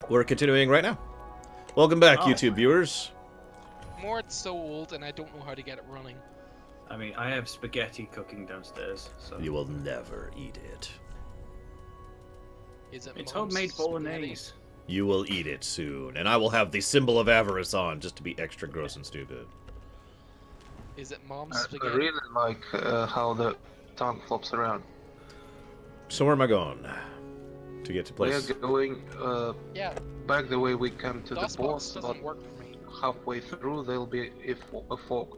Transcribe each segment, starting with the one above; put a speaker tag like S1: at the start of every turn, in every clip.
S1: We're continuing right now. Welcome back, YouTube viewers.
S2: Mord's so old, and I don't know how to get it running.
S3: I mean, I have spaghetti cooking downstairs, so...
S1: You will never eat it.
S2: Is it
S3: It's
S2: Mom's
S3: homemade
S2: spaghetti?
S3: bolognese.
S1: You will eat it soon, and I will have the symbol of avarice on, just to be extra gross and stupid.
S2: Is it Mom's
S4: I
S2: spaghetti?
S4: really like how the tongue flops around.
S1: So where am I going? To get to
S4: We are
S1: place...
S4: going
S2: Yeah,
S4: back the way we came to the
S2: DOSBox
S4: boss, but
S2: doesn't work for me.
S4: halfway through there'll be a fog.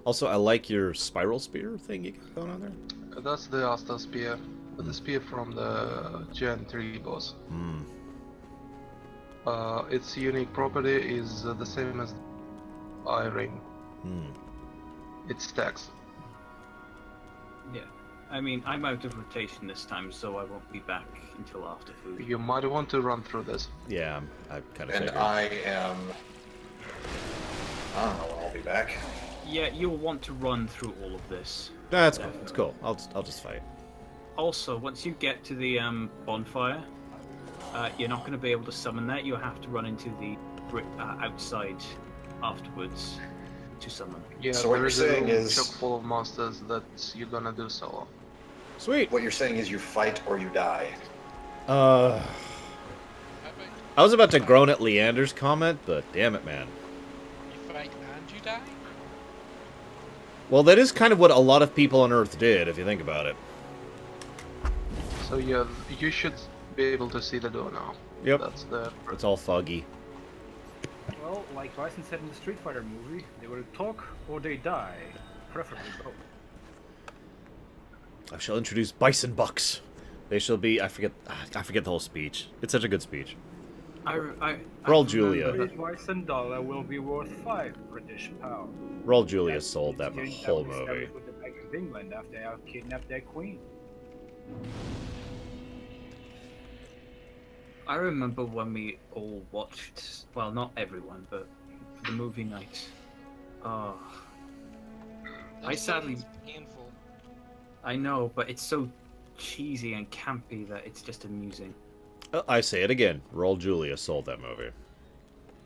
S1: Also, I like your spiral spear thing you got going on there.
S4: That's the Asta spear, the spear from the Gen 3 boss. Its unique property is the same as eye ring. It stacks.
S3: Yeah. I mean, I'm out of rotation this time, so I won't be back until after food.
S4: You might want to run through this.
S1: Yeah, I kind of
S5: And
S1: figured.
S5: I am... I don't know when I'll be back.
S3: Yeah, you'll want to run through all of this.
S1: Nah, that's cool. It's cool. I'll just fight.
S3: Also, once you get to the bonfire, you're not going to be able to summon that. You'll have to run into the outside afterwards to summon.
S4: Yeah,
S5: So what
S4: there
S5: you're
S4: is a
S5: saying
S4: room
S5: is-
S4: chock full of monsters that you're gonna do solo.
S1: Sweet.
S5: What you're saying is you fight or you die.
S1: I was about to groan at Leander's comment, but damn it, man.
S2: You fight and you die?
S1: Well, that is kind of what a lot of people on Earth did, if you think about it.
S4: So yeah, you should be able to see the door now.
S1: Yep.
S4: That's the...
S1: It's all foggy.
S6: Well, like Bison said in the Street Fighter movie, they will talk or they die. Preferably both.
S1: I shall introduce Bison Bucks. They shall be... I forget the whole speech. It's such a good speech. Roll Julia.
S6: Each Bison dollar will be worth 5 British pounds.
S1: Roll Julia sold that
S6: Exchange
S1: whole
S6: was
S1: movie.
S6: established with the Bank of England after they have kidnapped their queen.
S3: I remember when we all watched, well, not everyone, but the movie night. Oh,
S2: That
S3: sadly-
S2: sounds painful.
S3: I know, but it's so cheesy and campy that it's just amusing.
S1: I say it again. Roll Julia sold that movie.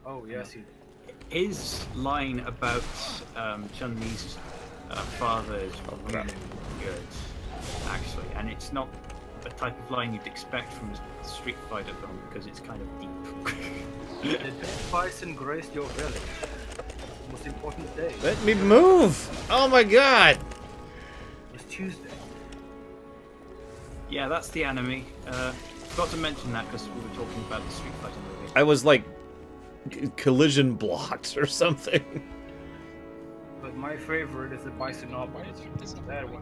S6: Oh yes, he
S3: His line about Chun-Li's father is really good, actually, and it's not the type of line you'd expect from a Street Fighter film because it's kind of deep.
S6: The dead bison graced your village. Most important day
S1: Let me move! Oh my god!
S6: was Tuesday.
S3: Yeah, that's the enemy. Forgot to mention that because we were talking about the Street Fighter movie.
S1: I was like... collision blocked or something.
S6: But my favorite is the bison
S2: Why
S6: opera.
S2: is there this
S6: That one.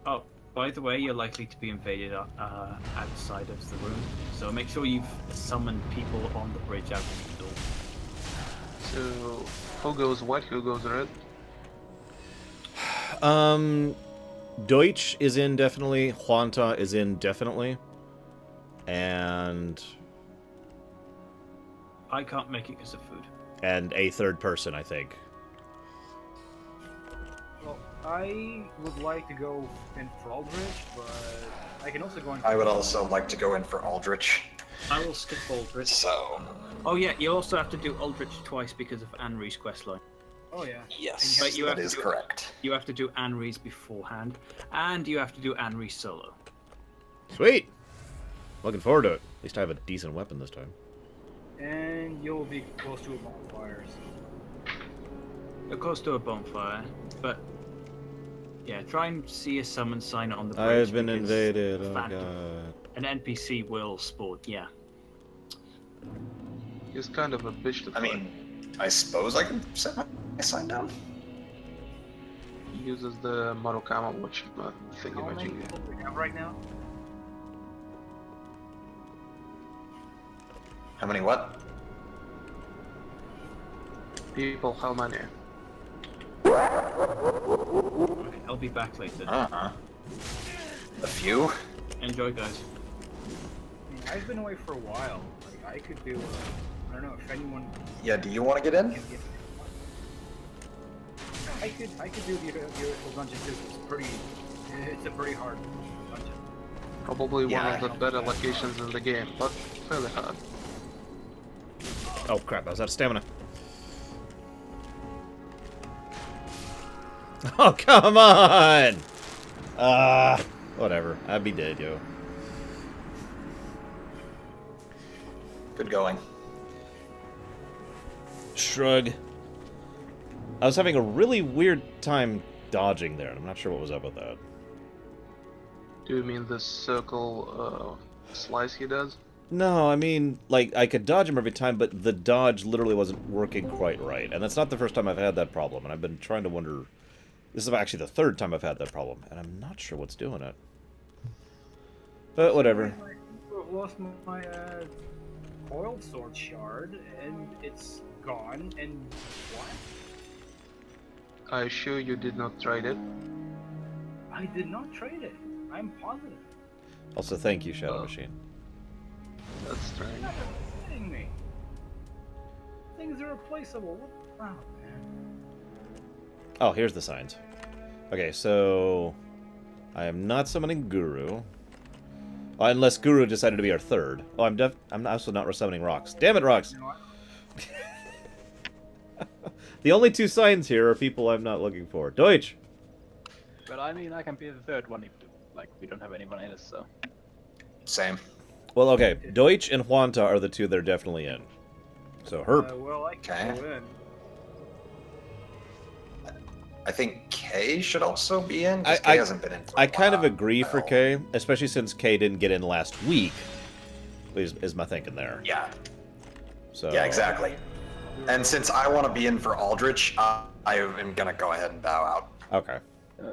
S3: Oh, by the way, you're likely to be invaded outside of the room, so make sure you've summoned people on the bridge out the door.
S4: So, who goes white, who goes red?
S1: Deutsch is in definitely. Juanta is in definitely. And
S3: I can't make it because of food.
S1: a third person, I think.
S6: Well, I would like to go in for Aldrich, but I can also go in.
S5: I would also like to go in for Aldrich.
S3: I will skip Aldrich.
S5: So,
S3: Oh yeah, you also have to do Aldrich twice because of Anri's questline.
S6: Oh yeah.
S5: yes,
S3: But you
S5: that
S3: have
S5: is
S3: to do-
S5: correct.
S3: You have to do Anri's beforehand, and you have to do Anri solo.
S1: Sweet! Looking forward to it. At least I have a decent weapon this time.
S6: And you'll be close to a bonfire. So.
S3: It goes to a bonfire, but yeah, try and see a summon sign on the bridge.
S1: I've been
S3: because
S1: invaded. Oh
S3: Phantom-
S1: god.
S3: An NPC will spawn, yeah.
S4: He's kind of a bitch to
S5: I
S4: fight.
S5: mean, I suppose I can set my sign down.
S4: He uses the Marukama watch thing
S6: How many
S4: imaging.
S6: people do we have right now?
S5: How many what?
S4: People, how many?
S3: Okay, I'll be back later.
S5: Uh-huh. A few?
S3: Enjoy, guys.
S6: I mean, I've been away for a while. Like, I could do. I don't know if anyone
S5: Yeah, do you want to get in?
S6: can get. I could do the dungeon too. It's pretty It's a pretty hard dungeon.
S4: Probably one
S5: Yeah.
S4: of the better locations in the game, but fairly hard.
S1: Oh crap, I was out of stamina. Oh, come on! Whatever. I'd be dead, yo.
S5: Good going.
S1: Shrug. I was having a really weird time dodging there, and I'm not sure what was up with that.
S4: Do you mean the circle slice he does?
S1: No, I mean, like, I could dodge him every time, but the dodge literally wasn't working quite right. And that's not the first time I've had that problem, and I've been trying to wonder... This is actually the third time I've had that problem, and I'm not sure what's doing it. But whatever.
S6: I've lost my coiled sword shard, and it's gone, and what?
S4: I assure you did not trade it.
S6: I did not trade it. I'm positive.
S1: Also, thank you, Shadow Machine.
S4: That's strange.
S6: You're not kidding me. Things are replaceable. What? Oh, man.
S1: Oh, here's the signs. Okay, so... I am not summoning Guru. Unless Guru decided to be our third. Oh, I'm also not summoning Rocks. Damn it, Rocks!
S6: You know what?
S1: The only two signs here are people I'm not looking for. Deutsch!
S7: But I mean, I can be the third one if, like, we don't have anyone else, so...
S5: Same.
S1: Well, okay. Deutsch and Huanta are the two that are definitely in. So, Herb.
S6: Well, I can
S5: Okay.
S6: go in.
S5: I think K should also be in. 'Cause
S1: I-
S5: K hasn't been in. For a
S1: I kind of
S5: while.
S1: agree for
S5: Oh.
S1: K, especially since K didn't get in last week. Is my thinking there.
S5: Yeah.
S1: So
S5: Yeah, exactly. And since I want to be in for Aldrich, I am gonna go ahead and bow out.
S1: Okay.
S7: Uh,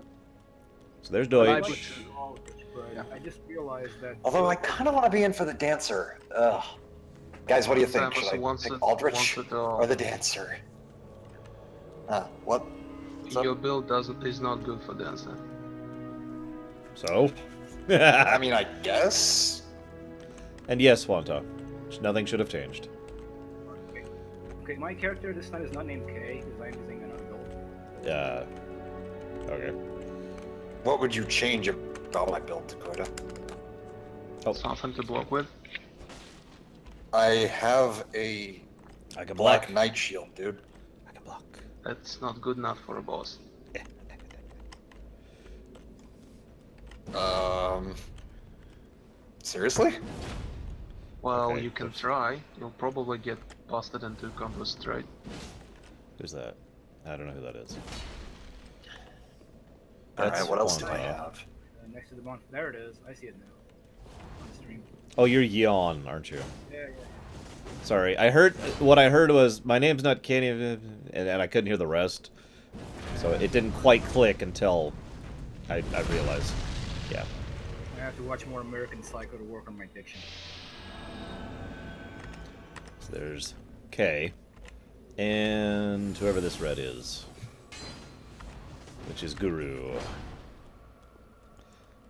S1: So there's
S6: I
S1: Deutsch.
S6: would choose Aldrich, but I just realized that.
S5: Although I kind of want to be in for the dancer. Ugh. Guys, what do you think?
S4: Samus
S5: Should I
S4: wants
S5: pick
S4: it-
S5: Aldrich
S4: wants it all.
S5: or the dancer? What? What's up?
S4: Your build is not good for dancer.
S1: So?
S5: I mean, I guess.
S1: And yes, Huanta. Nothing should have changed.
S6: Okay, my character this time is not named K because I'm using another build.
S1: Okay.
S5: What would you change about my build, Dakota?
S1: Oh,
S4: Something to block with.
S5: I have a
S1: I can
S5: black
S1: block.
S5: knight shield, dude.
S1: I can block.
S4: That's not good enough for a boss.
S5: Seriously?
S4: Well,
S1: Okay,
S4: you can
S1: oops.
S4: try. You'll probably get busted into combo straight.
S1: Who's that? I don't know who that is.
S5: Alright, what else do I
S1: Huanta.
S5: have?
S6: Next to the bonfire. There it is. I see it now. On stream.
S1: Oh, you're Yawn, aren't you?
S6: Yeah.
S1: Sorry, what I heard was, my name's not Kenny, and I couldn't hear the rest. So it didn't quite click until I realized. Yeah.
S6: I have to watch more American Psycho to work on my diction.
S1: So there's K. And whoever this red is. Which is Guru.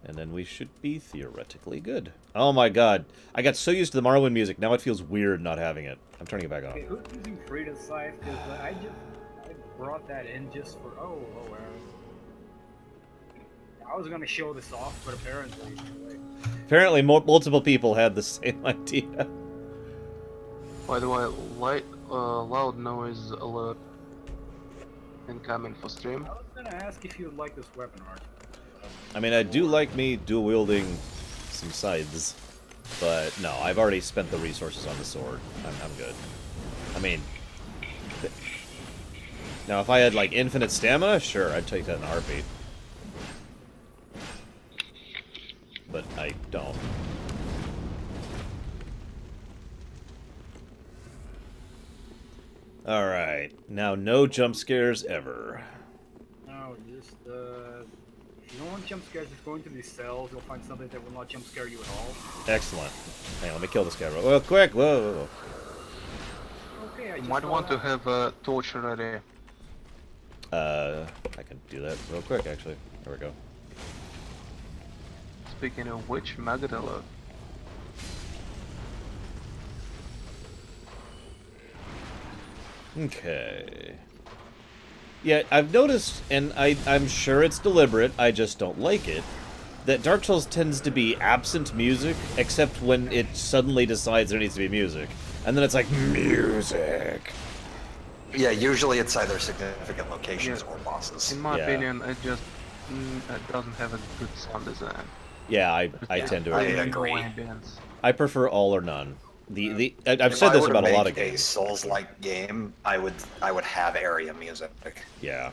S1: And then we should be theoretically good. Oh my god. I got so used to the Marlin music, now it feels weird not having it. I'm turning it back
S6: Okay,
S1: on.
S6: who's using Frida's Scythe? Because I brought that in just for I was gonna show this off, but apparently.
S1: Apparently multiple people had the same idea.
S4: By the way, loud noise alert incoming for stream.
S6: I was gonna ask if you would like this weapon art.
S1: I mean, I do like me dual-wielding some scythes. But no, I've already spent the resources on the sword. I'm good. I mean... Now, if I had, like, infinite stamina, sure, I'd take that in a heartbeat. But I don't. Alright. Now, no jump scares ever.
S6: No, just if you don't want jump scares, just go into these cells. You'll find something that will not jump scare you at all.
S1: Excellent. Hang on, let me kill this guy real quick. Whoa.
S6: Okay, I
S4: You
S6: just
S4: might want to
S6: wanna-
S4: have a torch ready.
S1: I can do that real quick, actually. There we go.
S4: Speaking of which, maggot alert.
S1: Okay. Yeah, I've noticed, and I'm sure it's deliberate, I just don't like it, that Dark Souls tends to be absent music, except when it suddenly decides there needs to be music. And then it's like, music!
S5: Yeah, usually it's either significant locations
S4: Yeah.
S5: or bosses.
S4: In my
S1: Yeah.
S4: opinion, it just it doesn't have a good sound design.
S1: Yeah, I tend to
S5: I
S1: agree.
S5: agree.
S4: No ambience.
S1: I prefer all or none. I've
S5: If
S1: said
S5: I
S1: this
S5: were to
S1: about a lot of
S5: make
S1: games.
S5: Souls-like game, I would have area music.
S1: Yeah.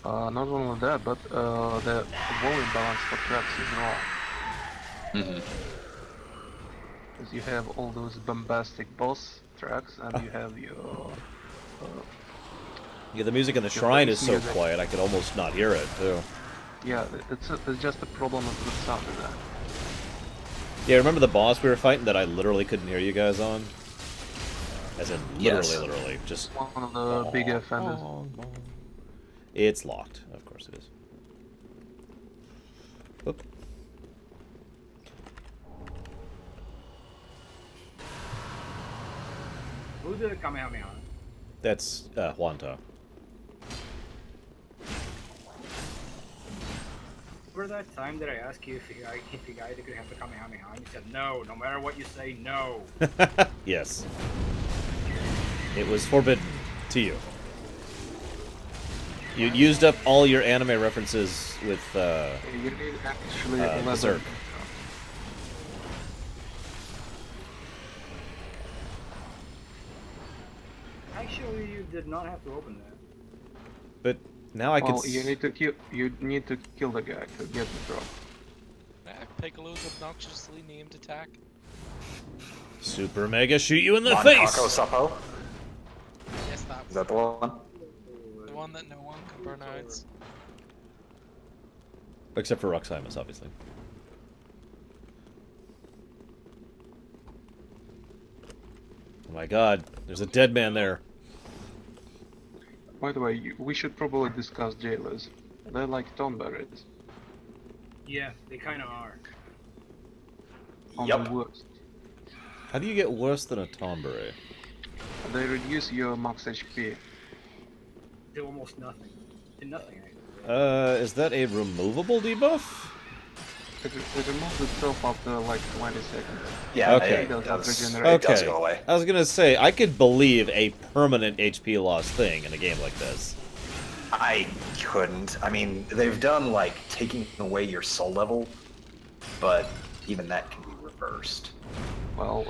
S4: Not only that, but the volume balance for tracks is wrong. Because you have all those bombastic boss tracks, and you have your
S1: Yeah, the music in the
S4: Your
S1: shrine
S4: face
S1: is so
S4: music.
S1: quiet, I could almost not hear it, too.
S4: yeah. It's just a problem with sound design.
S1: Yeah, remember the boss we were fighting that I literally couldn't hear you guys on? As in,
S5: Yes.
S1: literally, just...
S4: One of the bigger offenders.
S1: It's locked. Of course it is. Oop.
S6: Who did the Kamehameha?
S1: That's, Juanta.
S6: Remember that time that I asked you if you guys could have the Kamehameha, and you said no. No matter what you say, no.
S1: Yes. It was forbidden to you. You used up all your anime references with,
S4: You need actually
S1: Berserk.
S6: Actually, you did not have to open that.
S1: But now I
S4: Well,
S1: can...
S4: you need to kill the guy to get the drop.
S2: Piccolo's obnoxiously named attack.
S1: Super Mega shoot you in the
S5: Mon
S1: face!
S5: Taco Suppo?
S2: Yes, that
S5: Is
S2: was
S5: that the one?
S2: the one that no one can pronounce.
S1: Except for Roximus, obviously. Oh my god, there's a dead man there.
S4: By the way, we should probably discuss jailers. They're like tomberries.
S6: Yeah, they kind of are.
S4: On
S5: Yup.
S4: the worst.
S1: How do you get worse than a Tomberry?
S4: They reduce your max HP.
S6: To almost nothing. To nothing, actually.
S1: Is that a removable debuff?
S4: It removes itself after like 20 seconds.
S5: Yeah,
S1: Okay.
S5: it does,
S4: Regenerate.
S5: it does go away.
S1: I was gonna say, I could believe a permanent HP loss thing in a game like this.
S5: I couldn't. I mean, they've done, like, taking away your soul level, but even that can be reversed.
S4: Well,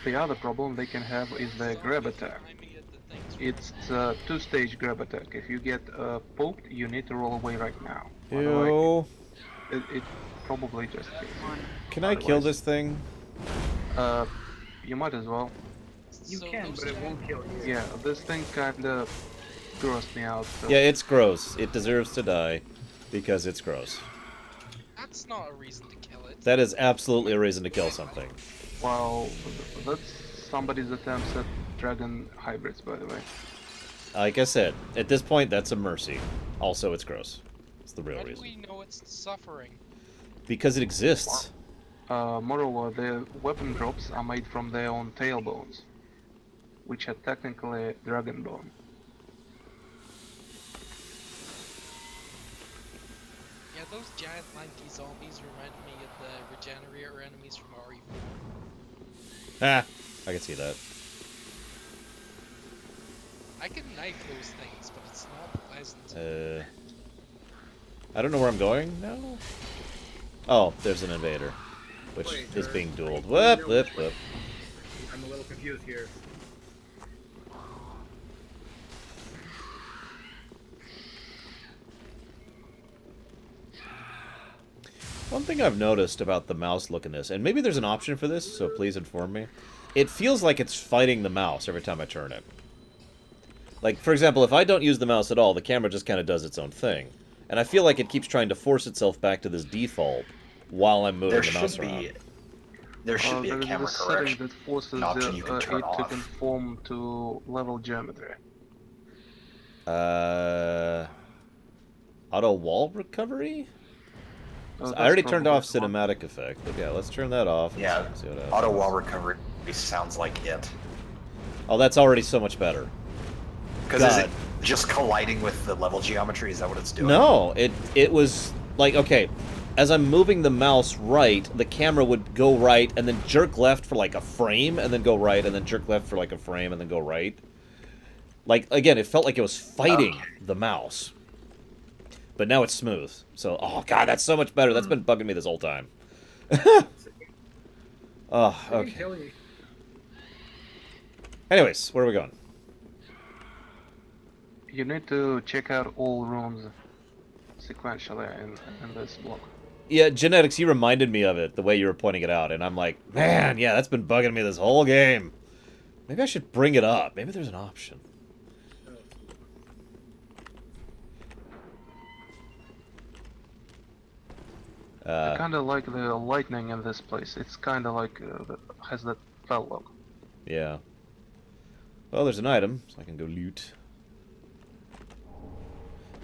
S4: the other problem they can have is the grab attack. It's a two-stage grab attack. If you get poked, you need to roll away right now. Otherwise,
S1: Ew.
S4: it probably just kills
S1: Can I kill this thing?
S4: you. You might as well.
S6: You
S2: So
S6: can,
S2: those
S6: but it
S2: two-
S6: won't kill you.
S4: Yeah, this thing kinda grossed me out. So.
S1: Yeah, it's gross. It deserves to die because it's gross.
S2: That's not a reason to kill it.
S1: That is absolutely a reason to kill something.
S4: Well, that's somebody's attempts at dragon hybrids, by the way.
S1: Like I said, at this point, that's a mercy. Also, it's gross. It's the real
S2: How do
S1: reason.
S2: we know it's suffering?
S1: Because it exists.
S4: Moreover, the weapon drops are made from their own tailbones, which are technically dragon bone.
S2: Yeah, those giant lanky zombies remind me of the regenerator enemies from RE4.
S1: Ah, I can see that.
S2: I can knife those things, but it's not pleasant.
S1: I don't know where I'm going now. Oh, there's an invader, which
S6: Wait,
S1: is
S6: there-
S1: being dueled. Whoop, whoop, whoop.
S6: I'm a little confused here.
S1: One thing I've noticed about the mouse look in this, and maybe there's an option for this, so please inform me. It feels like it's fighting the mouse every time I turn it. Like, for example, if I don't use the mouse at all, the camera just kind of does its own thing. And I feel like it keeps trying to force itself back to this default while I'm moving
S5: There
S1: the mouse
S5: should
S1: around.
S5: be there should be a
S4: There's
S5: camera
S4: a setting
S5: correction.
S4: that forces
S5: an option you
S4: it
S5: can turn
S4: to
S5: off.
S4: conform to level geometry.
S1: Auto wall recovery?
S4: That's
S1: I already turned off
S4: probably the one.
S1: cinematic effect, but yeah, let's turn that off.
S5: Yeah,
S1: See what happens.
S5: auto wall recovery sounds like it.
S1: Oh, that's already so much better.
S5: Because
S1: God.
S5: just colliding with the level geometry? Is that what it's doing?
S1: No, it was like, okay, as I'm moving the mouse right, the camera would go right and then jerk left for like a frame and then go right and then jerk left for like a frame and then go right. Like, again, it felt like it was fighting the mouse. But now it's smooth. So, oh god, that's so much better. That's been bugging me this whole time. Oh, okay. Anyways, where are we going?
S4: You need to check out all rooms sequentially in this block.
S1: Yeah, Genetics, you reminded me of it, the way you were pointing it out, and I'm like, man, yeah, that's been bugging me this whole game. Maybe I should bring it up. Maybe there's an option.
S4: I kind of like the lightning in this place. It's kind of like has that felt look.
S1: Yeah. Well, there's an item, so I can go loot.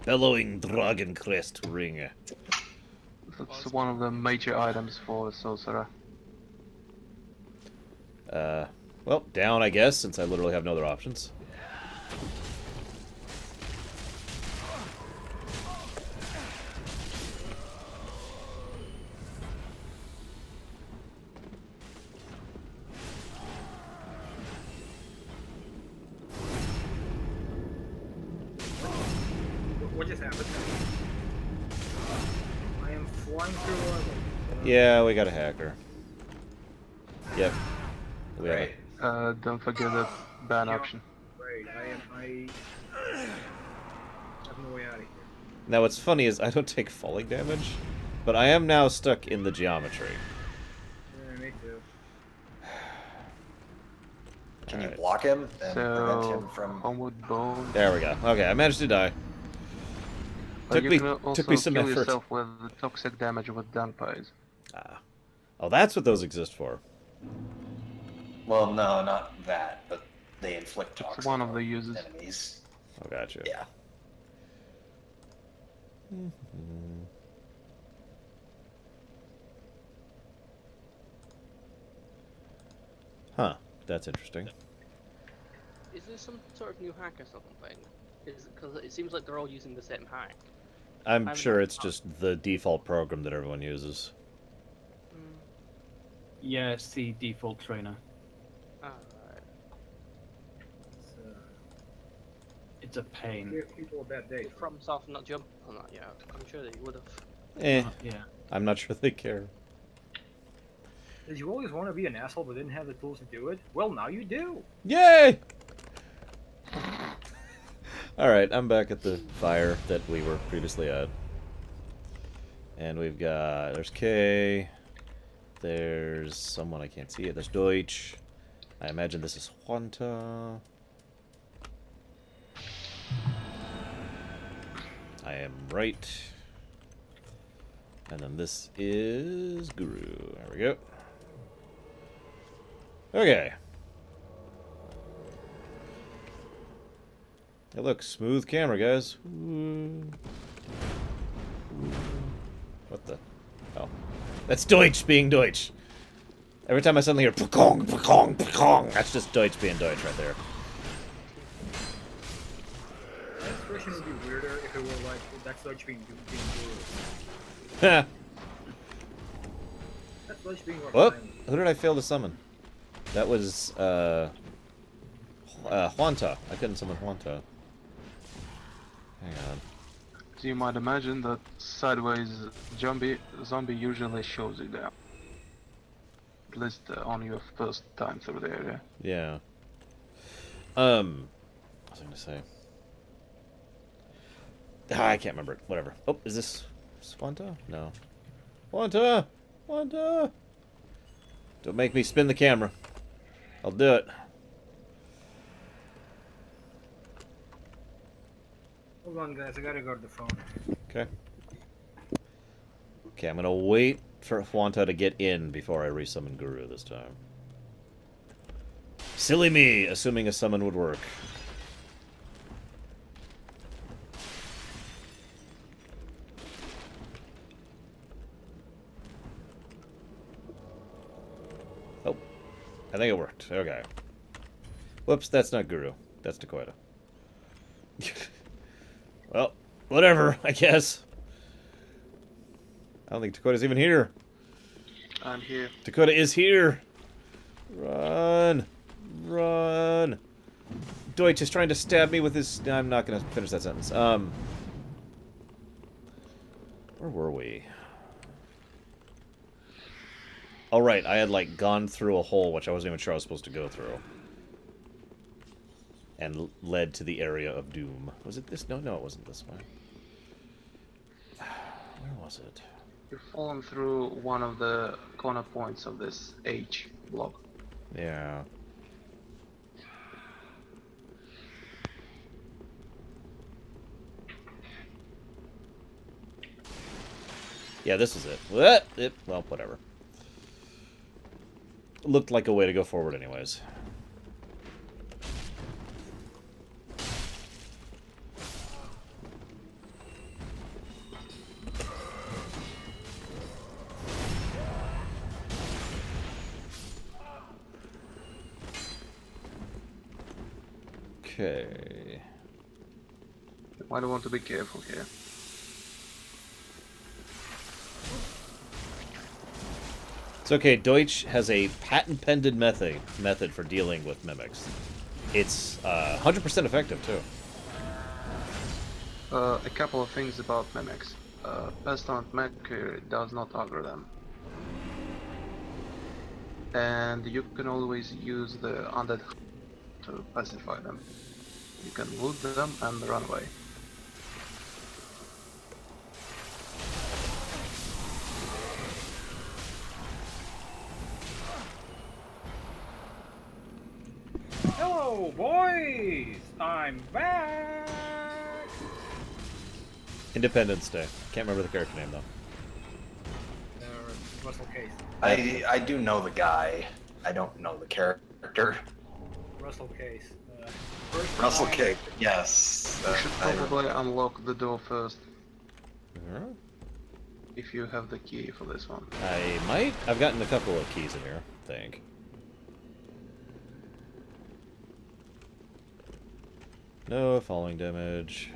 S1: Bellowing Dragon Crest Ring.
S4: That's one of the major items for Sorcerer.
S1: Well, down, I guess, since I literally have no other options.
S6: What just happened? I am flying through a level.
S1: Yeah, we got a hacker. Yep. We have
S5: Great.
S1: it.
S4: Don't forget the ban option.
S6: Right, I have no way out of here.
S1: Now, what's funny is I don't take falling damage, but I am now stuck in the geometry.
S6: Yeah, me too.
S5: Can you
S1: Alright.
S5: block him and prevent
S4: So,
S5: him from?
S4: homeward bone.
S1: There we go. Okay, I managed to die.
S4: You
S1: Took me
S4: also
S1: some
S4: kill
S1: effort.
S4: yourself with the toxic damage with dunpies.
S1: Ah. Oh, that's what those exist for.
S5: Well, no, not that, but they inflict
S4: It's
S5: toxic
S4: one of the
S5: on
S4: uses.
S5: enemies.
S1: Oh, gotcha.
S5: Yeah.
S1: Huh. That's interesting.
S8: Is there some sort of new hack or something? Because it seems like they're all using the same hack.
S1: I'm sure it's just the default program that everyone uses.
S3: Yeah, it's the default trainer.
S8: Alright.
S3: It's a pain.
S6: Give people a bad day.
S8: From South not jump on that yet. I'm sure they would have.
S1: Eh.
S3: Yeah.
S1: I'm not sure they care.
S6: Did you always want to be an asshole but didn't have the tools to do it? Well, now you do.
S1: Yay! Alright, I'm back at the fire that we were previously at. And we've got... There's Kay. There's someone I can't see it. There's Deutsch. I imagine this is Juanta. I am right. And then this is Guru. There we go. Okay. Hey, look, smooth camera, guys. Ooh. What the? Oh. That's Deutsch being Deutsch. Every time I suddenly hear "pukong, pukong, pukong," that's just Deutsch being Deutsch right there.
S6: That expression would be weirder if it were like, that's Dutch being brutal.
S1: Ha!
S6: That's Dutch being more
S1: Whoop!
S6: friendly.
S1: Who did I fail to summon? That was, Juanta. I couldn't summon Juanta. Hang on.
S4: So you might imagine that sideways zombie usually shows you there. At least on your first time through the area.
S1: Yeah. What was I gonna say? I can't remember it. Whatever. Oh, is this Juanta? No. Juanta! Juanta! Don't make me spin the camera. I'll do it.
S6: Hold on, guys. I gotta go to the phone.
S1: Okay. Okay, I'm gonna wait for Juanta to get in before I resummon Guru this time. Silly me, assuming a summon would work. Oh, I think it worked. Okay. Whoops, that's not Guru. That's Dakota. Whatever, I guess. I don't think Dakota's even here.
S4: I'm here.
S1: Dakota is here. Run. Run. Deutsch is trying to stab me with his... I'm not going to finish that sentence. Where were we? Oh, right. I had, like, gone through a hole, which I wasn't even sure I was supposed to go through. And led to the area of doom. Was it this? No, it wasn't this way. Where was it?
S4: You've fallen through one of the corner points of this H block.
S1: Yeah. Yeah, this is it. Well, whatever. Looked like a way to go forward anyways. Okay.
S4: You might want to be careful here.
S1: It's okay, Deutsch has a patent-pended method for dealing with mimics. It's 100% effective, too.
S4: A couple of things about mimics. Pestilent Mercury does not aggro them. And you can always use the undead to pacify them. You can loot them and run away.
S6: Hello, boys! I'm back!
S1: Independence Day. Can't remember the character name, though.
S6: Russell Case.
S5: I do know the guy. I don't know the character.
S6: Russell Case.
S5: Russell Cage, yes.
S4: You should probably unlock the door first,
S1: Huh?
S4: if you have the key for this one.
S1: I might. I've gotten a couple of keys in here, I think. No falling damage.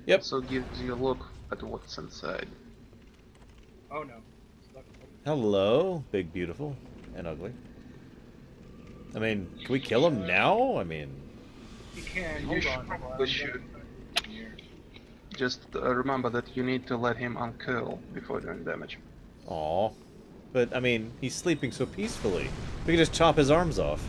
S1: Yep.
S4: So gives you a look at what's inside.
S6: Oh no.
S1: Hello, big, beautiful, and ugly. I mean, can we kill him now? I mean...
S6: You can.
S4: You
S6: Hold
S4: should
S6: on.
S4: probably should. Just remember that you need to let him uncurl before doing damage.
S1: Aw. But, I mean, he's sleeping so peacefully. We can just chop his arms off.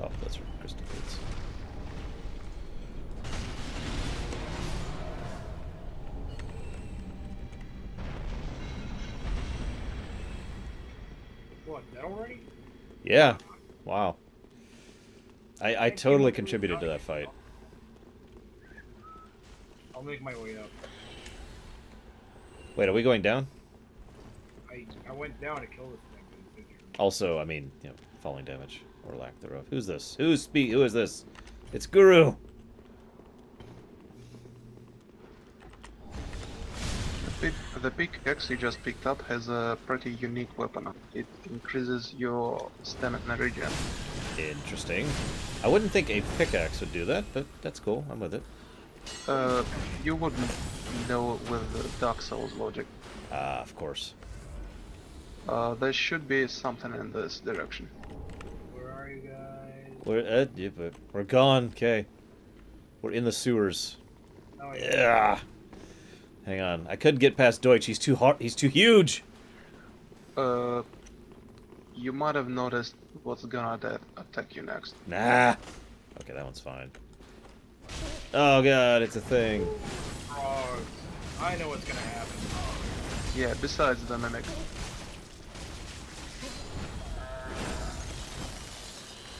S1: Oh, that's from Crystal Gates.
S6: What, that already?
S1: Yeah. Wow. I totally contributed to that fight.
S6: I'll make my way up.
S1: Wait, are we going down?
S6: I went down to kill this thing. But it's injured.
S1: Also, I mean, you know, falling damage or lack thereof. Who's this? Who is this? It's Guru.
S4: The pickaxe you just picked up has a pretty unique weapon. It increases your stamina regen.
S1: Interesting. I wouldn't think a pickaxe would do that, but that's cool. I'm with it.
S4: You wouldn't know with the Dark Souls logic.
S1: Ah, of course.
S4: There should be something in this direction.
S6: Where are you guys?
S1: We're gone. Okay. We're in the sewers.
S6: Oh,
S1: Yeah. Hang on. I couldn't get past Deutsch. He's too hard. He's too huge.
S4: You might have noticed what's gonna attack you next.
S1: Nah. Okay, that one's fine. Oh god, it's a thing.
S6: Oh, I know what's gonna happen.
S4: Yeah, besides the mimic.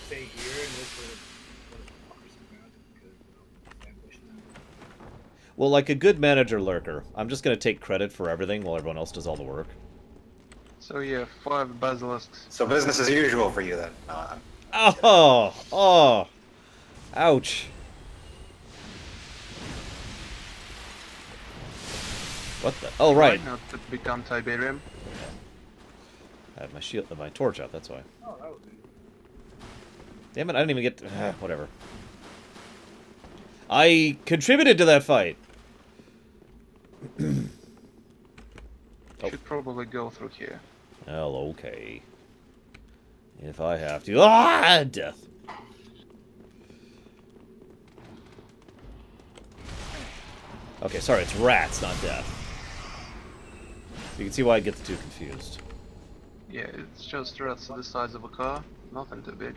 S6: Stay here and look for some magic because ambush them.
S1: Well, like a good manager lurker, I'm just gonna take credit for everything while everyone else does all the work.
S4: So yeah, 5 basilisks.
S5: So business as usual for you then.
S1: Oh! Oh! Ouch. What the? Oh, right.
S4: Why not to become Tiberium?
S1: I have my shield, my torch out, that's why.
S6: Oh, that was it.
S1: Damn it, I didn't even get to... whatever. I contributed to that fight!
S4: Should probably go through here.
S1: Well, okay. If I have to... Ah! Death. Okay, sorry, it's rats, not death. You can see why I get the two confused.
S4: Yeah, it's just rats the size of a car. Nothing too big.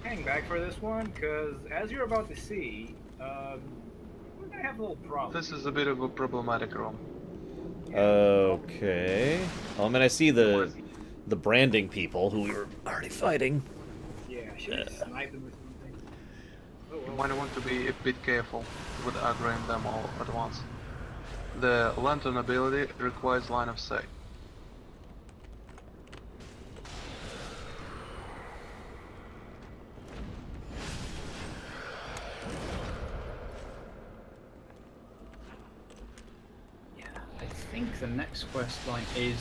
S6: Hang back for this one, because as you're about to see, we're gonna have a little problem.
S4: This is a bit of a problematic room.
S1: Okay. Well, I mean, I see the branding people who we were already fighting.
S6: Yeah, I should have sniped them or something. Oh,
S4: You
S6: well.
S4: might want to be a bit careful with aggroing them all at once. The lantern ability requires line of sight.
S3: Yeah, I think the next quest line is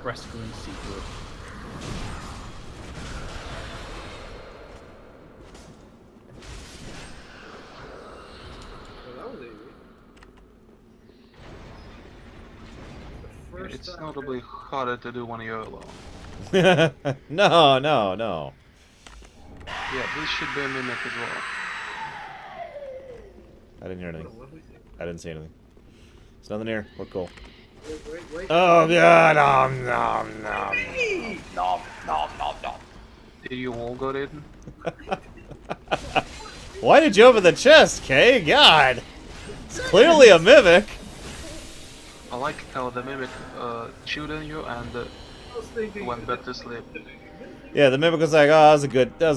S3: rescuing Seawood.
S6: So that was easy. The first
S4: It's
S6: time
S4: notably harder to do when you're alone.
S1: No, no, no.
S4: Yeah, this should be a mimic as well.
S1: I didn't hear anything.
S6: What was it?
S1: I didn't see anything. There's nothing here. We're cool.
S6: Wait.
S1: Oh, God. Nom, nom, nom.
S5: Nom, nom, nom, nom.
S4: Did you all got it?
S1: Why did you open the chest, Kay? God. It's clearly a mimic.
S4: I like how the mimic chewed on you and
S6: I was thinking
S4: went back to sleep.
S1: Yeah, the mimic was like, "Oh, that was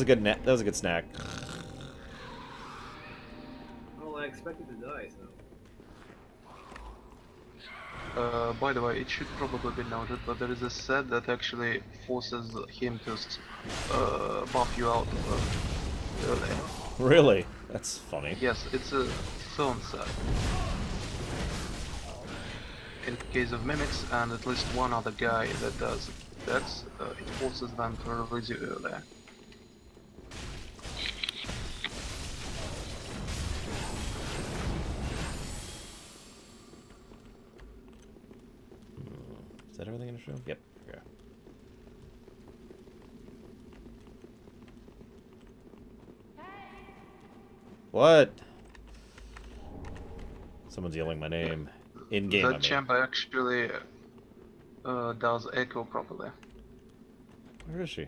S1: a good snack."
S6: Well, I expected to die, so.
S4: By the way, it should probably be noted, but there is a set that actually forces him to buff you out earlier.
S1: Really? That's funny.
S4: Yes, it's a thorn set. In case of mimics and at least one other guy that does that, it forces them to release you earlier.
S1: Is that everything in the show? Yep. Yeah. What? Someone's yelling my name. In game.
S4: That chamber actually does echo properly.
S1: Where is she?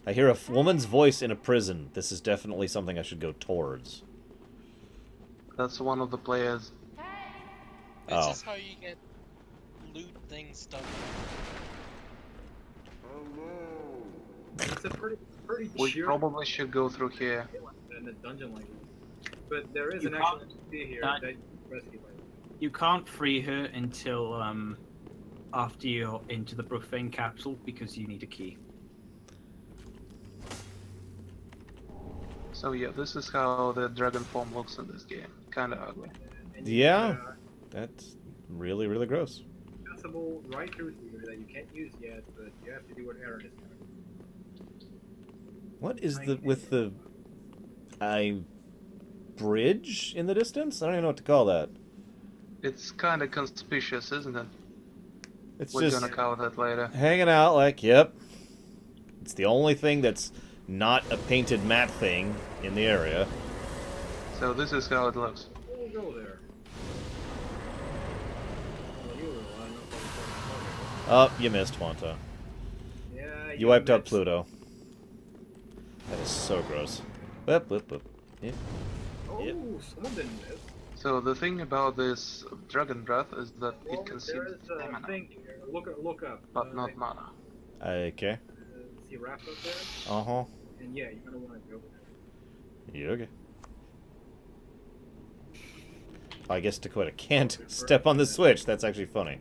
S1: I hear a woman's voice in a prison. This is definitely something I should go towards.
S4: That's one of the players.
S2: This
S1: Oh.
S2: is how you get loot things stuff.
S6: It's a pretty
S4: We
S6: cheer
S4: probably should go through here.
S6: in a dungeon like this. But there is
S3: You
S6: an actual
S3: can't-
S6: NPC here
S3: that-
S6: that you can rescue by.
S3: You can't free her until after you're into the profane capsule because you need a key.
S4: So yeah, this is how the dragon form looks in this game. Kinda ugly.
S6: And
S1: Yeah. That's really, really gross.
S6: Accessible right through here that you can't use yet, but you have to do what Aaron is doing.
S1: What is with the bridge in the distance? I don't even know what to call that.
S4: It's kinda conspicuous, isn't it?
S1: It's
S4: We're
S1: just
S4: gonna cover that later.
S1: hanging out like, yep. It's the only thing that's not a painted map thing in the area.
S4: So this is how it looks.
S6: We'll go there. Well, you will, I don't know if
S1: Oh, you missed, Wanta.
S6: Yeah,
S1: You wiped out
S6: missed.
S1: Pluto. That is so gross. Whip, whip, whip. Yeah.
S6: Oh,
S1: Yep.
S6: someone didn't miss.
S4: So the thing about this dragon breath is that
S6: Well,
S4: it
S6: there
S4: consumes
S6: is a
S4: stamina,
S6: thing here. Look up.
S4: but not mana.
S1: Okay.
S6: See Raph up there?
S1: Uh-huh.
S6: And yeah, you're gonna want to go there.
S1: Yeah, okay. I guess Dakota can't step on the switch. That's actually funny.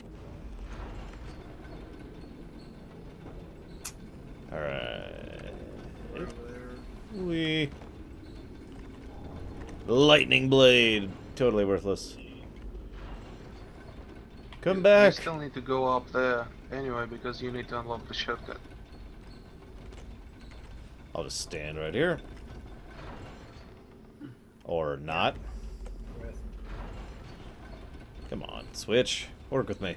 S1: Alright. Lightning blade. Totally worthless. Come
S4: You
S1: back.
S4: still need to go up there anyway because you need to unlock the shortcut.
S1: I'll just stand right here. Or not. Come on, switch. Work with me.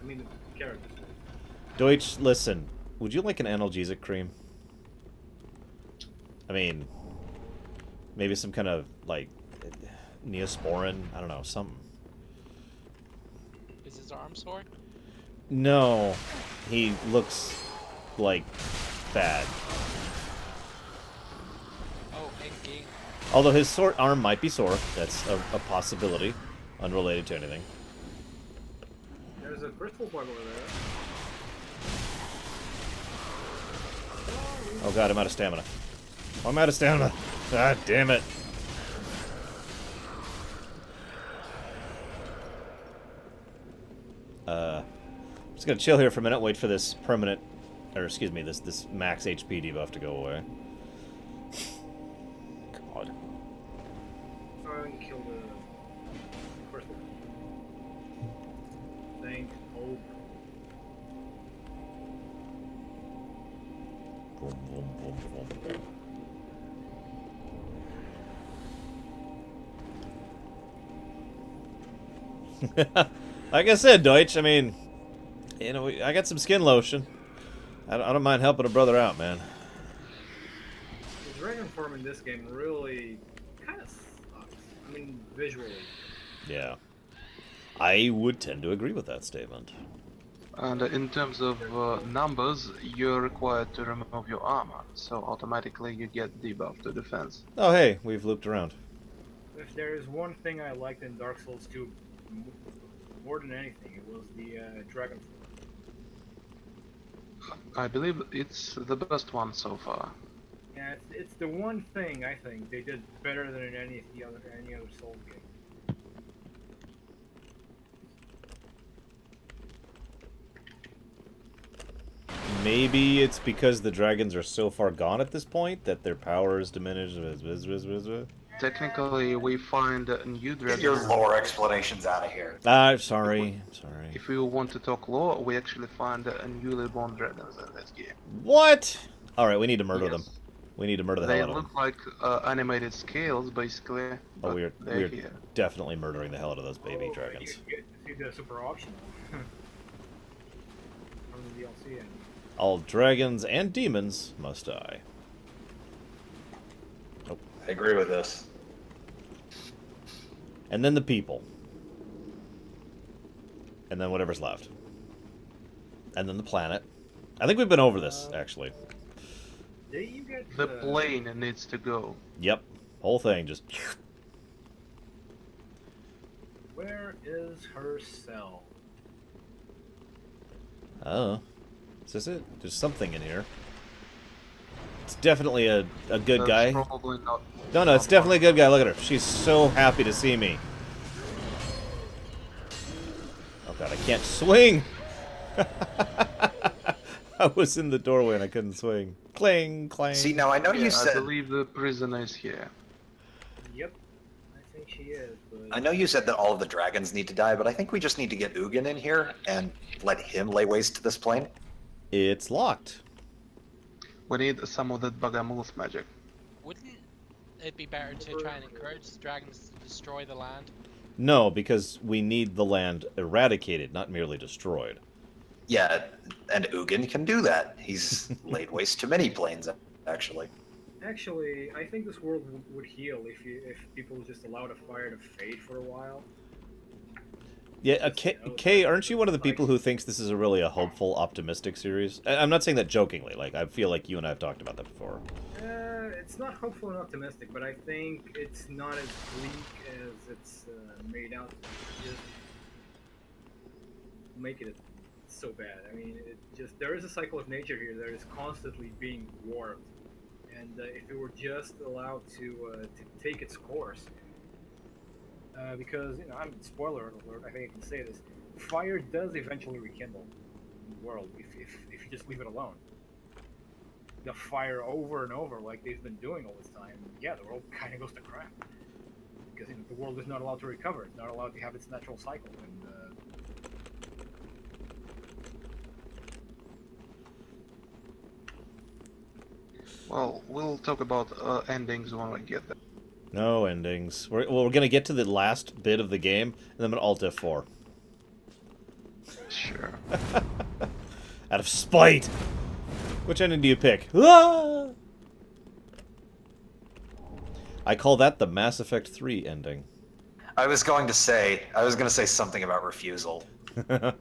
S6: I mean, the characters.
S1: Deutsch, listen. Would you like an analgesic cream? I mean, maybe some kind of, like, Neosporin? I don't know, something.
S2: Is his arm sore?
S1: No. He looks, like, bad.
S2: Oh, and game.
S1: Although his arm might be sore. That's a possibility. Unrelated to anything.
S6: There's a crystal bug over there.
S1: Oh god, I'm out of stamina. I'm out of stamina. God damn it. I'm just gonna chill here for a minute, wait for this permanent, or excuse me, this max HP debuff to go away. God.
S6: Oh, and kill the crystal. Thank hope.
S1: Boom, boom, boom, boom. Like I said, Deutsch, I mean, you know, I got some skin lotion. I don't mind helping a brother out, man.
S6: The dragon form in this game really kind of sucks. I mean, visually.
S1: Yeah. I would tend to agree with that statement.
S4: And in terms of numbers, you're required to remove your armor, so automatically you get debuff to defense.
S1: Oh, hey, we've looped around.
S6: If there is one thing I liked in Dark Souls 2 more than anything, it was the dragon form.
S4: I believe it's the best one so far.
S6: Yeah, it's the one thing I think they did better than in any other Souls game.
S1: Maybe it's because the dragons are so far gone at this point that their power is diminished.
S4: Technically, we find new
S5: Get
S4: dragons.
S5: your lore explanations out of here.
S1: I'm sorry. I'm sorry.
S4: If you want to talk lore, we actually find newly born dragons in this game.
S1: What? Alright, we need to murder
S4: Yes.
S1: them. We need to murder the
S4: They
S1: hell out of
S4: look
S1: them.
S4: like animated scales, basically.
S1: Oh,
S4: but
S1: we're
S4: they're here.
S1: definitely murdering the hell out of those baby
S6: Oh,
S1: dragons.
S6: You get to see the super option from the DLC. And
S1: All dragons and demons must die.
S5: I agree with this.
S1: And then the people. And then whatever's left. And then the planet. I think we've been over this, actually.
S6: did you get
S4: The plane needs to go.
S1: Yep. Whole thing just...
S6: Where is her cell?
S1: Oh. Is this it? There's something in here. It's definitely a good
S4: That's
S1: guy.
S4: Probably not.
S1: No, it's definitely a good guy. Look at her. She's so happy to see me. Oh god, I can't swing! I was in the doorway and I couldn't swing. Clang, clang.
S5: See, now I know
S4: Yeah,
S5: you
S4: I
S5: said
S4: believe the prisoner is here.
S6: Yep, I think she is. But
S5: I know you said that all of the dragons need to die, but I think we just need to get Ugin in here and let him lay waste to this plane.
S1: It's locked.
S4: We need some of that Bagamoose magic.
S2: Wouldn't it be better to try and encourage the dragons to destroy the land?
S1: No, because we need the land eradicated, not merely destroyed.
S5: Yeah, and Ugin can do that. He's laid waste to many planes, actually.
S6: actually, I think this world would heal if people just allowed a fire to fade for a while.
S1: Yeah, Kay, aren't you one of the people who thinks this is really a hopeful, optimistic series? I'm not saying that jokingly. Like, I feel like you and I have talked about that before.
S6: It's not hopeful and optimistic, but I think it's not as bleak as it's made out to be. Just make it so bad. I mean, there is a cycle of nature here that is constantly being warped, and if it were just allowed to take its course, because I'm spoiler alert. I think I can say this: fire does eventually rekindle in the world if you just leave it alone. the fire over and over like they've been doing all this time, yeah, the world kind of goes to crap. Because the world is not allowed to recover. It's not allowed to have its natural cycle. And
S4: Well, we'll talk about endings when we get there.
S1: No endings. We're going to get to the last bit of the game, and then I'm going to Alt F4.
S4: Sure.
S1: Out of spite! Which ending do you pick? Ah! I call that the Mass Effect 3 ending.
S5: I was going to say something about refusal.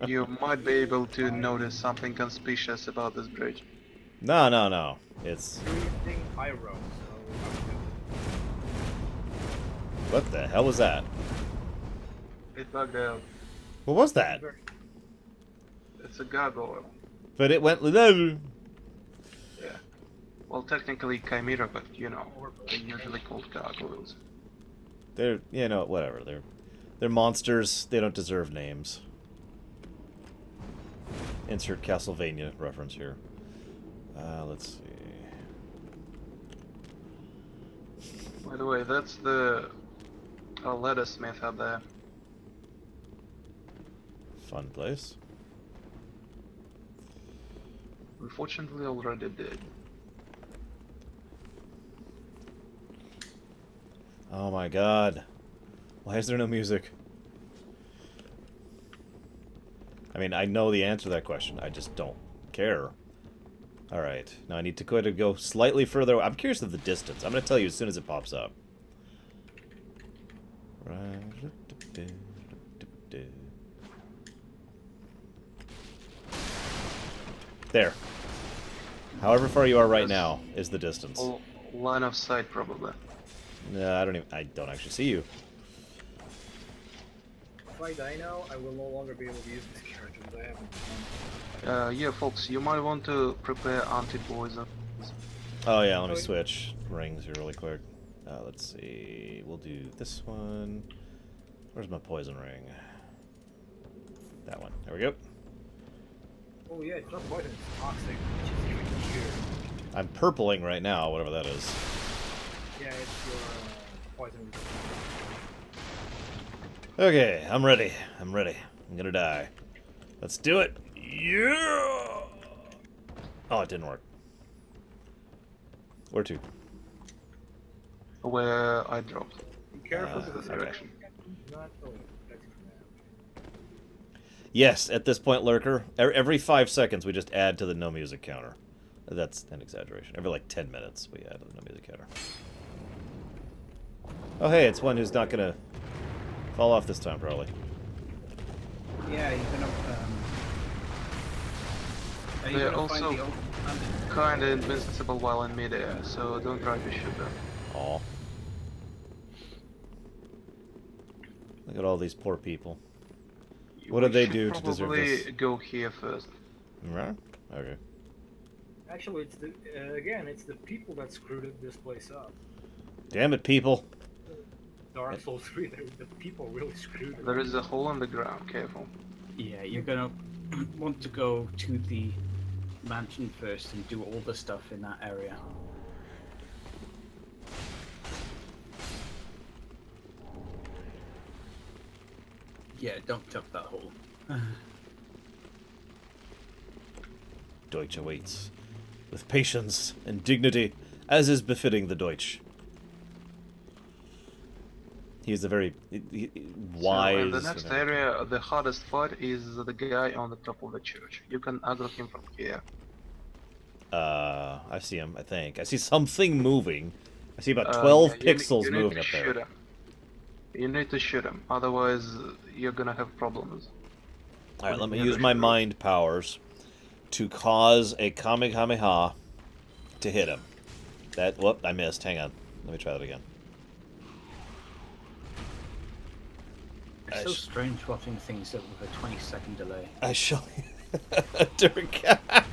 S4: You might be able to notice something conspicuous about this bridge.
S1: No. It's...
S6: everything I wrote, so I'm good.
S1: What the hell was that?
S4: It bugged out.
S1: What was that?
S4: It's a gargoyle.
S1: But it went...
S4: Yeah. Well, technically chimera, but you know, they're usually called gargoyles.
S1: They're, you know, whatever. They're monsters. They don't deserve names. Insert Castlevania reference here. Let's see.
S4: By the way, that's the lettucesmith up there.
S1: Fun place.
S4: Unfortunately, already did.
S1: Oh my god. Why is there no music? I mean, I know the answer to that question. I just don't care. Alright. Now I need to go slightly further. I'm curious of the distance. I'm going to tell you as soon as it pops up. There. However far you are right now is the distance.
S4: Line of sight, probably.
S1: No, I don't actually see you.
S6: If I die now, I will no longer be able to use this character because I haven't.
S4: Yeah, folks, you might want to prepare anti-poison.
S1: Oh yeah, let me switch rings here really quick. Let's see. We'll do this one. Where's my poison ring? That one. There we go.
S6: Oh yeah, it's not poison, it's toxic, which is even weird.
S1: I'm purpling right now, whatever that is.
S6: Yeah, it's your poison resistance.
S1: Okay, I'm ready. I'm gonna die. Let's do it. Yeah! Oh, it didn't work. Where to?
S4: Where I dropped.
S6: Be careful because
S1: okay.
S6: direction. Not that's from that.
S1: Yes, at this point, Lurker, every 5 seconds we just add to the no music counter. That's an exaggeration. Every like 10 minutes we add to the no music counter. Oh hey, it's one who's not gonna fall off this time, probably.
S6: Yeah, you're gonna. Are you
S4: They're
S6: gonna find
S4: also
S6: the old
S4: kinda invincible while in midair, so don't try to shoot them.
S1: Aw. Look at all these poor people. What did they do to deserve this?
S4: Probably go here first.
S1: Right? Okay.
S6: Actually, it's the it's the people that screwed this place up.
S1: Damn it, people.
S6: Dark Souls 3, the people really screwed it.
S4: There is a hole in the ground, careful.
S3: Yeah, you're gonna want to go to the mansion first and do all the stuff in that area. Yeah, don't jump that hole.
S1: Deutsch awaits. With patience and dignity, as is befitting the Deutsch. He's a very wise...
S4: So in the next area, the hardest fight is the guy on the top of the church. You can aggro him from here.
S1: I see him, I think. I see something moving. I see about 12 pixels
S4: you need
S1: moving
S4: to
S1: up
S4: shoot
S1: there.
S4: him. You need to shoot him, otherwise you're gonna have problems.
S1: Alright, let me use my mind powers to cause a Kamehameha to hit him. Whoop, I missed. Hang on. Let me try that again.
S3: It's so strange watching things with a 20-second delay.
S1: I shall...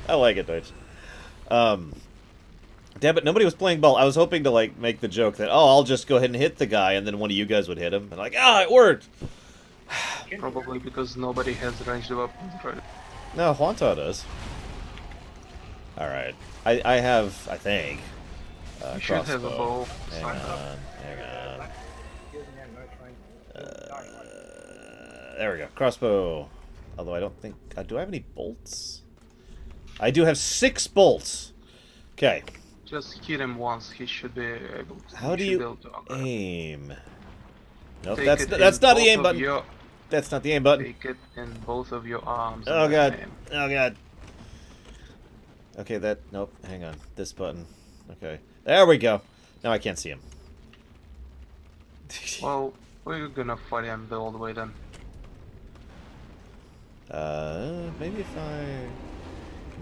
S1: I like it, Deutsch. Damn it, nobody was playing ball. I was hoping to, like, make the joke that, oh, I'll just go ahead and hit the guy, and then one of you guys would hit him. And like, it worked!
S4: Probably because nobody has ranged weapons, right?
S1: No, Huanta does. Alright. I have, I think,
S4: You should have a
S1: crossbow.
S4: bow.
S1: Hang on, hang on. There we go. Crossbow. Although I don't think... do I have any bolts? I do have 6 bolts. Okay.
S4: Just hit him once. He should be able to.
S1: How do
S4: should be
S1: you
S4: able to upgrade.
S1: aim? Nope,
S4: Take
S1: that's
S4: it in
S1: not the
S4: both
S1: aim
S4: of
S1: button.
S4: your-
S1: That's not the aim button.
S4: Take it in both of your arms.
S1: Oh
S4: and then
S1: god.
S4: aim.
S1: Oh god. Okay, that... Nope, hang on. This button. Okay. There we go. Now I can't see him.
S4: Well, we're gonna fight him the old way then.
S1: Maybe if I...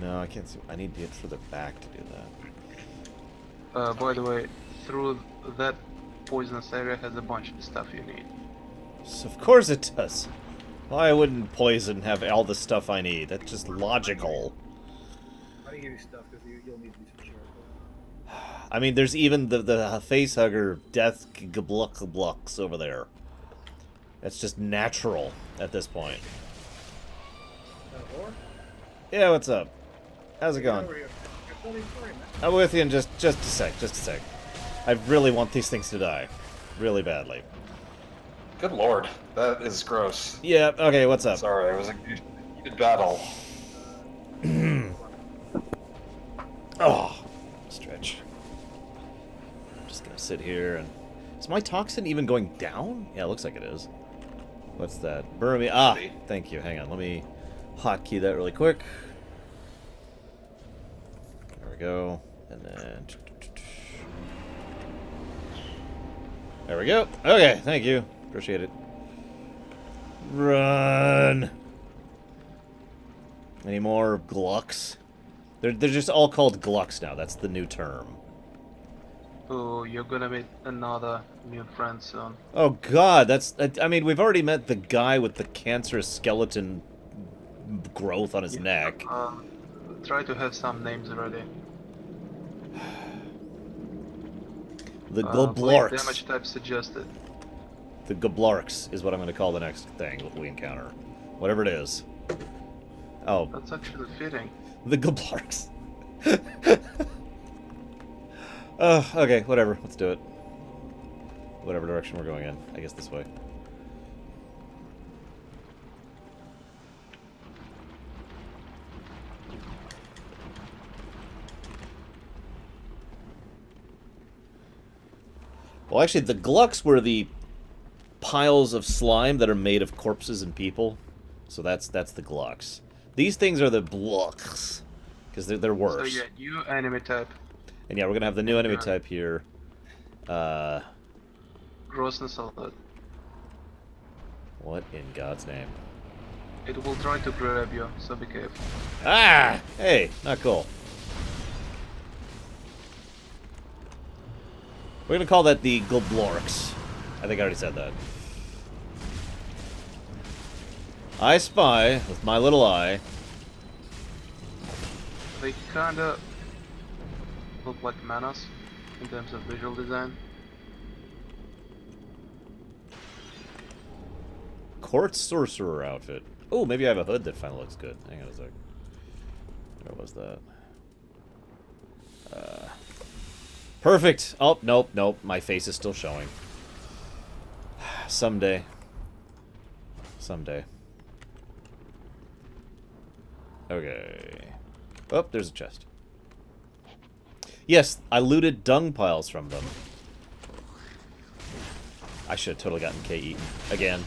S1: No, I can't see... I need to get further back to do that.
S4: By the way, through that poisonous area has a bunch of stuff you need.
S1: So of course it does. Why wouldn't poison have all the stuff I need? That's just logical.
S6: How do you give you stuff? Because you'll need these for sure.
S1: I mean, there's even the face hugger death blocks over there. That's just natural at this point.
S6: Or?
S1: Yeah, what's up? How's it
S6: Get
S1: going?
S6: over here. You're fully free, man.
S1: I'm with you in just a sec, just a sec. I really want these things to die. Really badly.
S5: Good lord, that is gross.
S1: Yeah, okay, what's up?
S5: Sorry, it was a heated battle.
S1: Oh, stretch. I'm just gonna sit here and... Is my toxin even going down? Yeah, it looks like it is. What's that? Burn me. Ah, thank you. Hang on, let me hotkey that really quick. There we go. And then... There we go. Okay, thank you. Appreciate it. Run! Any more Glucks? They're just all called Glucks now. That's the new term.
S4: Oh, you're gonna meet another new friend soon.
S1: Oh god, I mean, we've already met the guy with the cancerous skeleton growth on his neck.
S4: Try to have some names ready.
S1: The
S4: Blade
S1: Goblorks.
S4: damage type suggested.
S1: The Goblorks is what I'm going to call the next thing we encounter. Whatever it is. Oh,
S4: That's actually fitting.
S1: the Goblorks. Oh, okay, whatever. Let's do it. Whatever direction we're going in. I guess this way. Well, actually, the Glucks were the piles of slime that are made of corpses and people. So that's the Glucks. These things are the Blocks. Because they're worse.
S4: So yeah, new enemy type.
S1: And yeah, we're gonna have the new enemy
S4: Yeah.
S1: type here.
S4: Grossness alert.
S1: What in God's name?
S4: It will try to grab you, so be careful.
S1: Ah! Hey, not cool. We're gonna call that the Goblorks. I think I already said that. I spy with my little eye.
S4: They kinda look like Manos in terms of visual design.
S1: Court sorcerer outfit. Oh, maybe I have a hood that finally looks good. Hang on a sec. Where was that? Perfect. Oh, nope, nope. My face is still showing. Someday. Someday. Okay. Oh, there's a chest. Yes, I looted dung piles from them. I should have totally gotten K eaten. Again.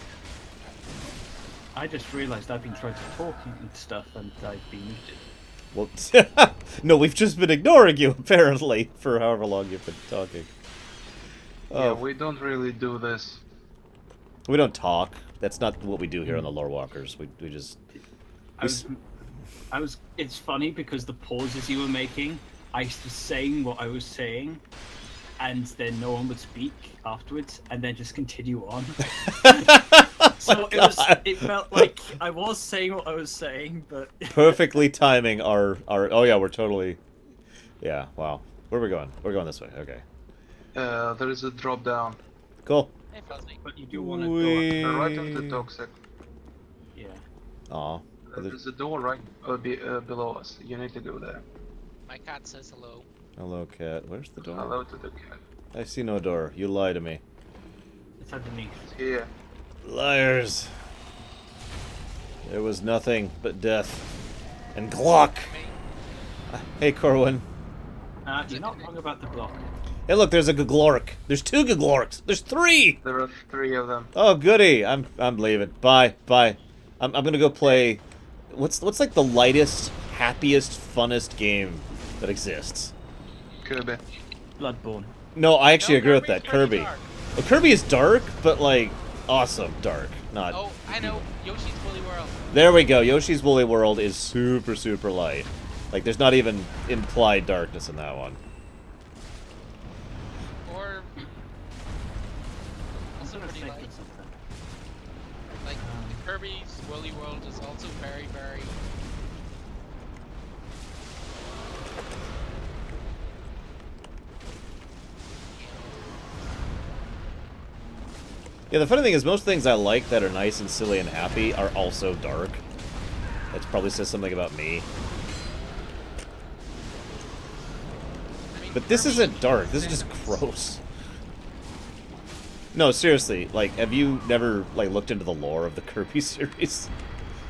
S3: I just realised I've been trying to talk and stuff, and I've been muted.
S1: Well, no, we've just been ignoring you, apparently, for however long you've been talking.
S4: Yeah,
S1: Oh,
S4: we don't really do this.
S1: we don't talk. That's not what we do here on the Lore Walkers. We just...
S3: It's funny because the pauses you were making, I was saying what I was saying, and then no one would speak afterwards, and then just continue on. So it felt like I was saying what I was saying, but
S1: Perfectly timing our... Oh, yeah, we're totally... Yeah, wow. Where are we going? We're going this way. Okay.
S4: There is a drop down.
S1: Cool.
S2: Hey, Fuzzy.
S3: but you do want to
S1: Whee!
S3: go.
S4: Right of the toxic.
S3: Yeah.
S1: Aw.
S4: There's a door right below us. You need to go there.
S2: My cat says hello.
S1: Hello, cat. Where's the door?
S4: Hello to the cat.
S1: I see no door. You lie to me.
S3: It's underneath.
S4: Here.
S1: Liars. There was nothing but death. And Glock! Hey, Corwin.
S3: You're not wrong about the block.
S1: Hey, look, there's a Gaglork. There's 2 Gaglorks. There's 3!
S4: There are 3 of them.
S1: Oh, goody. I'm leaving. Bye. I'm gonna go play... What's like the lightest, happiest, funnest game that exists?
S4: Kirby.
S3: Bloodborne.
S1: No, I actually
S2: No,
S1: agree with
S2: Kirby's
S1: that.
S2: pretty
S1: Kirby.
S2: dark.
S1: Well, Kirby is dark, but, like, awesome dark. Not...
S2: Oh, I know. Yoshi's Woolly World.
S1: There we go. Yoshi's Woolly World is super, super light. Like, there's not even implied darkness in that one.
S2: Or also
S3: I'm gonna
S2: pretty
S3: think
S2: light.
S3: of something.
S2: Like the Kirby's Woolly World is also very, very.
S1: Yeah, the funny thing is, most things I like that are nice and silly and happy are also dark. That probably says something about me.
S2: I mean,
S1: But this
S2: Kirby
S1: isn't dark. This is just
S2: invaders.
S1: gross. No, seriously. Like, have you never like looked into the lore of the Kirby series?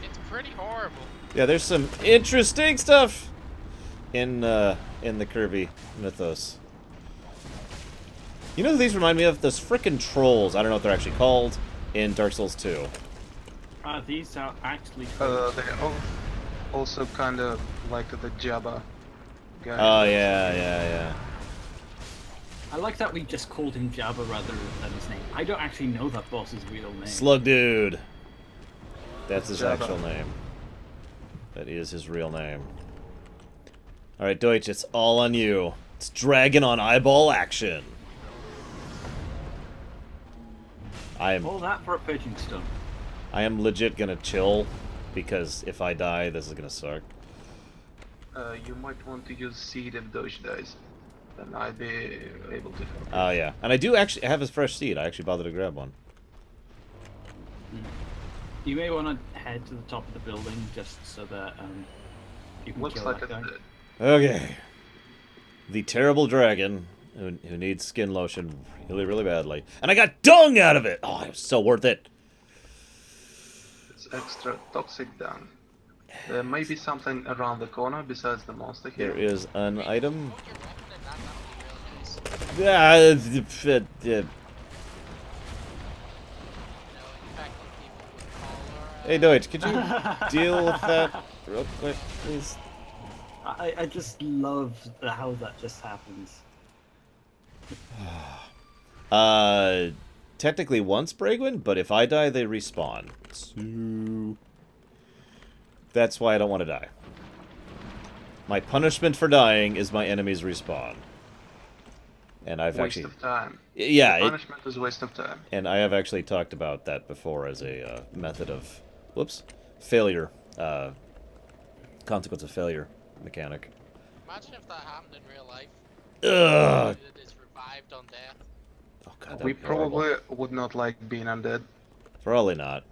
S2: It's pretty horrible.
S1: Yeah, there's some interesting stuff in the Kirby mythos. You know who these remind me of? Those frickin' trolls. I don't know what they're actually called in Dark Souls 2.
S3: These are actually.
S4: They also kind of like the Jabba guy.
S1: Oh yeah.
S3: I like that we just called him Jabba rather than his name. I don't actually know that boss's real name.
S1: Slug Dude. That's his
S4: Jabba.
S1: actual name. That is his real name. Alright, Deutsch, it's all on you. It's dragon on eyeball action.
S3: All that for a pigeon stone.
S1: I am legit gonna chill, because if I die, this is gonna suck.
S4: You might want to use seed if Doge dies. Then I'd be able to help.
S1: Oh yeah. And I do actually have a fresh seed. I actually bothered to grab one.
S3: You may want to head to the top of the building just so that you can
S4: Looks
S3: kill
S4: like
S3: that
S4: it's
S3: guy.
S4: dead.
S1: Okay. The terrible dragon who needs skin lotion really, really badly. And I got dung out of it! Oh, it was so worth it.
S4: It's extra toxic dung. There may be something around the corner besides the monster here.
S1: There is an item.
S2: Put your weapon in that, that would be really nice. You know, in fact, like people would call her,
S1: Hey, Deutsch, could you deal with that real quick, please?
S3: I just love how that just happens.
S1: Technically once, Bragwin, but if I die, they respawn. So... That's why I don't want to die. My punishment for dying is my enemies respawn. And I've
S4: Waste
S1: actually...
S4: of time.
S1: Yeah,
S4: Punishment is waste of time.
S1: and I have actually talked about that before as a method of... Whoops. Failure. Consequence of failure mechanic.
S2: Imagine if that happened in real life.
S1: Ugh!
S2: It is revived on death.
S1: Oh god,
S4: We
S1: that'd be horrible.
S4: probably would not like being undead.
S1: Probably not.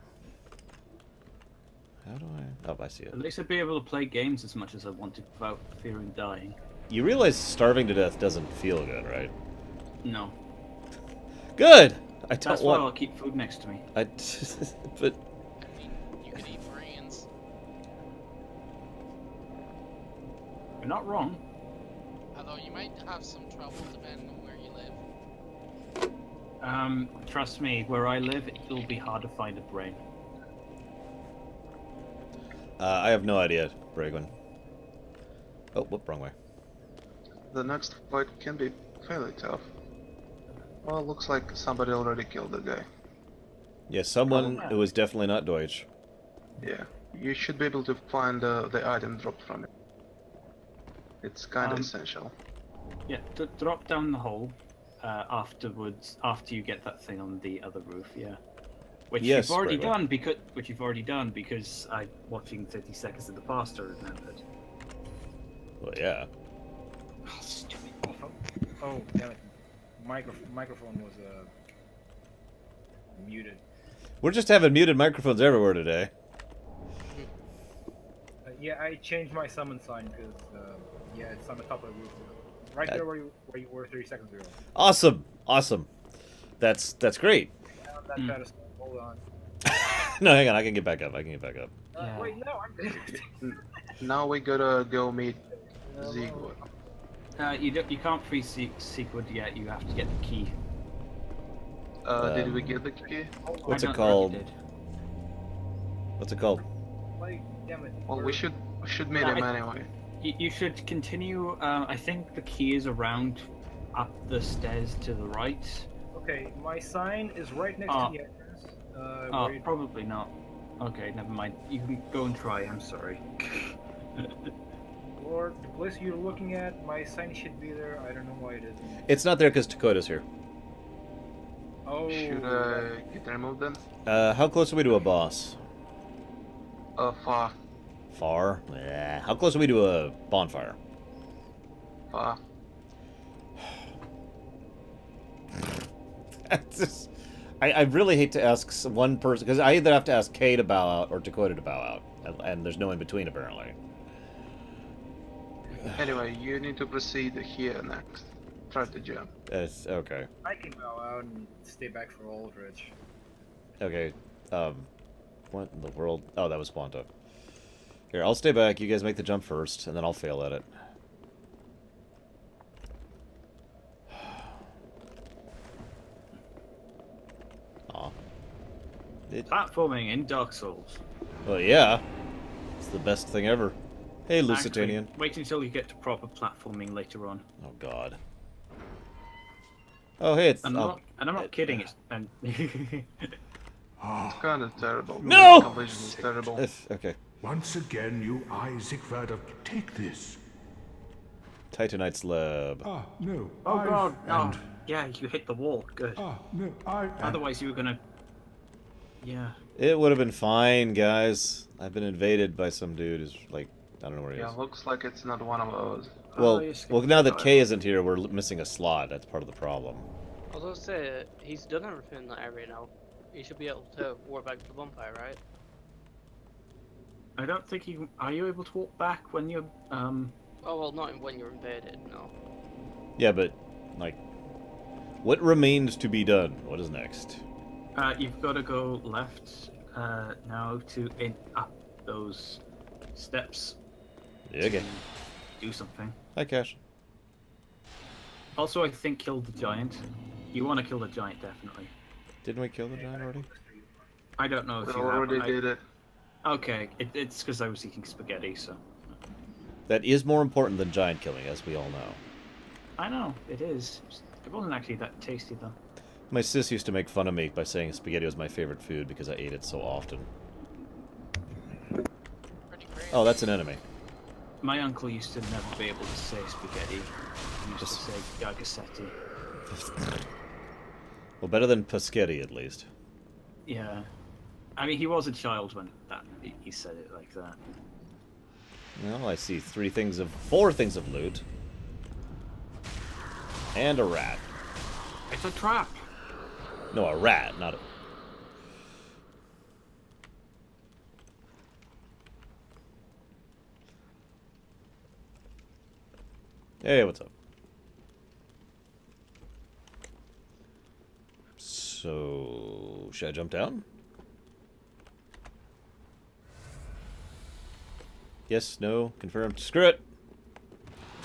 S1: How do I... Oh, I see it.
S3: At least I'd be able to play games as much as I wanted without fearing dying.
S1: You realize starving to death doesn't feel good, right?
S3: No.
S1: Good! I don't
S3: That's why I'll
S1: want...
S3: keep food next to me.
S1: But...
S2: I mean, you could eat brains.
S3: You're not wrong.
S2: Although you might have some trouble depending on where you live.
S3: Trust me, where I live, it'll be hard to find a brain.
S1: I have no idea, Bragwin. Oh, whoop, wrong way.
S4: The next fight can be fairly tough. Well, looks like somebody already killed the guy.
S1: Yeah, someone who was definitely not Deutsch.
S4: Yeah, you should be able to find the item dropped from it. It's kind of essential.
S3: Yeah, drop down the hole afterwards, after you get that thing on the other roof, yeah. Which
S1: Yes,
S3: you've already
S1: Bragwin.
S3: done because I'm watching 30 seconds in the past to remember it.
S1: Well, yeah.
S3: Oh, stupid.
S9: Oh, damn it. Microphone was muted.
S1: We're just having muted microphones everywhere today.
S9: Yeah, I changed my summon sign because Yeah, it's on the top of the roof. Right there where you were 30 seconds ago.
S1: Awesome, awesome. That's great.
S9: Down that pedestal. Hold on.
S1: No, hang on. I can get back up. I can get back up.
S3: Yeah.
S6: Wait, no, I'm.
S4: Now we gotta go meet Ziegler.
S3: You can't free Sequid yet. You have to get the key.
S4: Did we get the key?
S1: What's
S3: I
S1: it
S3: don't know if
S1: called?
S3: you did.
S1: What's it called?
S6: Like, damn it.
S4: Well, we should meet him anyway.
S3: You should continue. I think the key is around up the stairs to the right.
S6: Okay, my sign is right next
S3: Oh.
S6: to the entrance.
S3: Oh,
S6: where you-
S3: probably not. Okay, never mind. You can go and try. I'm sorry.
S6: Or the place you're looking at, my sign should be there. I don't know why it isn't.
S1: It's not there because Dakota's here.
S6: Oh.
S4: Should I get removed then?
S1: How close are we to a boss?
S4: Far.
S1: Far? How close are we to a bonfire?
S4: Far.
S1: I really hate to ask one person, because I either have to ask Kay to bow out or Dakota to bow out, and there's no in between apparently.
S4: Anyway, you need to proceed here next. Try to jump.
S1: It's okay.
S6: I can bow out and stay back for Aldrich.
S1: Okay. What in the world? Oh, that was Squanto. Here, I'll stay back. You guys make the jump first, and then I'll fail at it. Aw.
S3: Platforming in Dark Souls.
S1: Well, yeah. It's the best thing ever. Hey, Lusitanian.
S3: Actually, wait until you get to proper platforming later on.
S1: Oh, God. Oh, hey, it's...
S3: And I'm not kidding. It's
S4: It's kind of terrible.
S1: No!
S4: The completion is terrible.
S1: Okay.
S10: Once again, you Sigvarder, take this.
S1: Titanite slab.
S10: No.
S3: Oh God! No.
S10: And,
S3: Yeah, you hit the wall. Good.
S10: no, I.
S3: Otherwise, you were gonna. Yeah.
S1: It would have been fine, guys. I've been invaded by some dude who's, like, I don't know where he
S4: Yeah,
S1: is.
S4: looks like it's not one of those.
S1: Well,
S3: you're
S1: well,
S3: skipping
S1: now that
S3: the
S1: Kay isn't here, we're missing a slot. That's part of the problem.
S8: I was gonna say, he's done everything in that area now. He should be able to walk back to the bonfire, right?
S3: I don't think you. Are you able to walk back when you're
S8: Oh well, not when you're invaded, no.
S1: Yeah, but, like, what remains to be done? What is next?
S3: You've got to go left now to up those steps.
S1: Yeah, okay.
S3: Do something.
S1: Hi, Cash.
S3: Also, I think kill the giant. You want to kill the giant, definitely.
S1: Didn't we kill the giant already?
S3: I don't know if
S4: We
S3: you
S4: already
S3: have.
S4: did it.
S3: Okay, it's because I was eating spaghetti, so.
S1: That is more important than giant killing, as we all know.
S3: I know, it is. It wasn't actually that tasty, though.
S1: My sis used to make fun of me by saying spaghetti was my favorite food because I ate it so often.
S2: Pretty great.
S1: Oh, that's an enemy.
S3: My uncle used to never be able to say spaghetti. He used to say gagasetti.
S1: Well, better than paschetti, at least.
S3: Yeah. I mean, he was a child when he said it like that.
S1: Well, I see four things of loot. And a rat.
S3: It's a trap!
S1: No, a rat, not a... Hey, what's up? So, should I jump down? Yes, no, confirmed. Screw it!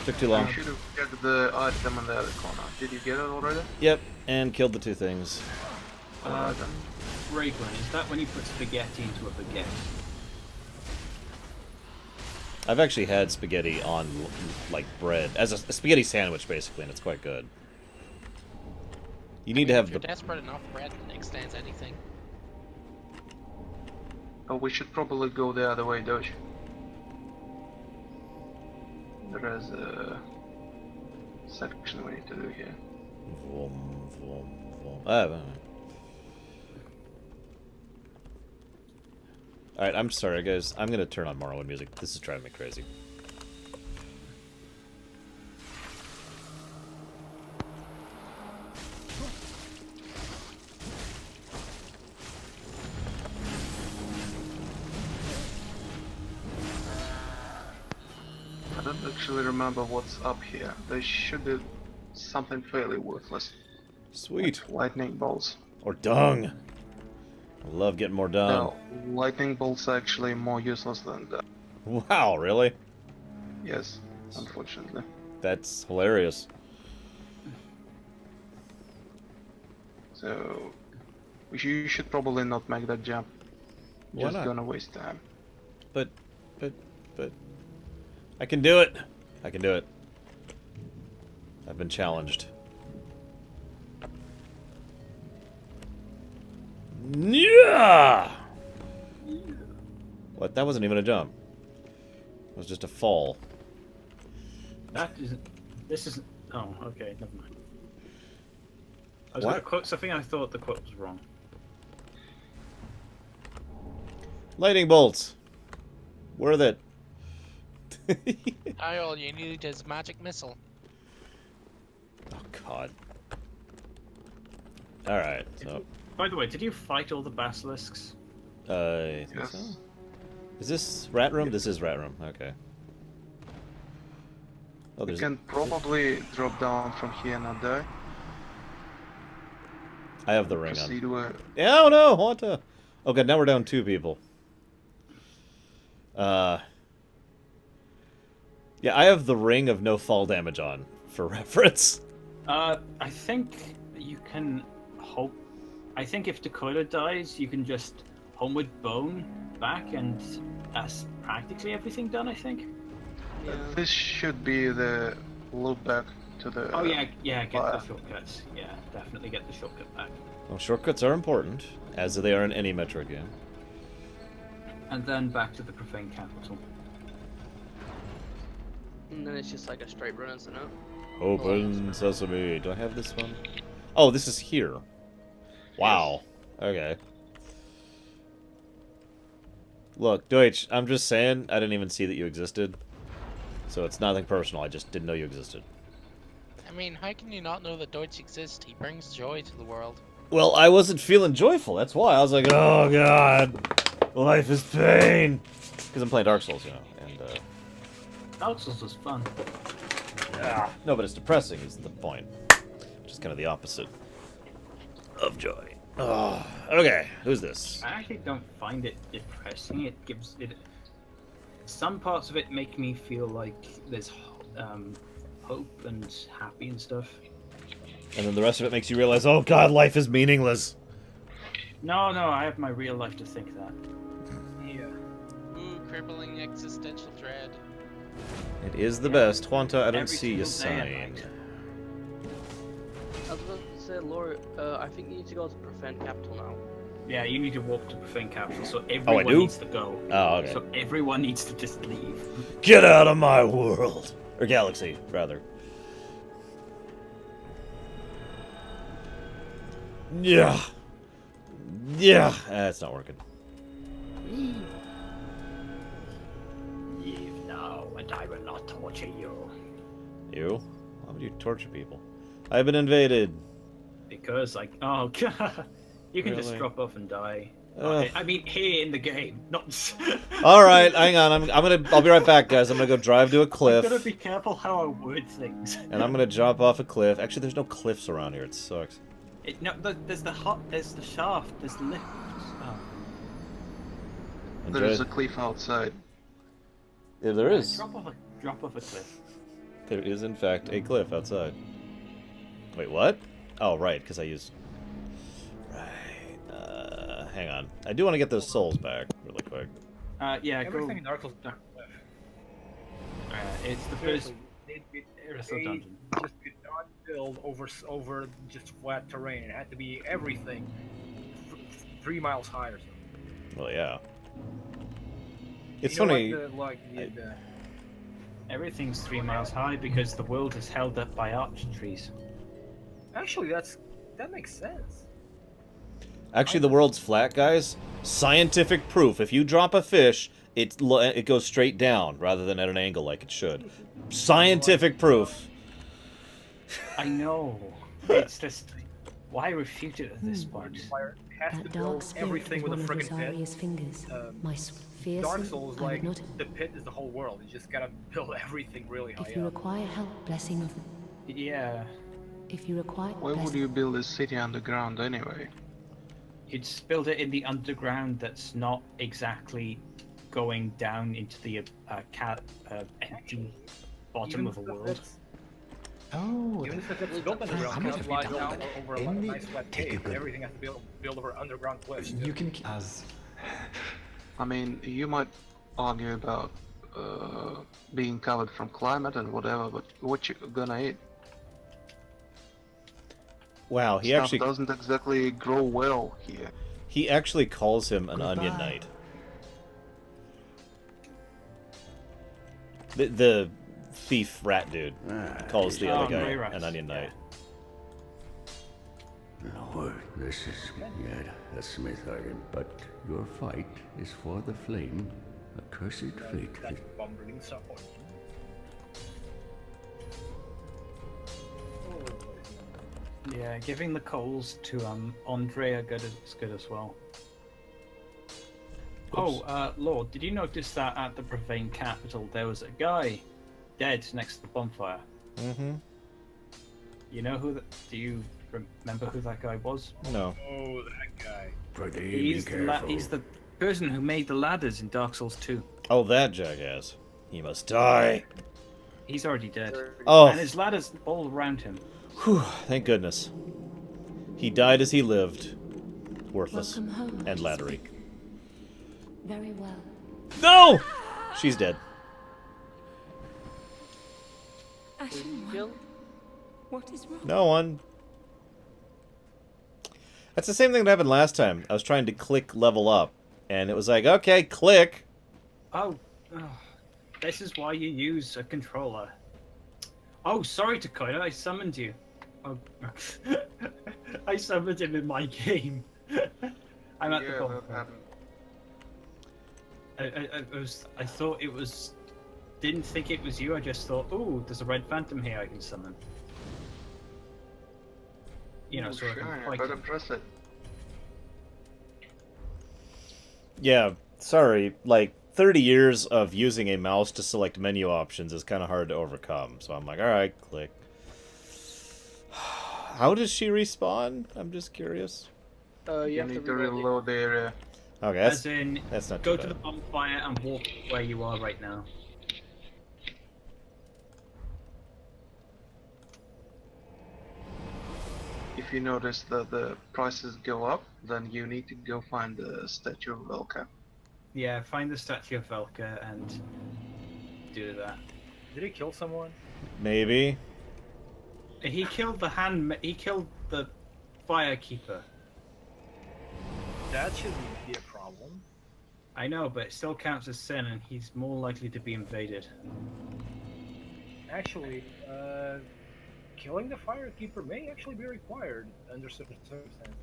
S1: Took too long.
S4: You should have get the item on the other corner. Did you get it already?
S1: Yep, and killed the two things.
S3: Raygun, is that when you put spaghetti into a baguette?
S1: I've actually had spaghetti on, like, bread. As a spaghetti sandwich, basically, and it's quite good. You need to have
S2: If you're
S1: the...
S2: desperate enough, bread extends anything.
S4: Oh, we should probably go the other way, Doge. There is a section we need to do here.
S1: Vroom, vroom, vroom. Alright, I'm sorry, guys. I'm gonna turn on Morrowind music. This is driving me crazy.
S4: I don't actually remember what's up here. There should be something fairly worthless.
S1: Sweet.
S4: Lightning bolts.
S1: Or dung. I love getting more dung.
S4: No, lightning bolts are actually more useless than that.
S1: Wow, really?
S4: Yes, unfortunately.
S1: That's hilarious.
S4: So, you should probably not make that jump.
S1: Why
S4: Just
S1: not?
S4: gonna waste time.
S1: But, I can do it. I can do it. I've been challenged. Yeah! What? That wasn't even a jump. It was just a fall.
S3: That isn't. This isn't. Oh, okay, never mind. I was
S1: What?
S3: going to quote something. I thought the quote was wrong.
S1: Lightning bolts. Worth it.
S2: All you need is magic missile.
S1: Oh God. All right. So.
S3: By the way, did you fight all the basilisks?
S1: I think so. Is this rat room? This is rat room. Okay. Oh,
S4: You
S1: there's.
S4: can probably drop down from here and not die.
S1: I have the ring on.
S4: Proceed with...
S1: Oh no, Haunta. Okay, now we're down 2 people. Yeah, I have the ring of no fall damage on, for reference.
S3: I think you can hope. I think if Dakota dies, you can just Homeward Bone back, and that's practically everything done. I think.
S4: This should be the loop back to the...
S3: Oh yeah, get the
S4: fire.
S3: shortcuts. Yeah, definitely get the shortcut back.
S1: Well, shortcuts are important, as they are in any Metro game.
S3: And then back to the Profane Capital.
S8: And then it's just like a straight run, isn't it?
S1: Open sesame. Do I have this one? Oh, this is here. Wow. Okay. Look, Deutsch, I'm just saying, I didn't even see that you existed. So it's nothing personal, I just didn't know you existed.
S2: I mean, how can you not know that Deutsch exists? He brings joy to the world.
S1: Well, I wasn't feeling joyful, that's why. I was like, oh god, life is pain. Because I'm playing Dark Souls, you know, and,
S3: Dark Souls was fun.
S1: no, but it's depressing is the point. Which is kind of the opposite of joy. Oh, okay, who's this?
S3: I actually don't find it depressing. It gives it. Some parts of it make me feel like there's hope and happy and stuff.
S1: And then the rest of it makes you realize, oh god, life is meaningless.
S3: No, I have my real life to think that.
S6: Yeah.
S2: Ooh, crippling existential dread.
S1: It is the best. Juanta, I don't
S3: Every
S1: see a
S3: single day
S1: sign.
S3: at night.
S8: I was going to say, Laura, I think you need to go to Profane Capital now.
S3: Yeah, you need to walk to Profane Capital, so everyone
S1: do?
S3: needs to go.
S1: Oh, okay.
S3: So everyone needs to just leave.
S1: Get out of my world! Or galaxy, rather. Yeah. Yeah. It's not working.
S3: Leave now, and I will not torture you.
S1: You? Why would you torture people? I've been invaded.
S3: Because, like, oh god, you can just
S1: Really?
S3: drop off and die.
S1: Ugh.
S3: I mean, here in the game, not.
S1: All right, hang on. I'll be right back, guys. I'm gonna go drive to a
S3: I'm
S1: cliff,
S3: gonna be careful how I word things.
S1: and I'm gonna jump off a cliff. Actually, there's no cliffs around here. It sucks.
S3: No, there's the shaft, there's the lift. Oh.
S4: There is a cliff outside.
S1: Yeah, there is.
S3: Drop off a cliff.
S1: There is, in fact, a cliff outside. Wait, what? Oh, right, because I used... Right, hang on. I do want to get those souls back, really quick.
S3: Yeah,
S6: Everything
S3: go.
S6: in Dark Souls is dark cliff.
S3: It's the first.
S6: Seriously, there's
S3: Crystal dungeon.
S6: just could not build over just flat terrain. It had to be everything 3 miles high or something.
S1: Well, yeah. It's
S6: You know,
S1: funny...
S3: Everything's 3 miles high because the world is held up by arch trees.
S6: Actually, that makes sense.
S1: Actually, the world's flat, guys. Scientific proof. If you drop a fish, it goes straight down rather than at an angle like it should. Scientific proof.
S3: I know. It's just Why refute it at this point?
S6: Fire has to
S11: That
S6: build
S11: dark spirit
S6: everything
S11: was
S6: with a
S11: one of
S6: friggin' pit.
S11: Rosaria's fingers. My fearsome,
S6: Dark Souls,
S11: I would
S6: like,
S11: not.
S6: the pit is the whole world. You just gotta build everything really high
S11: If you
S6: up.
S11: require help, blessing of.
S3: Yeah.
S11: If you require.
S4: Why would you build a city underground anyway?
S3: You'd just build it in the underground that's not exactly going down into the empty bottom of a world.
S10: Oh,
S6: Even if it's built underground,
S10: I'm
S6: you
S10: not
S6: can't lie
S10: built
S6: down over a
S10: any
S6: nice flat cave. Everything has to be built over underground cliffs.
S10: You can as
S4: I mean, you might argue about being covered from climate and whatever, but what you gonna eat?
S1: Wow, he
S4: Stuff
S1: actually
S4: doesn't exactly grow well here.
S1: he actually calls him an onion knight. The thief rat dude calls the other guy an onion knight.
S12: Lord, this is yet a smith iron, but your fight is for the flame, a cursed fate.
S6: That bumbling support.
S3: Yeah, giving the coals to Andre are good is good as well. Oh, Lord, did you notice that at the Profane Capital there was a guy dead next to the bonfire?
S1: Mm-hmm.
S3: You know who? Do you remember who that guy was?
S1: No.
S6: Oh, that guy.
S3: He's the person who made the ladders in Dark Souls 2.
S1: Oh, that jackass. He must die.
S3: He's already dead.
S1: Oh.
S3: And his ladders all around him.
S1: Whew, thank goodness. He died as he lived. Worthless.
S11: Welcome home,
S1: And laddery.
S11: Very well.
S1: No! She's dead.
S11: Ashen one. What is wrong?
S1: No one. That's the same thing that happened last time. I was trying to click level up, and it was like, okay, click.
S3: Oh, this is why you use a controller. Oh, sorry, Takoya, I summoned you. Oh, I summoned him in my game. I'm at the bonfire. I thought it was. Didn't think it was you. I just thought, oh, there's a red phantom here I can summon. You know, so I can fight.
S4: Better press it.
S1: Yeah, sorry. Like, 30 years of using a mouse to select menu options is kind of hard to overcome. So I'm like, alright, click. How does she respawn? I'm just curious.
S8: You
S4: need to reload the area.
S1: Okay,
S3: As in,
S1: that's not
S3: go
S1: too
S3: to the
S1: bad.
S3: bonfire and walk where you are right now.
S4: If you notice that the prices go up, then you need to go find the statue of Velka.
S3: Yeah, find the statue of Velka and do that.
S6: Did he kill someone?
S1: Maybe.
S3: He killed the firekeeper.
S6: That shouldn't be a problem.
S3: I know, but it still counts as sin, and he's more likely to be invaded.
S6: Actually, killing the firekeeper may actually be required under certain circumstances.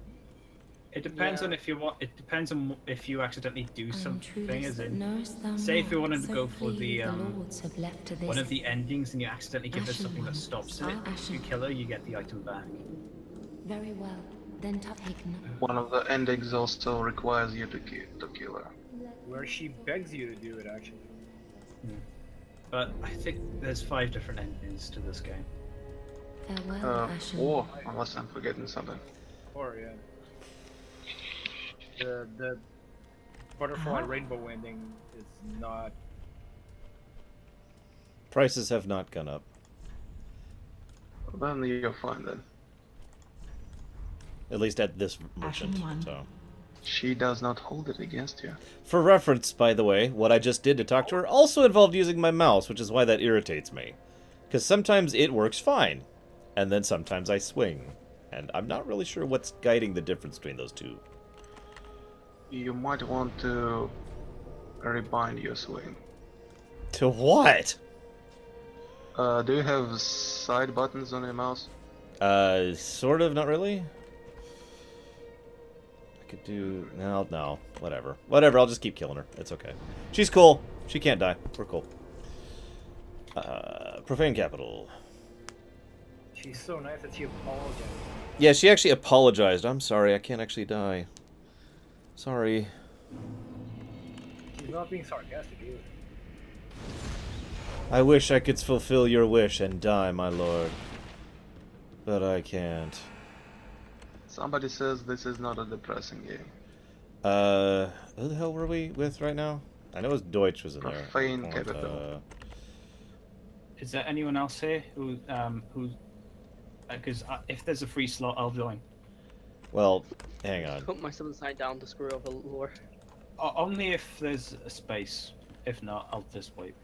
S3: It depends on if you want. It depends on if you accidentally do something. As in,
S11: in,
S3: say if you wanted to go for the
S11: lords have left to this.
S3: one of the endings, and you accidentally give her
S11: Ashen
S3: something that
S11: ones,
S3: stops it.
S11: our
S3: If
S11: ashen.
S3: you kill her, you get the item back.
S11: Very well. Then taken.
S4: One of the endings also requires you to kill her.
S6: Where she begs you to do it, actually.
S3: But I think there's 5 different endings to this game.
S11: Farewell, Ashen.
S4: Or, unless I'm forgetting something.
S6: Or, yeah. The butterfly rainbow ending is not.
S1: Prices have not gone up.
S4: Then you're fine then.
S1: At least at this merchant.
S11: Ashen one.
S1: So.
S4: She does not hold it against you.
S1: For reference, by the way, what I just did to talk to her also involved using my mouse, which is why that irritates me. Because sometimes it works fine, and then sometimes I swing. And I'm not really sure what's guiding the difference between those two.
S4: You might want to rebind your swing.
S1: To what?
S4: Do you have side buttons on your mouse?
S1: Sort of, not really. I could do... No, whatever. Whatever, I'll just keep killing her. It's okay. She's cool. She can't die. We're cool. Profane Capital.
S6: She's so nice that she apologizes.
S1: Yeah, she actually apologized. I'm sorry, I can't actually die. Sorry.
S6: She's not being sarcastic either.
S1: I wish I could fulfill your wish and die, my lord. But I can't.
S4: Somebody says this is not a depressing game.
S1: Who the hell were we with right now? I know it was Deutsch was in there.
S4: Profane capital.
S3: Is there anyone else here who because if there's a free slot, I'll join.
S1: Well, hang on.
S8: Put my summon sign down to screw over lore.
S3: Only if there's a space. If not, I'll just wait.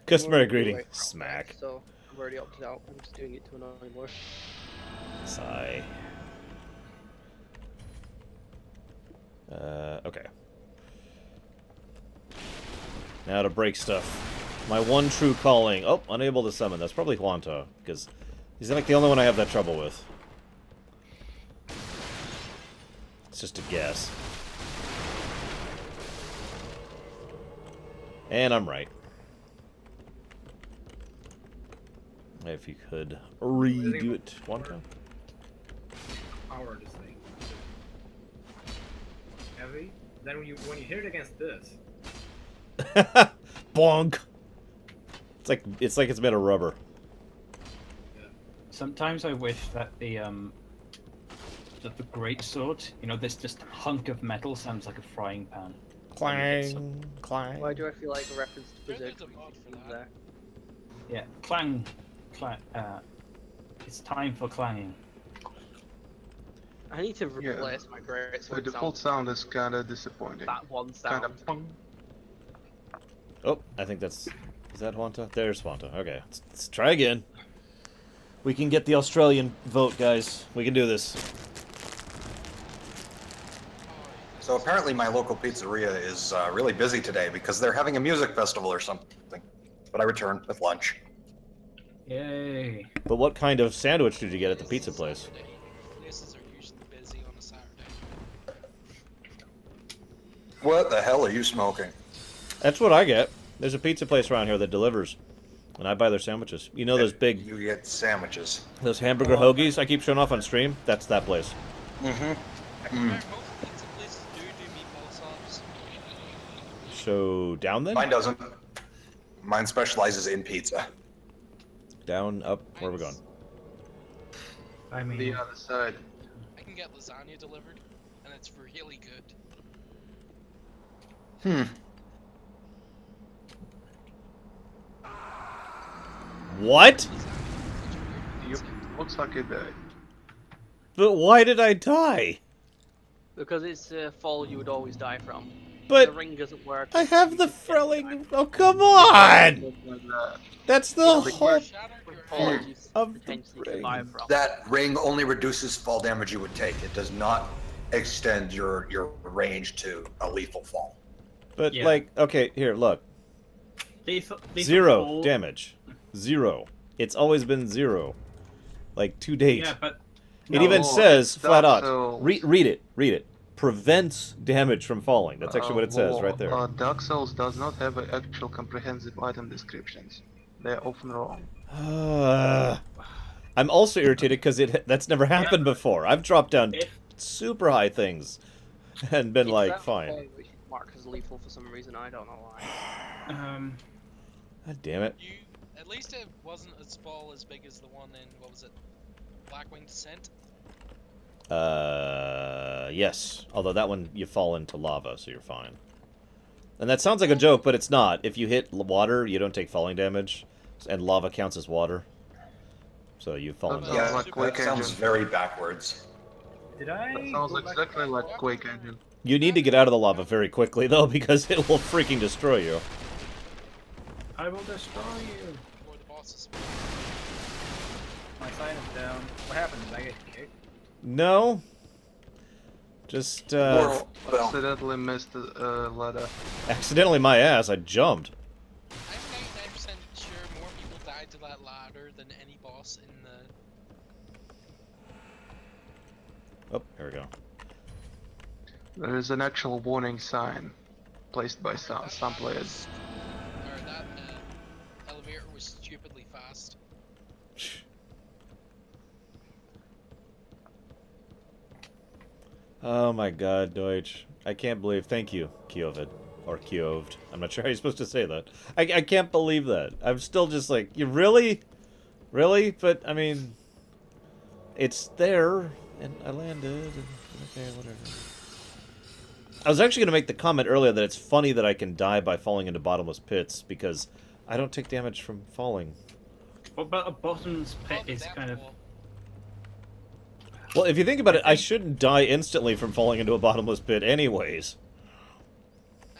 S1: Customary greeting. Smack.
S8: So I've already opted out. I'm just doing it to annoy more.
S1: Sigh. Okay. Now to break stuff. My one true calling. Oh, unable to summon. That's probably Huanto, because he's like the only one I have that trouble with. It's just a guess. And I'm right. If you could redo it, Huanto.
S6: Power this thing. Heavy. Then when you hit it against this.
S1: Bonk. It's like it's made of rubber.
S6: Yeah.
S3: Sometimes I wish that the great sword, you know, this just hunk of metal sounds like a frying pan.
S1: Clang, clang.
S8: Why do I feel like a reference to Berserk there?
S3: Yeah, clang, clang. It's time for clanging.
S8: I need to replace my great sword.
S4: The default sound is kind of disappointing.
S8: That one sound.
S4: Kind of pong.
S1: Oh, I think that's... Is that Huanto? There's Huanto. Okay, let's try again. We can get the Australian vote, guys. We can do this.
S5: So apparently my local pizzeria is really busy today because they're having a music festival or something. But I returned with lunch.
S3: Yay.
S1: But what kind of sandwich did you get at the pizza place?
S2: Places are usually busy on a Saturday.
S5: What the hell are you smoking?
S1: That's what I get. There's a pizza place around here that delivers. And I buy their sandwiches. You know those big...
S5: You get sandwiches.
S1: Those hamburger hoagies I keep showing off on stream? That's that place.
S5: Mm-hmm.
S2: Most pizza places do meatball sauce.
S1: So, down then?
S5: Mine doesn't. Mine specializes in pizza.
S1: Down, up, where are we going?
S9: I mean,
S4: The other side.
S2: I can get lasagna delivered, and it's really good.
S1: What?
S4: Yep. Looks like it died.
S1: But why did I die?
S8: Because it's a fall you would always die from.
S1: But
S8: the ring doesn't work.
S1: I have the Frelling. Oh, come on! That's the whole of the ring.
S5: That ring only reduces fall damage you would take. It does not extend your range to a lethal fall.
S1: But like, okay, here, look.
S3: Lethal
S1: Zero
S3: fall.
S1: damage. Zero. It's always been zero. Like, to date.
S3: Yeah, but
S1: it even says, flat out,
S4: Souls.
S1: read it. Prevents damage from falling. That's actually what it says right there.
S4: Dark Souls does not have actual comprehensive item descriptions. They are often wrong.
S1: I'm also irritated because that's never happened before. I've dropped down super high things and been like, fine.
S8: Which marked as lethal for some reason. I don't know why.
S1: God damn it.
S2: At least it wasn't a fall as big as the one in, what was it, Blackwing Descent?
S1: Yes. Although that one, you fall into lava, so you're fine. And that sounds like a joke, but it's not. If you hit water, you don't take falling damage, and lava counts as water. So you fall into
S5: Yeah,
S1: lava.
S5: that sounds very backwards.
S6: Did I?
S4: That sounds exactly like Quake Engine.
S1: You need to get out of the lava very quickly, though, because it will freaking destroy you.
S9: I will destroy you.
S2: Before the bosses.
S9: My sign is down. What happened? Did I get kicked?
S1: No. Just,
S4: Accidentally missed the ladder.
S1: accidentally my ass, I jumped.
S2: I'm 99% sure more people died to that ladder than any boss in the...
S1: Oh, here we go.
S4: There is an actual warning sign placed by some players.
S2: Or that elevator was stupidly fast.
S1: Oh my god, Deutsch. I can't believe... Thank you, Kiovid. Or Kioved. I'm not sure how you're supposed to say that. I can't believe that. I'm still just like, you really? Really? But, I mean... It's there, and I landed, and... Okay, whatever. I was actually going to make the comment earlier that it's funny that I can die by falling into bottomless pits, because I don't take damage from falling.
S3: What about a bottomless pit is kind of...
S1: Well, if you think about it, I shouldn't die instantly from falling into a bottomless pit anyways.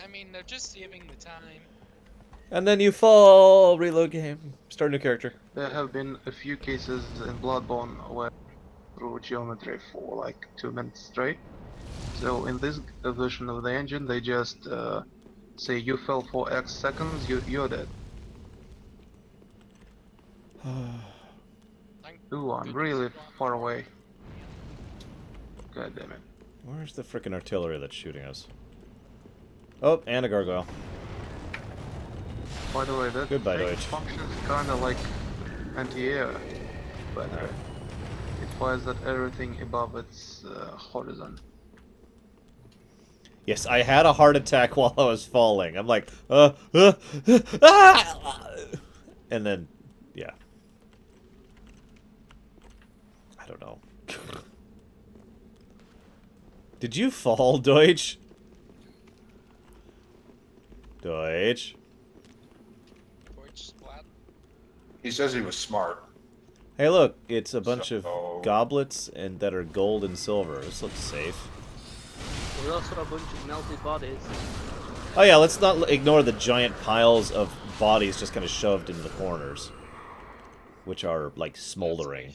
S2: I mean, they're just saving the time.
S1: And then you fall, reload game, start a new character.
S4: There have been a few cases in Bloodborne where through geometry for like 2 minutes straight. So in this version of the engine, they just say you fell for X seconds, you're dead. Ooh, I'm really far away. God damn it.
S1: Where's the frickin' artillery that's shooting us? Oh, and a gargoyle.
S4: By the way, that
S1: Goodbye,
S4: thing
S1: Deutsch.
S4: functions kinda like anti-air banner. It fires at everything above its horizon.
S1: Yes, I had a heart attack while I was falling. I'm like, ah! And then, yeah. I don't know. Did you fall, Deutsch? Deutsch?
S5: He says he was smart.
S1: Hey, look, it's a bunch of
S5: So-
S1: goblets and that are gold and silver. This looks safe.
S8: There's also a bunch of melted bodies.
S1: Oh yeah, let's not ignore the giant piles of bodies just kind of shoved into the corners, which are, like, smoldering.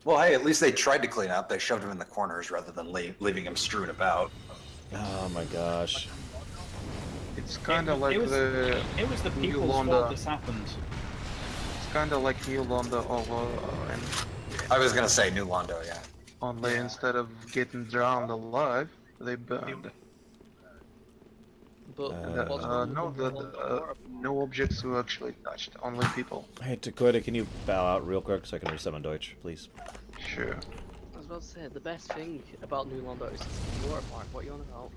S5: Well, hey, at least they tried to clean up. They shoved him in the corners rather than leaving him strewn about.
S1: Oh my gosh.
S4: It's kinda like
S3: it was the
S4: New
S3: people's
S4: Londa.
S3: fault this happened.
S4: It's kinda like New Londa over and
S5: I was gonna say New Londo, yeah.
S4: only instead of getting drowned alive, they burned.
S8: But
S4: no objects were actually touched, only people.
S1: Hey, Takoida, can you bow out real quick so I can resummon Deutsch, please?
S4: Sure.
S8: I was about to say, the best thing about New Londo is it's a water park. What are you on about?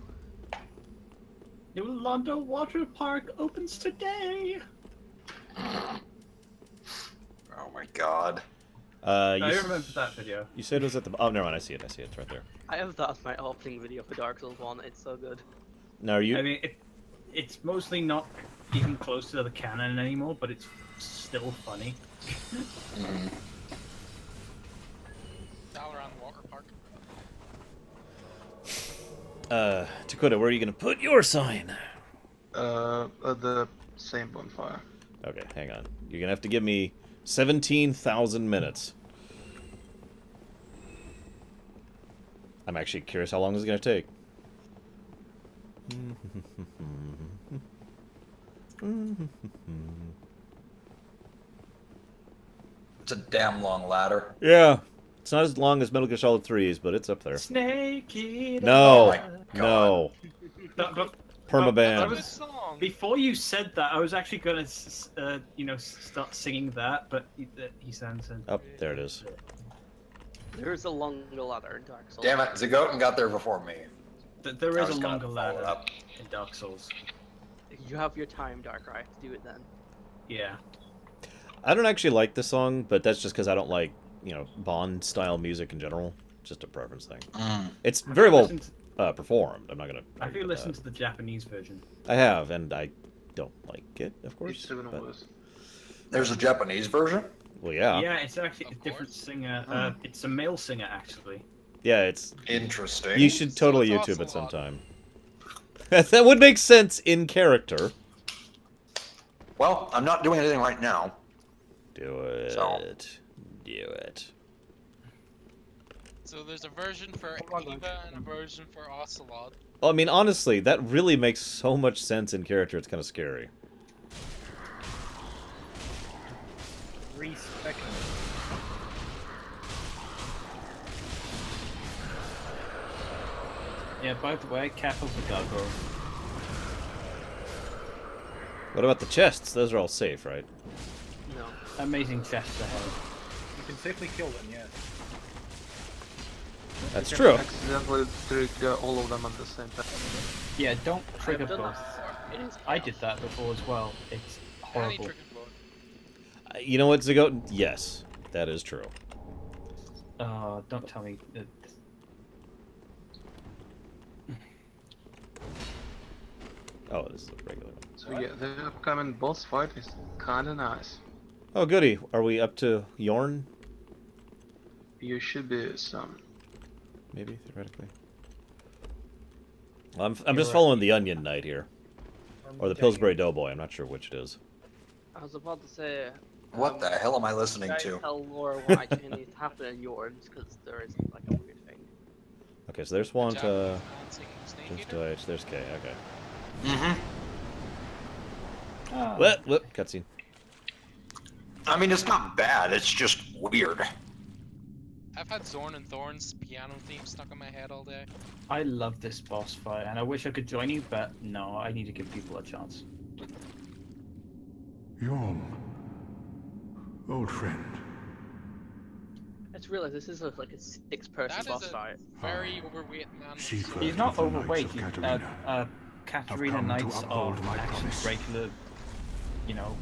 S3: New Londo Water Park opens today!
S5: Oh my god.
S3: I remember that video.
S1: You said it was at the... Oh, never mind, I see it, it's right there.
S8: I have that as my opening video for Dark Souls 1, it's so good.
S1: Now, are you...
S3: I mean, it's mostly not even close to the canon anymore, but it's still funny.
S2: Dalaran Water Park.
S1: Takoida, where are you gonna put your sign?
S4: At the same bonfire.
S1: Okay, hang on. You're gonna have to give me 17,000 minutes. I'm actually curious how long this is gonna take.
S5: It's a damn long ladder.
S1: Yeah. It's not as long as Metal Gear Solid 3's, but it's up there.
S3: Snake Eater.
S1: No.
S5: Oh my
S1: No. Permaban.
S3: Before you said that, I was actually gonna, start singing that, but he sounds.
S1: Oh, there it is.
S8: There's a longer ladder in Dark Souls.
S5: Damn it, Zagoten got there before me.
S3: There
S5: I
S3: is
S5: was
S3: a
S5: gonna
S3: longer
S5: follow
S3: ladder
S5: up.
S3: in Dark Souls.
S8: You have your time, Darkrai, to do it then.
S3: Yeah.
S1: I don't actually like the song, but that's just because I don't like, Bond-style music in general. Just a preference thing. It's very well performed. I'm not gonna.
S3: Have you listened to the Japanese version?
S1: I have, and I don't like it, of course. But...
S5: There's a Japanese version?
S1: Well, yeah.
S3: Yeah, it's actually a different singer. It's a male singer, actually.
S1: Yeah, it's...
S5: Interesting.
S1: You should totally YouTube it sometime. That would make sense in character.
S5: Well, I'm not doing anything right now.
S1: Do it.
S5: So.
S1: Do it.
S2: So there's a version for Eva and a version for Ocelot.
S1: Well, I mean, honestly, that really makes so much sense in character, it's kind of scary.
S9: 3 seconds.
S3: Yeah, by the way, careful for Gargoyle.
S1: What about the chests? Those are all safe, right?
S8: No.
S3: Amazing chests ahead.
S9: You can safely kill them, yes.
S1: That's
S4: You
S1: true.
S4: can accidentally trigger all of them at the same time.
S3: Yeah, don't trigger
S8: I've done that
S3: both.
S8: before. It is
S3: I
S8: chaos.
S3: did that before as well. It's
S2: Any
S3: horrible.
S2: trigger board.
S1: You know what, Zigo? Yes, that is true.
S3: Don't tell me that.
S1: Oh, this is a regular one.
S4: So yeah, the upcoming boss fight is kinda nice.
S1: Oh, goody. Are we up to Yorn?
S4: You should be some.
S1: Maybe, theoretically. Well, I'm just following the Onion Knight here. Or the Pillsbury Doughboy. I'm not sure which it is.
S8: I was about to say.
S5: What the hell am I listening
S8: Guys
S5: to?
S8: tell Laura why it needs to happen in yours, because there is like a weird thing.
S1: Okay, so there's one to...
S2: Balancing Snake
S1: There's
S2: Eater.
S1: Deutsch, there's K, okay.
S5: Mm-hmm.
S1: Whoop, cutscene.
S5: I mean, it's not bad. It's just weird.
S2: I've had Zorn and Thorn's piano theme stuck in my head all day.
S3: I love this boss fight, and I wish I could join you, but no, I need to give people a chance.
S10: Yom, old friend.
S8: Let's realize this is like a 6-person
S2: That
S8: boss
S2: is a
S8: fight.
S2: very overweight man. with
S10: Secret.
S2: sword.
S3: He's not
S10: the Knights
S3: overweight.
S10: of
S3: He's,
S10: Katarina.
S3: Katarina
S10: I've come to
S3: Knights
S10: uphold
S3: are
S10: my
S3: actually
S10: promise.
S3: regular, you know,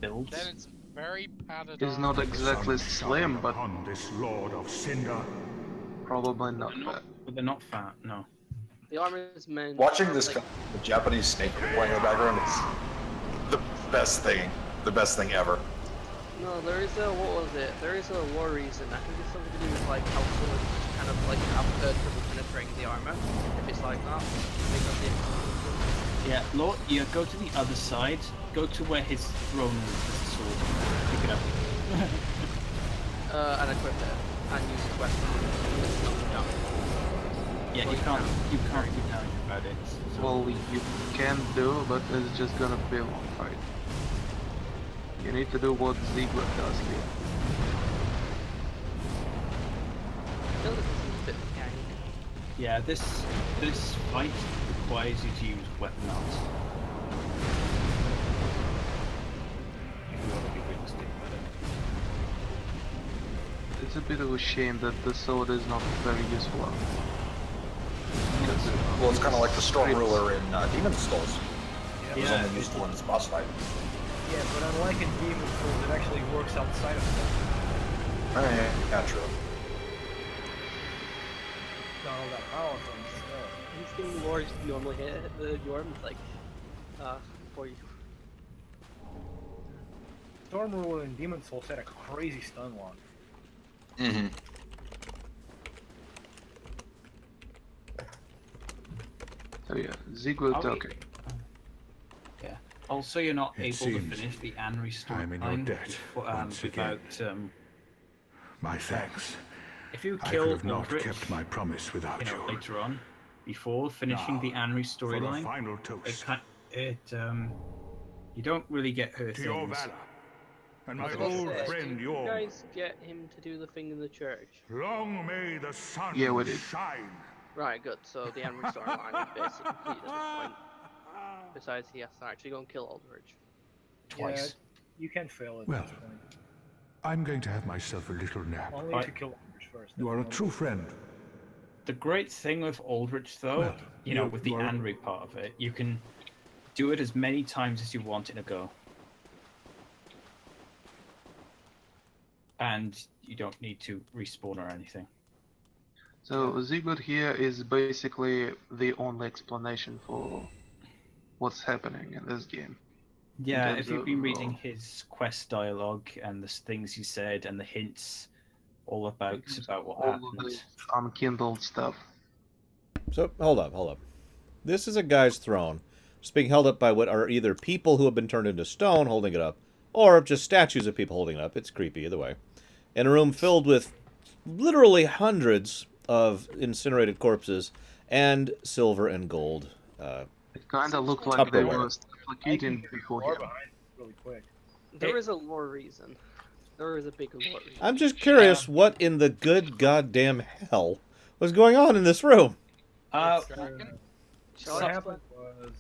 S3: builds.
S2: Then it's very padded
S4: He's
S2: on.
S4: not exactly
S10: Sun shine
S4: slim, but
S10: upon this Lord of Cinder.
S4: probably not fat.
S3: But they're not fat, no.
S8: The armor is meant.
S5: Watching this
S8: like,
S5: the Japanese snake playing in the background is the best thing. The best thing ever.
S8: No, there is a what was it? There is a lore reason. I think it's something to do with like how someone kind of like have trouble penetrating the armor. If it's like that, because it.
S3: Yeah, Lord, you go to the other side. Go to where his throne is, with the sword. Pick it up.
S8: And equip it and use the weapon. It's not down.
S3: Yeah,
S8: Well,
S3: you can't be telling about it. So.
S4: Well, you can do, but it's just gonna be a long fight. You need to do what Ziegler does here.
S8: I feel like this is a bit gang.
S3: Yeah, this fight requires you to use weapon arts. If you want to be realistic about it.
S4: It's a bit of a shame that the sword is not very useful.
S5: Well, it's kind of like the Storm Ruler in Demon's Souls. It was
S3: Yeah.
S5: only useful in this boss fight.
S6: Yeah, but unlike in Demon's Souls, it actually works outside of that.
S5: Yeah, true.
S6: It's not all that powerful. It's still.
S8: These things lores normally hit the Yorm's like, for you.
S6: Storm Ruler in Demon's Souls had a crazy stun lock.
S5: Mm-hmm.
S4: So yeah, Ziegler
S3: Are we-
S4: okay.
S3: Yeah. Also, you're not
S10: It
S3: able to
S10: seems
S3: finish the Anri
S10: I'm in your
S3: storyline
S10: debt once again.
S3: without.
S10: My thanks.
S3: If you
S10: I could
S3: kill
S10: have not
S3: Aldrich,
S10: kept my promise without
S3: you know,
S10: you.
S3: later on, before finishing the Anri
S10: For a
S3: storyline,
S10: final toast
S3: you don't really get her
S10: to your
S3: things.
S10: valor and
S8: I
S10: my
S8: was about to
S10: old
S8: say,
S10: friend
S8: did you
S10: Yorm.
S8: guys get him to do the thing in the church?
S10: Long may the sun
S4: Yeah, we did.
S10: shine.
S8: Right, good. So the Anri storyline is basically complete at this point. Besides, he has to actually go and kill Aldrich.
S3: Twice.
S6: Yeah, you can't fail at
S10: Well,
S6: this point.
S10: I'm going to have myself a little nap.
S6: Only
S3: Right.
S6: if you kill Aldrich first.
S10: You are a true friend.
S3: The great thing with Aldrich, though,
S10: Well,
S3: you know,
S10: you-
S3: with the
S10: you are-
S3: Anri part of it, you can do it as many times as you want in a go. And you don't need to respawn or anything.
S4: So Ziegler here is basically the only explanation for what's happening in this game.
S3: Yeah,
S4: terms
S3: if you've been
S4: of,
S3: reading his quest dialogue and the things he said and the hints all about what
S4: All of
S3: happened.
S4: the unkindled stuff.
S1: So, hold up. This is a guy's throne. It's being held up by what are either people who have been turned into stone holding it up, or just statues of people holding it up. It's creepy either way. In a room filled with literally hundreds of incinerated corpses and silver and gold.
S4: It kinda looked like they
S1: Tupperware.
S4: were supplicating before
S6: Lore
S4: him.
S6: behind it really quick.
S8: There is a lore reason. There is a big lore reason.
S1: I'm just curious what in the good goddamn hell was going on in this room.
S8: Shall
S6: What
S8: I explain?
S6: happened was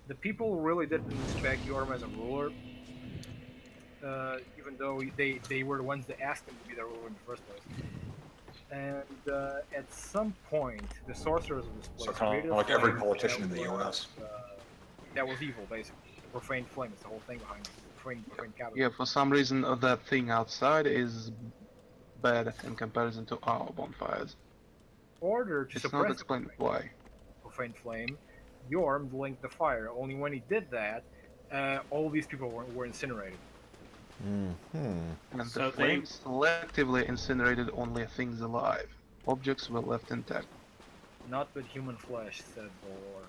S6: the people really didn't respect Yorm as a ruler, even though they were the ones that asked him to be their ruler in the first place. And at some point, the sorcerers of this place
S5: So kind
S6: created
S5: of
S6: a
S5: like every
S6: flame
S5: politician in
S6: that
S5: the
S6: was,
S5: U.S.
S6: that was evil, basically. Profaned flame is the whole thing behind it. Profaned capital.
S4: Yeah, for some reason that thing outside is bad in comparison to our bonfires.
S6: Order to
S4: It's
S6: suppress
S4: not explained why.
S6: profane flame, Yorm linked the fire. Only when he did that, all these people were incinerated.
S1: Mm-hmm.
S4: And
S3: So
S4: the flame selectively incinerated only things alive. Objects were left intact.
S6: Not with human flesh, said Bolor.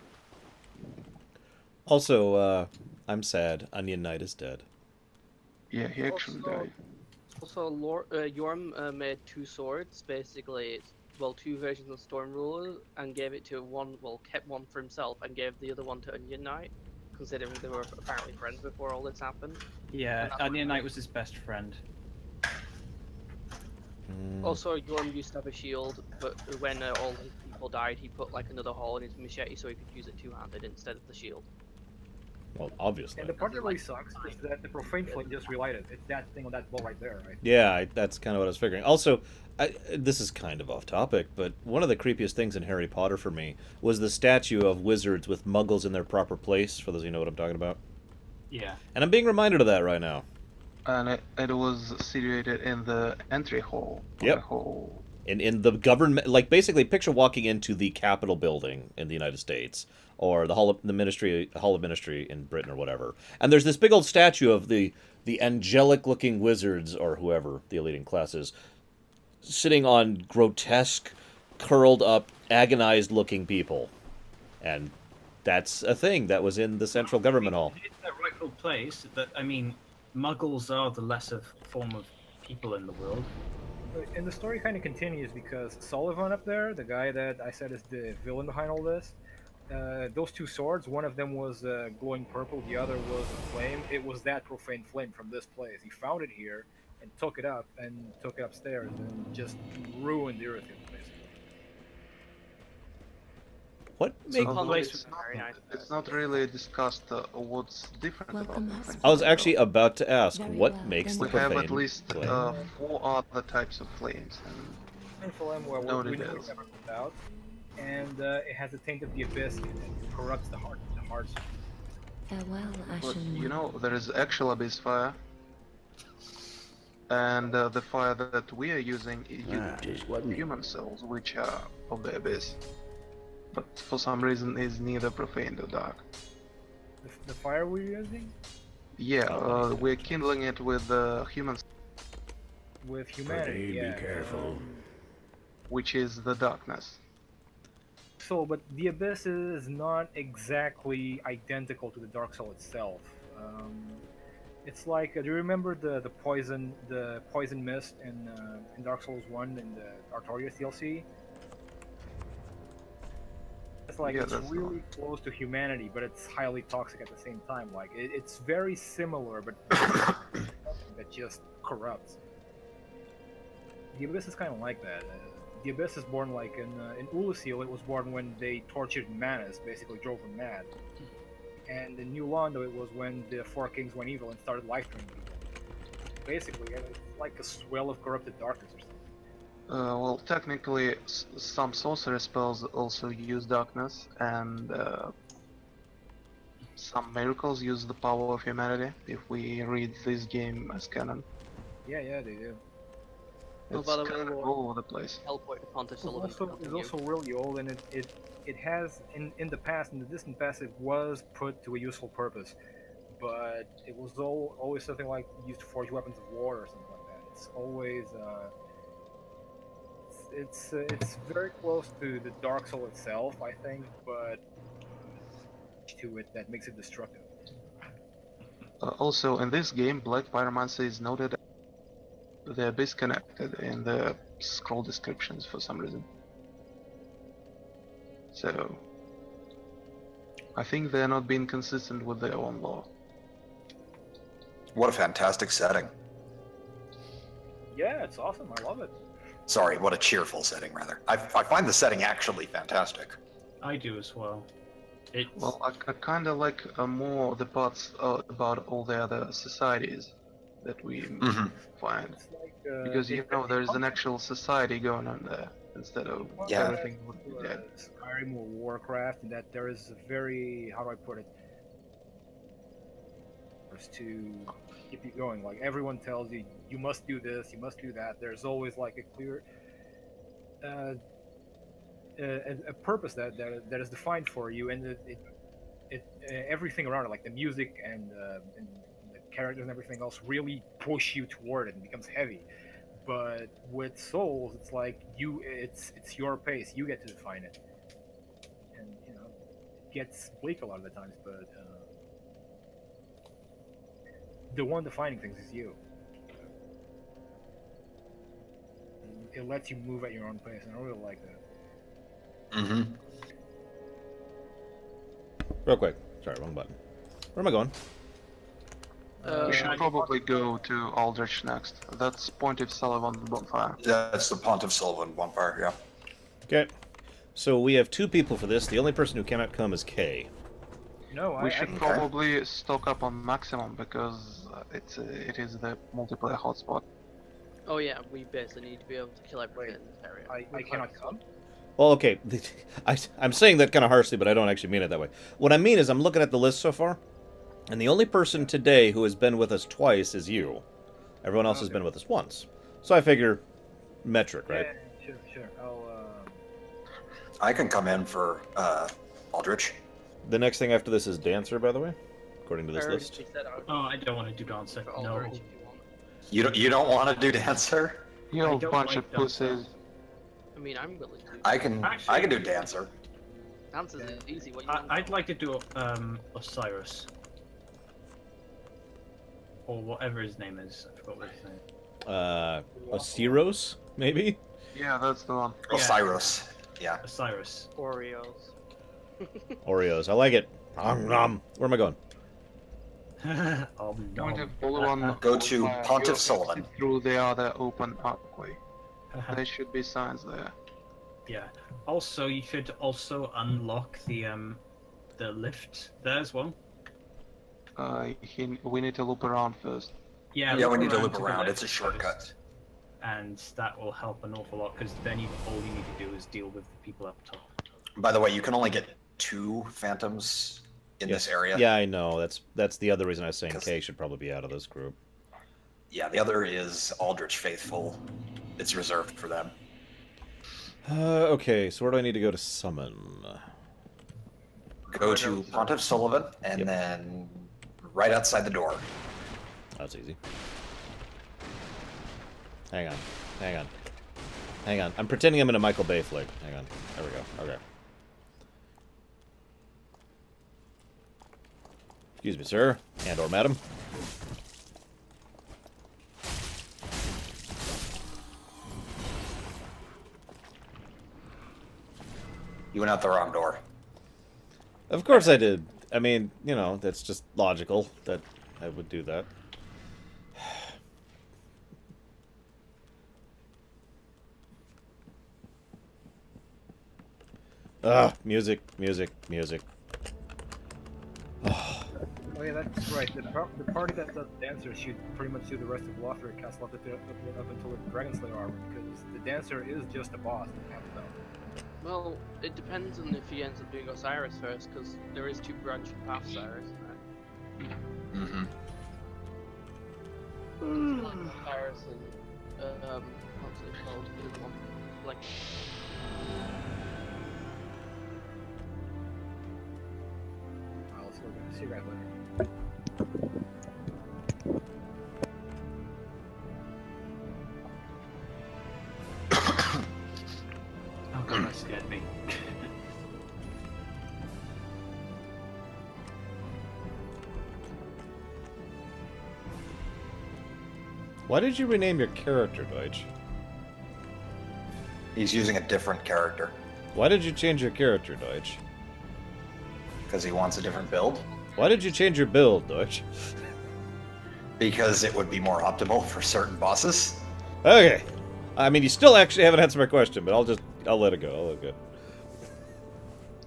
S1: Also, I'm sad. Onion Knight is dead.
S4: Yeah, he actually died.
S8: Also, Yorm made 2 swords, basically, well, 2 versions of Storm Ruler, and gave it to one, well, kept one for himself, and gave the other one to Onion Knight, considering they were apparently friends before all this happened.
S7: Yeah, Onion Knight was his best friend.
S8: Also, Yorm used to have a shield, but when all his people died, he put like another hole in his machete so he could use it two-handed instead of the shield.
S1: Well, obviously.
S6: And the part that really sucks is that the profane flame just relighted. It's that thing on that wall right there, right?
S1: Yeah, that's kind of what I was figuring. Also, this is kind of off topic, but one of the creepiest things in Harry Potter for me was the statue of wizards with muggles in their proper place, for those of you who know what I'm talking about.
S3: Yeah.
S1: And I'm being reminded of that right now.
S4: And it was situated in the entry hall.
S1: Yep.
S4: The hall.
S1: In the government, like basically picture walking into the Capitol building in the United States, or the Hall of Ministry in Britain or whatever. And there's this big old statue of the angelic looking wizards, or whoever the elite class is, sitting on grotesque, curled up, agonized looking people. And that's a thing that was in the Central Government Hall.
S3: It's a rightful place, but I mean, Muggles are the lesser form of people in the world.
S6: And the story kind of continues because Sullivan up there, the guy that I said is the villain behind all this, those 2 swords, one of them was glowing purple, the other was a flame. It was that profane flame from this place. He found it here and took it up and took it upstairs and just ruined the earth, basically.
S1: What makes...
S4: It's not really discussed what's different about it.
S1: I was actually about to ask, what makes the
S4: We have
S1: profane
S4: at least
S1: flame?
S4: 4 other types of flames.
S6: And flame where
S4: No
S6: we never
S4: details.
S6: found out. And it has the taint of the abyss and it corrupts the hearts.
S11: Farewell,
S4: But
S11: Ashen.
S4: you know, there is actual abyss fire. And the fire that we are using is human souls, which are of the abyss. But for some reason is neither profane nor dark.
S6: The fire we're using?
S4: Yeah, we're kindling it with humans.
S6: With humanity,
S12: Be careful.
S4: Which is the darkness.
S6: So, but the abyss is not exactly identical to the Dark Soul itself. It's like, do you remember the poison mist in Dark Souls 1 in the Artorias DLC? It's like, it's really close to humanity, but it's highly toxic at the same time. Like, it's very similar, but that just corrupts. The abyss is kind of like that. The abyss is born like in Ulusil, it was born when they tortured Manus, basically drove them mad. And in New Londo, it was when the 4 kings went evil and started life-draining people. Basically, it's like a swell of corrupted darkness or something.
S4: Well, technically, some sorcery spells also use darkness, and some miracles use the power of humanity, if we read this game as canon.
S6: Yeah, they do.
S4: It's kind of all over the place.
S6: It's also really old, and it has, in the past, in the distant past, it was put to a useful purpose. But it was always something like used to forge weapons of war or something like that. It's always... It's very close to the Dark Soul itself, I think, but to it that makes it destructive.
S4: Also, in this game, Black Pyromancy is noted the abyss connected in the scroll descriptions for some reason. So, I think they're not being consistent with their own lore.
S5: What a fantastic setting.
S6: Yeah, it's awesome. I love it.
S5: Sorry, what a cheerful setting, rather. I find the setting actually fantastic.
S3: I do as well.
S4: Well, I kind of like more the parts about all the other societies. that we
S5: Mhm.
S4: find.
S6: It's like,
S4: Because there's an actual society going on there instead of
S5: Yeah.
S4: everything would be dead.
S6: Skyrim or Warcraft, and that there is a very, how do I put it, to keep you going. Like everyone tells you, you must do this, you must do that. There's always like a clear, a purpose that is defined for you, and everything around it, like the music and the characters and everything else, really push you toward it and becomes heavy. But with Souls, it's like it's your pace. You get to define it, and it gets bleak a lot of the times. But the one defining things is you. And it lets you move at your own pace, and I really like that.
S5: Mm-hmm.
S1: Real quick. Sorry, wrong button. Where am I going?
S4: We should probably go to Aldrich next. That's Pontiff Sullivan bonfire.
S5: That's the Pontiff Sullivan bonfire, yeah.
S1: Okay. So we have 2 people for this. The only person who cannot come is Kay.
S6: No,
S4: We should probably stock up on maximum because it is the multiplayer hotspot.
S8: Oh yeah, we basically need to be able to kill everything in this area.
S6: I cannot come.
S1: Well, okay. I'm saying that kind of harshly, but I don't actually mean it that way. What I mean is I'm looking at the list so far, and the only person today who has been with us twice is you. Everyone else has been with us once. So I figure metric, right?
S6: Yeah, sure.
S5: I can come in for Aldrich.
S1: The next thing after this is Dancer, by the way, according to this
S8: Already
S1: list.
S8: said
S3: Oh, I don't want to do Dancer.
S8: for
S3: No.
S8: Aldrich if you want.
S5: You don't want to do Dancer?
S4: You
S3: I
S4: know,
S3: don't
S4: bunch
S3: like
S4: of
S3: Dancer.
S4: pussies.
S8: I mean, I'm willing to.
S5: I can do Dancer.
S8: Dancer's easy. What you want?
S3: I'd like to do Osiris. Or whatever his name is. I forgot what his name is.
S1: Osiris, maybe?
S4: Yeah, that's the one.
S5: Osiris. Yeah.
S3: Osiris.
S8: Oreos.
S1: Oreos. I like it. Where am I going?
S3: Oh,
S4: Pontiff
S3: no.
S4: Sullivan.
S5: Go to
S4: bonfire.
S5: Pontiff
S4: You
S5: Sullivan.
S4: exit through the other open archway. There should be signs there.
S3: Yeah. Also, you should also unlock the lift there as well.
S4: We need to loop around first.
S3: Yeah.
S5: Yeah, we need to
S3: to
S5: loop
S3: the
S5: around.
S3: left
S5: It's a shortcut.
S3: first, and that will help an awful lot because then all you need to do is deal with the people up top.
S5: By the way, you can only get 2 phantoms in this area.
S1: Yeah, I know. That's the other reason I was saying
S5: 'Cause-
S1: Kay should probably be out of this group.
S5: Yeah, the other is Aldrich Faithful. It's reserved for them.
S1: Okay, so where do I need to go to summon?
S5: Go to Pontiff Sullivan, and then right outside the door.
S1: That's easy. Hang on. I'm pretending I'm in a Michael Bay flick. Hang on. There we go. Okay. Excuse me, sir. And or madam.
S5: You went out the wrong door.
S1: Of course I did. I mean, that's just logical that I would do that. Music.
S6: Oh yeah, that's right. The party that does Dancer should pretty much do the rest of Lothric Castle up until the Dragonslayer armor, because the Dancer is just a boss.
S8: Well, it depends on if he ends up doing Osiris first, because there is 2 branching paths there, isn't there?
S5: Mm-hmm.
S8: Osiris and what's it called? The other one, like.
S6: I'll see you guys later.
S3: Oh god, that scared me.
S1: Why did you rename your character, Deutsch?
S5: He's using a different character.
S1: Why did you change your character, Deutsch?
S5: Because he wants a different build.
S1: Why did you change your build, Deutsch?
S5: Because it would be more optimal for certain bosses.
S1: Okay. I mean, you still actually haven't answered my question, but I'll let it go.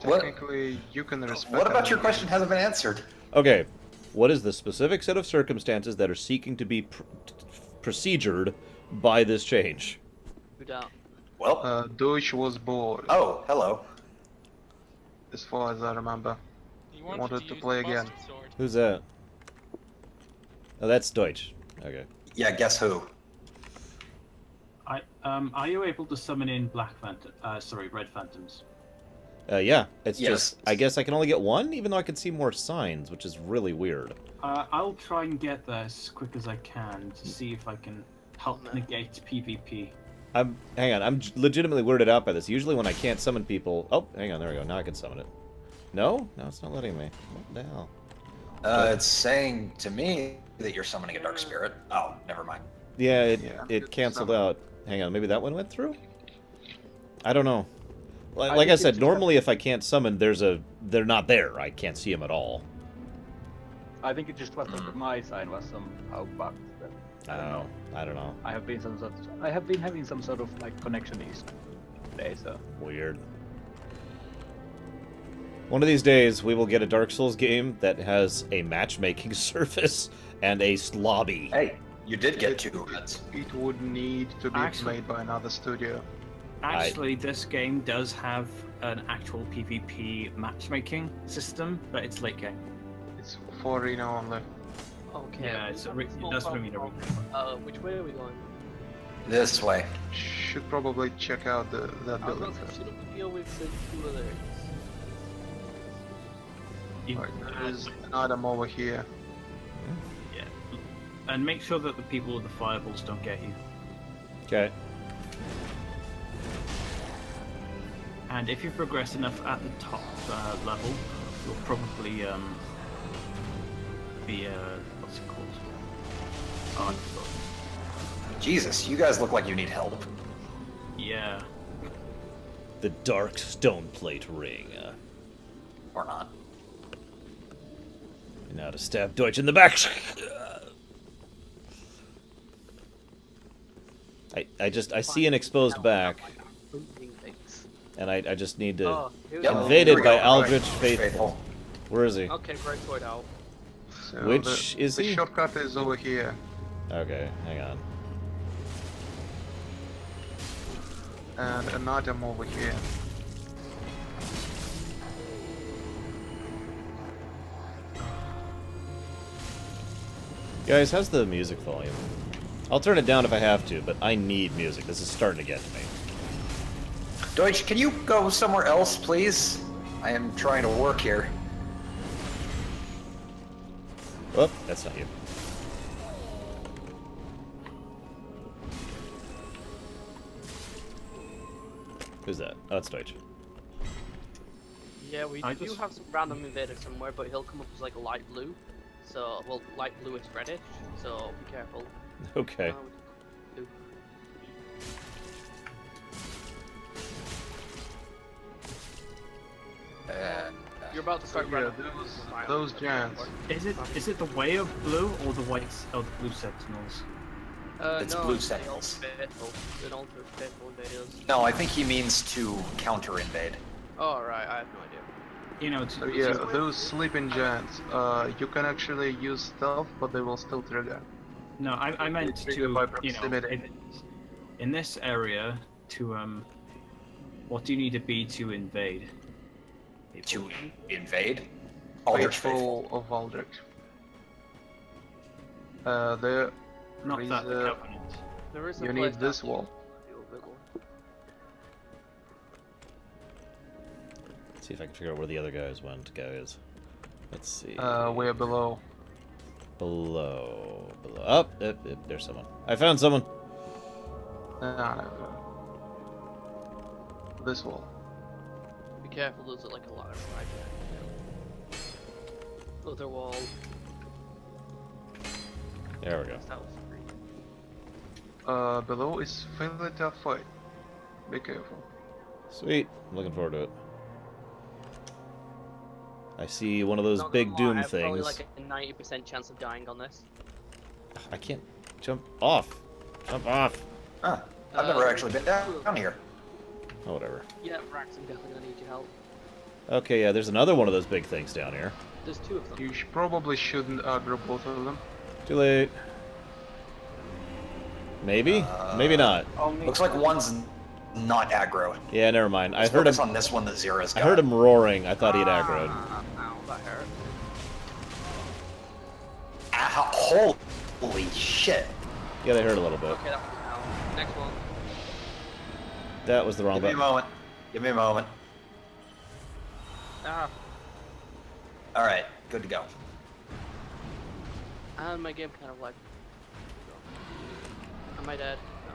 S5: What?
S4: Technically, you can respect.
S5: What about
S4: that.
S5: your question hasn't been answered?
S1: Okay. What is the specific set of circumstances that are seeking to be procedured by this change?
S8: Who doubt?
S5: Well,
S4: Deutsch was bored.
S5: oh, hello.
S4: As far as I remember.
S2: He
S4: wanted to
S2: use
S4: play
S2: the
S4: again.
S2: Buster Sword.
S1: Who's that? Oh, that's Deutsch. Okay.
S5: Yeah, guess who?
S3: Are you able to summon in red phantoms?
S1: Yeah, it's
S5: Yes.
S1: just, I guess I can only get one, even though I can see more signs, which is really weird.
S3: I'll try and get there as quick as I can to see if I can help negate PvP.
S1: Hang on, I'm legitimately weirded out by this. Usually when I can't summon people... Oh, hang on, there we go. Now I can summon it. No? No, it's not letting me. What the hell?
S5: It's saying to me that you're summoning a dark spirit. Oh, never mind.
S1: Yeah, it
S4: it's
S1: canceled
S4: summoned.
S1: out. Hang on, maybe that one went through? I don't know. Like I said, normally if I can't summon, they're not there. I can't see them at all.
S7: I think it just was that my sign was somehow bugged. But
S1: I don't know.
S7: I have been having some sort of like connection issues today, so
S1: Weird. One of these days, we will get a Dark Souls game that has a matchmaking surface and a lobby.
S5: Hey, you did get 2 reds.
S4: It would need to be made by another studio.
S3: Actually, this game does have an actual PvP matchmaking system, but it's late game.
S4: It's for arena only.
S8: Okay.
S3: Yeah, it's that's what I mean.
S8: Which way are we going?
S5: This way.
S4: Should probably check out that building first.
S8: Shouldn't we deal with the 2 others?
S4: Right, there is an item over here.
S3: Yeah, and make sure that the people with the fireballs don't get you.
S1: Okay.
S3: And if you progress enough at the top level, you'll probably be what's it called? Oh, I forgot.
S5: Jesus, you guys look like you need help.
S3: Yeah.
S1: The Dark Stone Plate Ring.
S5: Or not.
S1: Now to stab Deutsch in the back. I see an exposed back. And I just need to... Invaded by Aldrich Faithful. Where is he?
S8: Okay, great sword out.
S4: So
S1: Which is
S4: the
S1: he?
S4: shortcut is over here.
S1: Okay, hang on.
S4: And an item over here.
S1: Guys, how's the music volume? I'll turn it down if I have to, but I need music. This is starting to get to me.
S5: Deutsch, can you go somewhere else, please? I am trying to work here.
S1: Oh, that's not you. Who's that? Oh, it's Deutsch.
S8: Yeah, we do have some random invader somewhere, but he'll come up as like a light blue. So, well, light bluish reddish, so be careful.
S1: Okay.
S8: Blue. You're about to start
S4: Yeah, those giants.
S3: Is it the way of blue or the white or the blue sentinels?
S5: It's
S8: no,
S5: blue sentinels.
S8: An ultra faithful invaders.
S5: No, I think he means to counter-invade.
S8: Oh, right, I have no idea.
S3: You know,
S4: So yeah, those sleeping giants. You can actually use stealth, but they will still trigger.
S3: No, I meant to,
S4: trigger by
S3: you know,
S4: proximity.
S3: in this area, to what do you need to be to invade?
S5: To invade? Aldrich Faithful.
S4: Faithful of Aldrich. There
S3: Not
S4: is
S3: that the
S4: a...
S3: Covenant.
S8: There is a
S4: You
S8: place
S4: need this
S8: down
S4: wall.
S1: Let's see if I can figure out where the other guys went, guys. Let's see.
S4: We're below.
S1: Below. Up. Oh, there's someone. I found someone.
S4: No. This wall.
S8: Be careful, there's like a ladder right there. Other wall.
S1: There we go.
S8: That was free.
S4: Below is fairly tough fight. Be careful.
S1: Sweet. I'm looking forward to it. I see one of those
S8: Not
S1: big
S8: gonna
S1: doom
S8: lie, I have probably
S1: things.
S8: like a 90% chance of dying on this.
S1: I can't jump off. Jump off.
S5: Huh. I've never actually been down here.
S1: Oh, whatever.
S8: Yeah, Rax, I'm definitely gonna need your help.
S1: Okay, yeah, there's another one of those big things down here.
S8: There's two of them.
S4: You probably shouldn't aggro both of them.
S1: Too late. Maybe? Maybe not.
S5: Looks like one's not aggro.
S1: Yeah, never mind.
S5: Let's
S1: I heard him.
S5: focus on this one that Zera's got.
S1: I heard him roaring. I thought he'd aggroed.
S8: Ow, that hurt.
S5: Holy shit.
S1: Yeah, they hurt a little bit.
S8: Okay, that one's down. Next one.
S1: That was the wrong
S5: Give me a
S1: button.
S5: moment. Give me a moment.
S8: Ah,
S5: Alright, good to go.
S8: and my game kind of lagged. Am I dead? No.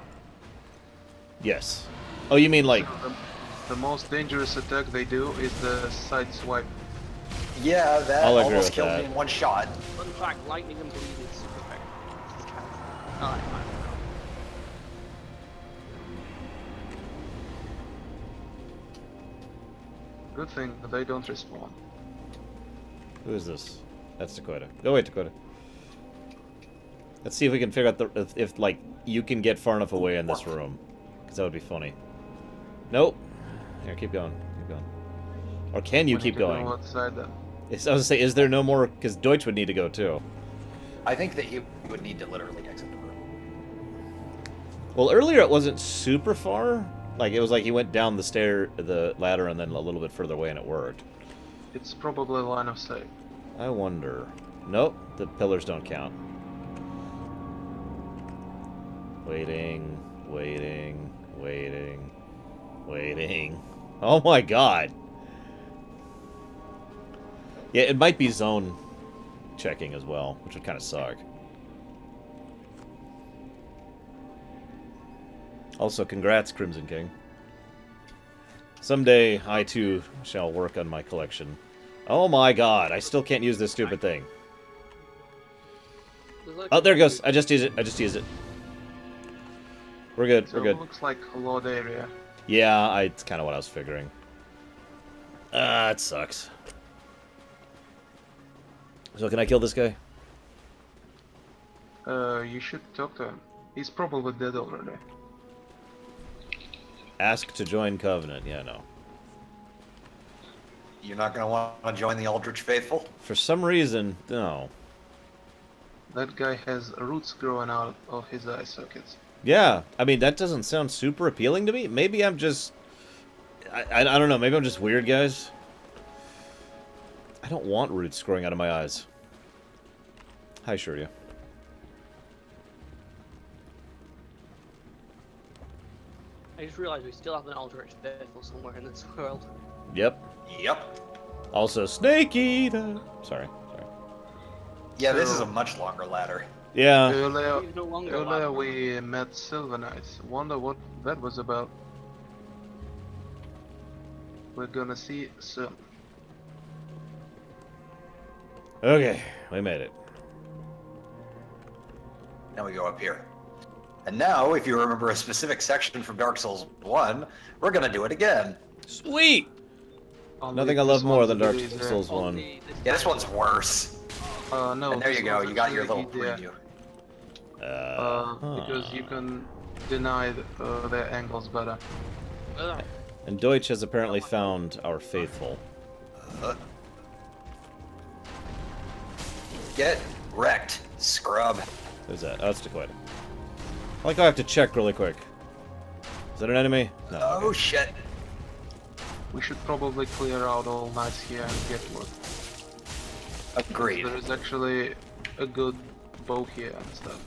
S1: Yes. Oh, you mean like...
S4: The most dangerous attack they do is the side swipe.
S5: Yeah, that
S1: I'll agree
S5: almost
S1: with
S5: killed
S1: that.
S5: me in one shot.
S8: Fun fact, lightning and bleed is super effective. It's kind of... Alright, fine.
S4: Good thing they don't respawn.
S1: Who is this? That's Dakota. Go wait, Dakota. Let's see if we can figure out if like, you can get far enough away in this room. Because that would be funny. Nope. Here, keep going. Keep going. Or can you
S4: We
S1: keep
S4: need to go
S1: going?
S4: outside then.
S1: I was going to say, is there no more... Because Deutsch would need to go, too.
S5: I think that he would need to literally exit the room.
S1: Well, earlier it wasn't super far. Like, it was like he went down the ladder, and then a little bit further away, and it worked.
S4: It's probably line of sight.
S1: I wonder... Nope, the pillars don't count. Waiting, waiting, waiting, waiting. Oh my god! Yeah, it might be zone checking as well, which would kind of suck. Also, congrats, Crimson King. Someday, I too shall work on my collection. Oh my god, I still can't use this stupid thing. Oh, there it goes. I just use it. I just use it. We're good.
S4: So
S1: We're good.
S4: it looks like a load area.
S1: Yeah, it's kind of what I was figuring. It sucks. So can I kill this guy?
S4: You should talk to him. He's probably dead already.
S1: Ask to join Covenant. Yeah, no.
S5: You're not going to want to join the Aldrich Faithful?
S1: For some reason, no.
S4: That guy has roots growing out of his eye sockets.
S1: Yeah, I mean, that doesn't sound super appealing to me. Maybe I'm just... I don't know. Maybe I'm just weird, guys. I don't want roots growing out of my eyes. Hi, Shurya.
S8: I just realized we still have an Aldrich faithful somewhere in this world.
S1: Yep.
S5: Yep.
S1: Also, Snake Eater. Sorry.
S5: Yeah, this is a much longer ladder.
S1: Yeah.
S8: He's no longer
S4: Earlier
S8: alive.
S4: we met Silver Knights. Wonder what that was about. We're gonna see soon.
S1: Okay, we made it.
S5: Now we go up here. And now, if you remember a specific section from Dark Souls 1, we're gonna do it again.
S1: Sweet!
S4: Only
S1: Nothing I
S4: this
S1: love more
S4: one's
S1: than Dark
S4: easier.
S1: Souls 1.
S8: Only this
S5: Yeah, this
S8: time-
S5: one's worse.
S4: No.
S5: And there
S4: this
S5: you go,
S4: one's
S5: you got your
S4: actually
S5: little
S4: easier.
S5: preview.
S4: Because you can deny their angles better.
S8: Ugh.
S1: And Deutsch has apparently found our faithful.
S5: Get wrecked, scrub.
S1: Who's that? Oh, it's Dakota. I like how I have to check really quick. Is that an enemy? No.
S5: Oh
S1: Okay.
S5: shit.
S4: We should probably clear out all knights here and get wood.
S5: Agreed.
S4: There is actually a good bow here and stuff.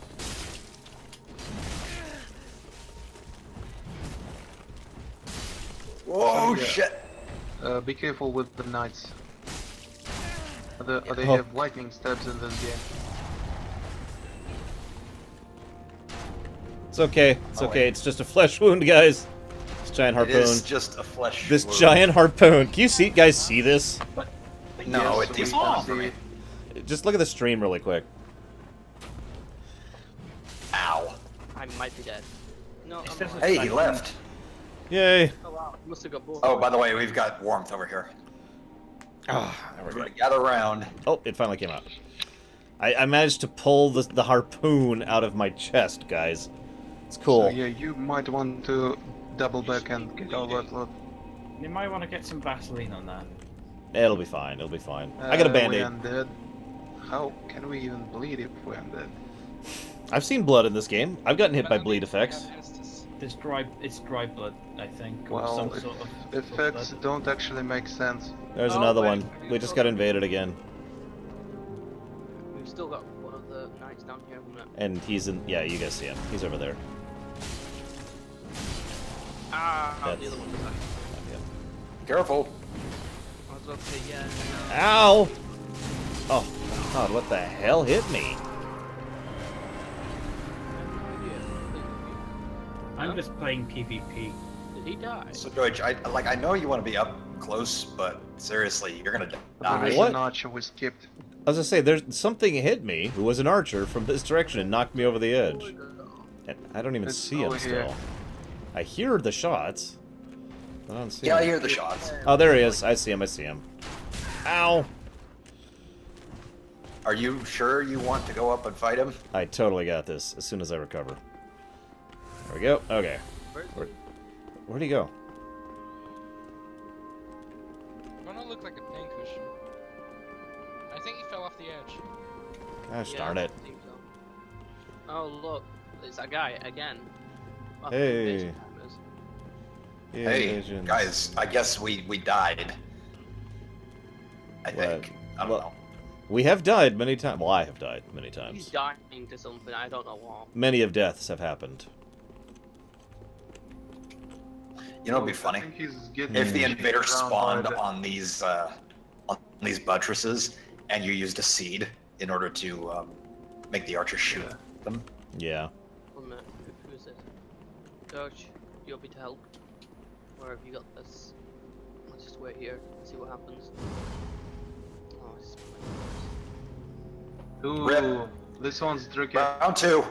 S5: Whoa,
S4: Yeah.
S5: shit.
S4: Be careful with the knights. They
S1: Oh.
S4: have lightning stabs in this game.
S1: It's okay. It's
S5: Oh,
S1: okay.
S5: wait.
S1: It's just a flesh wound, guys. This giant
S5: It
S1: harpoon.
S5: is just a flesh
S1: This
S5: wound.
S1: giant harpoon. Can you guys see this?
S5: No,
S4: Yes,
S5: it
S4: we
S5: despawned
S4: can
S5: for me.
S4: see.
S1: Just look at the stream really quick.
S5: Ow.
S8: I might be dead. No, I'm
S6: Except for-
S8: alive.
S5: Hey, he left.
S1: Yay.
S8: Oh wow, you must have got both.
S5: Oh, by the way, we've got warmth over here.
S1: Ah, there we
S5: Everybody
S1: go.
S5: gather around.
S1: Oh, it finally came out. I managed to pull the harpoon out of my chest, guys. It's cool.
S4: So yeah, you might want to double back and get all that loot.
S9: You might want to get some Vaseline on that.
S1: It'll be fine. It'll be fine. I got a band-aid.
S4: We undead. How can we even bleed if we're undead?
S1: I've seen blood in this game. I've gotten hit by bleed effects.
S3: It's dry blood, I think, or
S4: Well,
S3: some sort of
S4: effects
S3: blood.
S4: don't actually make sense.
S1: There's
S8: Oh,
S1: another
S8: wait,
S1: one. We just got invaded again.
S8: We've still got one of the knights down here.
S1: And he's in... Yeah, you guys see him. He's over there.
S8: Ah,
S1: That's-
S8: the other one was like,
S5: Careful.
S8: I was about to say, yeah.
S1: Ow! Oh, God, what the hell hit me?
S3: I'm just playing PvP.
S8: Did he die?
S5: So George, I know you want to be up close, but seriously, you're gonna die.
S4: There's
S1: What?
S4: an archer we skipped.
S1: I was gonna say, there's something hit me, who was an archer, from this direction and knocked me over the edge. And I don't even
S4: It's
S1: see him
S4: over here.
S1: still. I hear the shots. I don't see
S5: Yeah,
S1: him.
S5: I hear the shots.
S1: Oh, there he is. I see him. I see him. Ow!
S5: Are you sure you want to go up and fight him?
S1: I totally got this as soon as I recover. There we go. Okay. Where'd he go?
S2: Why not look like a pincushion? I think he fell off the edge.
S1: Gosh
S8: Yeah,
S1: darn it.
S8: I think so. Oh, look. It's that guy again. Up in
S1: Hey.
S8: basic timers.
S5: Hey,
S1: Invasions.
S5: guys, I guess we died. I
S1: What?
S5: think. I don't
S1: Well-
S5: know.
S1: We have died many times. Well, I have died many
S8: He's
S1: times.
S8: dying to something, I don't know what.
S1: Many of deaths have happened.
S5: You know, it'd be
S4: I
S5: funny
S4: think he's getting
S5: if the invaders
S4: around by
S5: spawned
S4: the-
S5: on these buttresses, and you used a seed in order to make the archer shoot them.
S1: Yeah.
S8: One minute, who is this? Coach, you'll be to help. Where have you got this? Let's just wait here and see what happens. Oh, it's
S4: Ooh,
S5: Rip.
S4: this one's tricky.
S5: Round 2.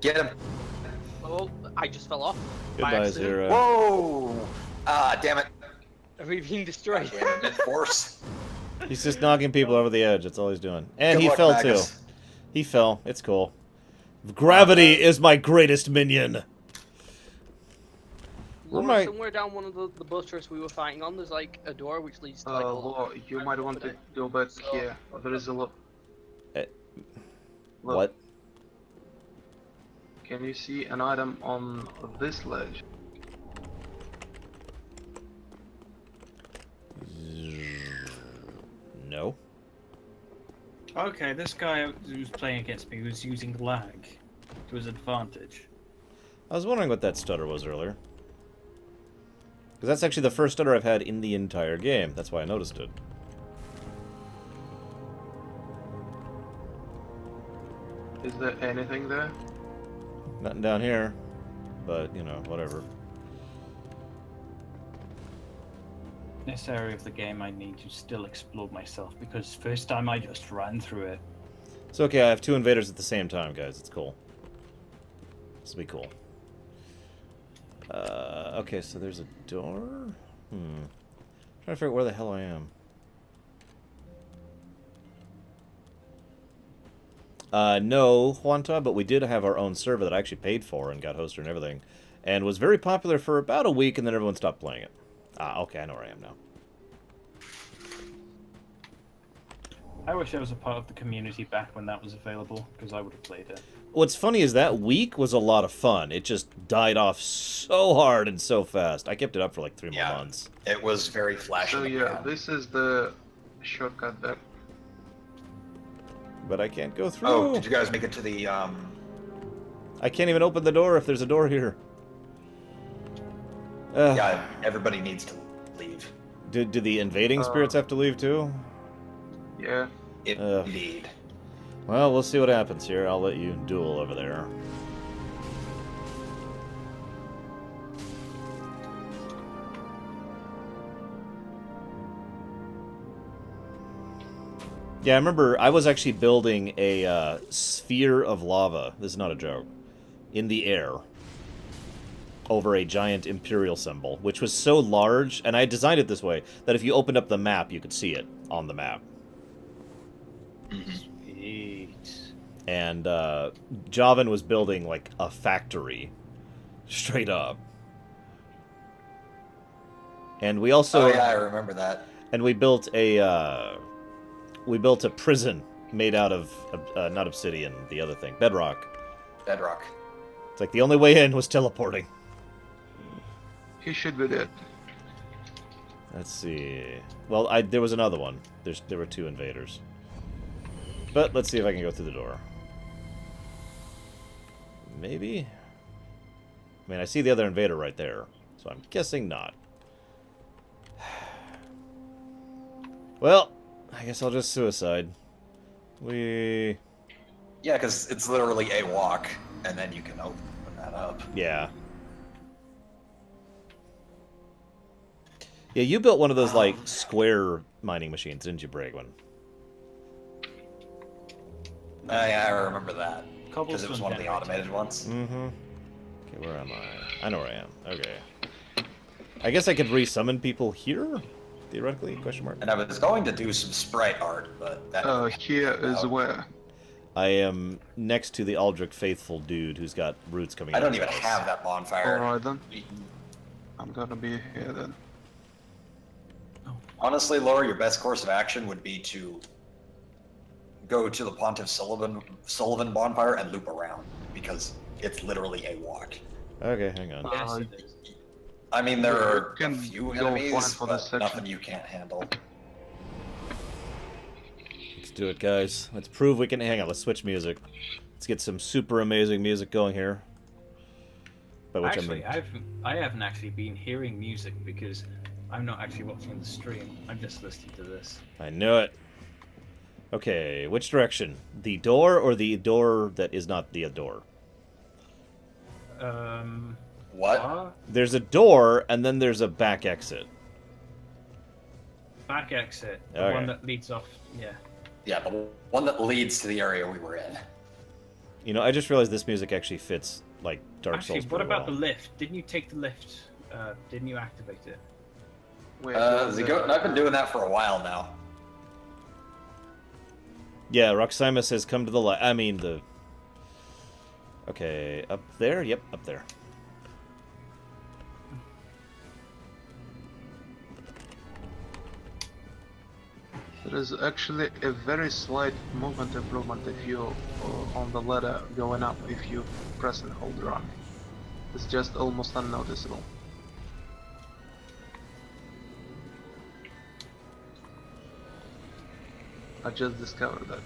S5: Get him.
S8: Oh, I just fell off. by
S1: Goodbye,
S8: accident.
S1: Zero.
S5: Whoa! Ah, damn it.
S8: Are we being destroyed?
S5: Mid-force.
S1: He's just knocking people over the edge. That's all he's doing. And
S5: Good
S1: he
S5: luck,
S1: fell
S5: Magus.
S1: too. He fell. It's cool. Gravity is my greatest minion. Where am
S8: Laura,
S1: I?
S8: somewhere down one of the buttress we were fighting on, there's like a door which leads to like a
S4: Laura, you might want to go back here. There is a lot.
S1: What?
S4: Can you see an item on this ledge?
S1: No.
S3: Okay, this guy who was playing against me was using lag to his advantage.
S1: I was wondering what that stutter was earlier. Because that's actually the first stutter I've had in the entire game. That's why I noticed it.
S4: Is there anything there?
S1: Nothing down here. But, you know, whatever.
S3: This area of the game I need to still explore myself, because first time I just ran through it.
S1: It's okay, I have 2 invaders at the same time, guys. It's cool. This will be cool. Okay, so there's a door? Trying to figure out where the hell I am. No, Juanta, but we did have our own server that I actually paid for and got hosted and everything. And was very popular for about a week, and then everyone stopped playing it. Ah, okay, I know where I am now.
S3: I wish I was a part of the community back when that was available, because I would have played it.
S1: What's funny is that week was a lot of fun. It just died off so hard and so fast. I kept it up for like 3 more months.
S5: It was very flashy.
S4: So yeah, this is the shortcut there.
S1: But I can't go through.
S5: Oh, did you guys make it to the
S1: I can't even open the door if there's a door here.
S5: Yeah, everybody needs to leave.
S1: Do the invading spirits have to leave too?
S4: Yeah.
S5: Indeed.
S1: Well, we'll see what happens here. I'll let you duel over there. Yeah, I remember I was actually building a sphere of lava. This is not a joke. In the air. Over a giant imperial symbol, which was so large, and I designed it this way, that if you opened up the map, you could see it on the map.
S3: Sweet.
S1: And Javan was building like a factory, straight up. And we also...
S5: Oh, yeah, I remember that.
S1: And we built a prison made out of, not obsidian, the other thing, bedrock.
S5: Bedrock.
S1: It's like the only way in was teleporting.
S4: He should be dead.
S1: Let's see. Well, there was another one. There were 2 invaders. But let's see if I can go through the door. Maybe? I mean, I see the other invader right there, so I'm guessing not. Well, I guess I'll just suicide.
S5: Yeah, because it's literally a walk, and then you can open that up.
S1: Yeah. Yeah, you built one of those, like, square mining machines, didn't you, Bragwin?
S5: Yeah, I remember that. Because it was one of the automated ones.
S1: Mm-hmm. Okay, where am I? I know where I am. Okay. I guess I could resummon people here? Theoretically? Question mark?
S5: And I was going to do some sprite art, but that...
S4: Here is where?
S1: I am next to the Aldrich faithful dude who's got roots coming out.
S5: I don't even have that bonfire.
S4: Alright then. I'm gonna be here then.
S5: Honestly, Laura, your best course of action would be to go to the Pontiff Sullivan bonfire and loop around, because it's literally a walk.
S1: Okay, hang on.
S5: I mean, there are
S4: can
S5: a few
S4: go
S5: enemies,
S4: for
S5: but
S4: this section.
S5: nothing you can't handle.
S1: Let's do it, guys. Let's prove we can... Hang on, let's switch music. Let's get some super amazing music going here. By which
S3: Actually, I haven't actually been hearing music because I'm not actually watching the stream. I'm just listening to this.
S1: I knew it. Okay, which direction? The door or the door that is not the door?
S5: What?
S1: There's a door, and then there's a back exit.
S3: Back exit. The
S1: Okay.
S3: one that leads off, yeah.
S5: Yeah, the one that leads to the area we were in.
S1: You know, I just realized this music actually fits, like, Dark
S3: Actually,
S1: Souls
S3: what
S1: pretty
S3: about
S1: well.
S3: the lift? Didn't you take the lift? Didn't you activate it?
S5: I've been doing that for a while now.
S1: Yeah, Roximus has come to the light. I mean, the... Okay, up there? Yep, up there.
S4: There is actually a very slight movement improvement if you on the ladder going up if you press and hold run. It's just almost unnoticeable. I just discovered that.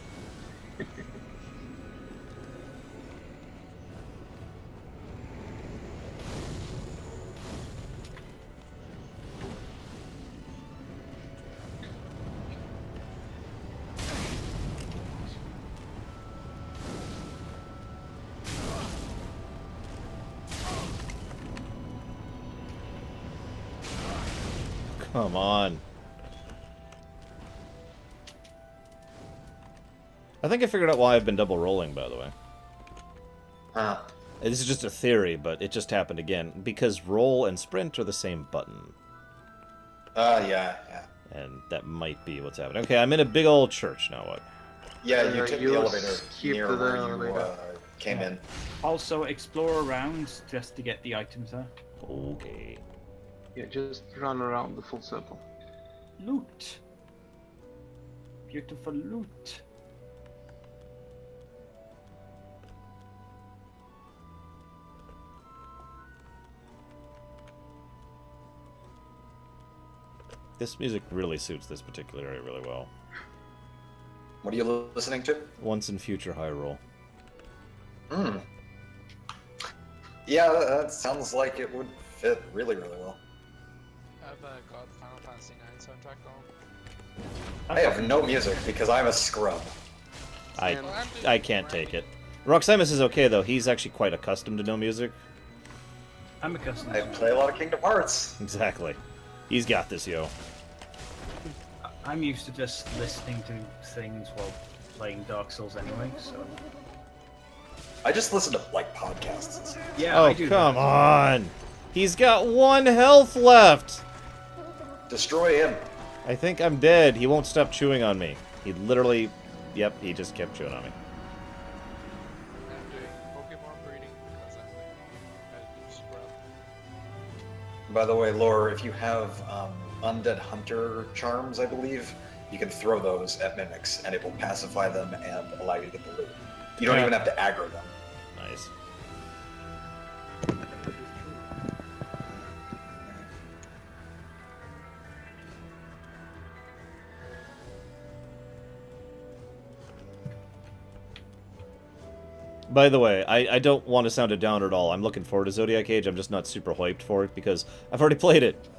S1: Come on. I think I figured out why I've been double rolling, by the way. This is just a theory, but it just happened again. Because roll and sprint are the same button.
S5: Yeah.
S1: And that might be what's happening. Okay, I'm in a big old church now. What?
S5: Yeah, you took the elevator
S4: keep
S5: near
S4: the
S5: where
S4: elevator.
S5: you came in.
S3: Also, explore around just to get the items there.
S1: Okay.
S4: Yeah, just run around the full circle.
S3: Loot. Beautiful loot.
S1: This music really suits this particular area really well.
S5: What are you listening to?
S1: Once in Future Hyrule.
S5: Yeah, that sounds like it would fit really, really well.
S2: I've got Final Fantasy IX soundtrack on.
S5: I have no music because I'm a scrub.
S1: I can't take it. Roximus is okay though. He's actually quite accustomed to no music.
S3: I'm accustomed.
S5: I play a lot of Kingdom Hearts.
S1: Exactly. He's got this, yo.
S3: I'm used to just listening to things while playing Dark Souls anyway, so...
S5: I just listen to, like, podcasts and stuff.
S3: Yeah,
S1: Oh,
S3: I do
S1: come
S3: that.
S1: on! He's got 1 health left!
S5: Destroy him.
S1: I think I'm dead. He won't stop chewing on me. He literally... Yep, he just kept chewing on me.
S2: I'm doing Pokemon breeding because I'm a scrub.
S5: By the way, Lore, if you have undead hunter charms, I believe, you can throw those at mimics, and it will pacify them and allow you to get the loot. You don't even have to aggro them.
S1: Nice. By the way, I don't want to sound it down at all. I'm looking forward to Zodiac Age. I'm just not super hyped for it because I've already played it.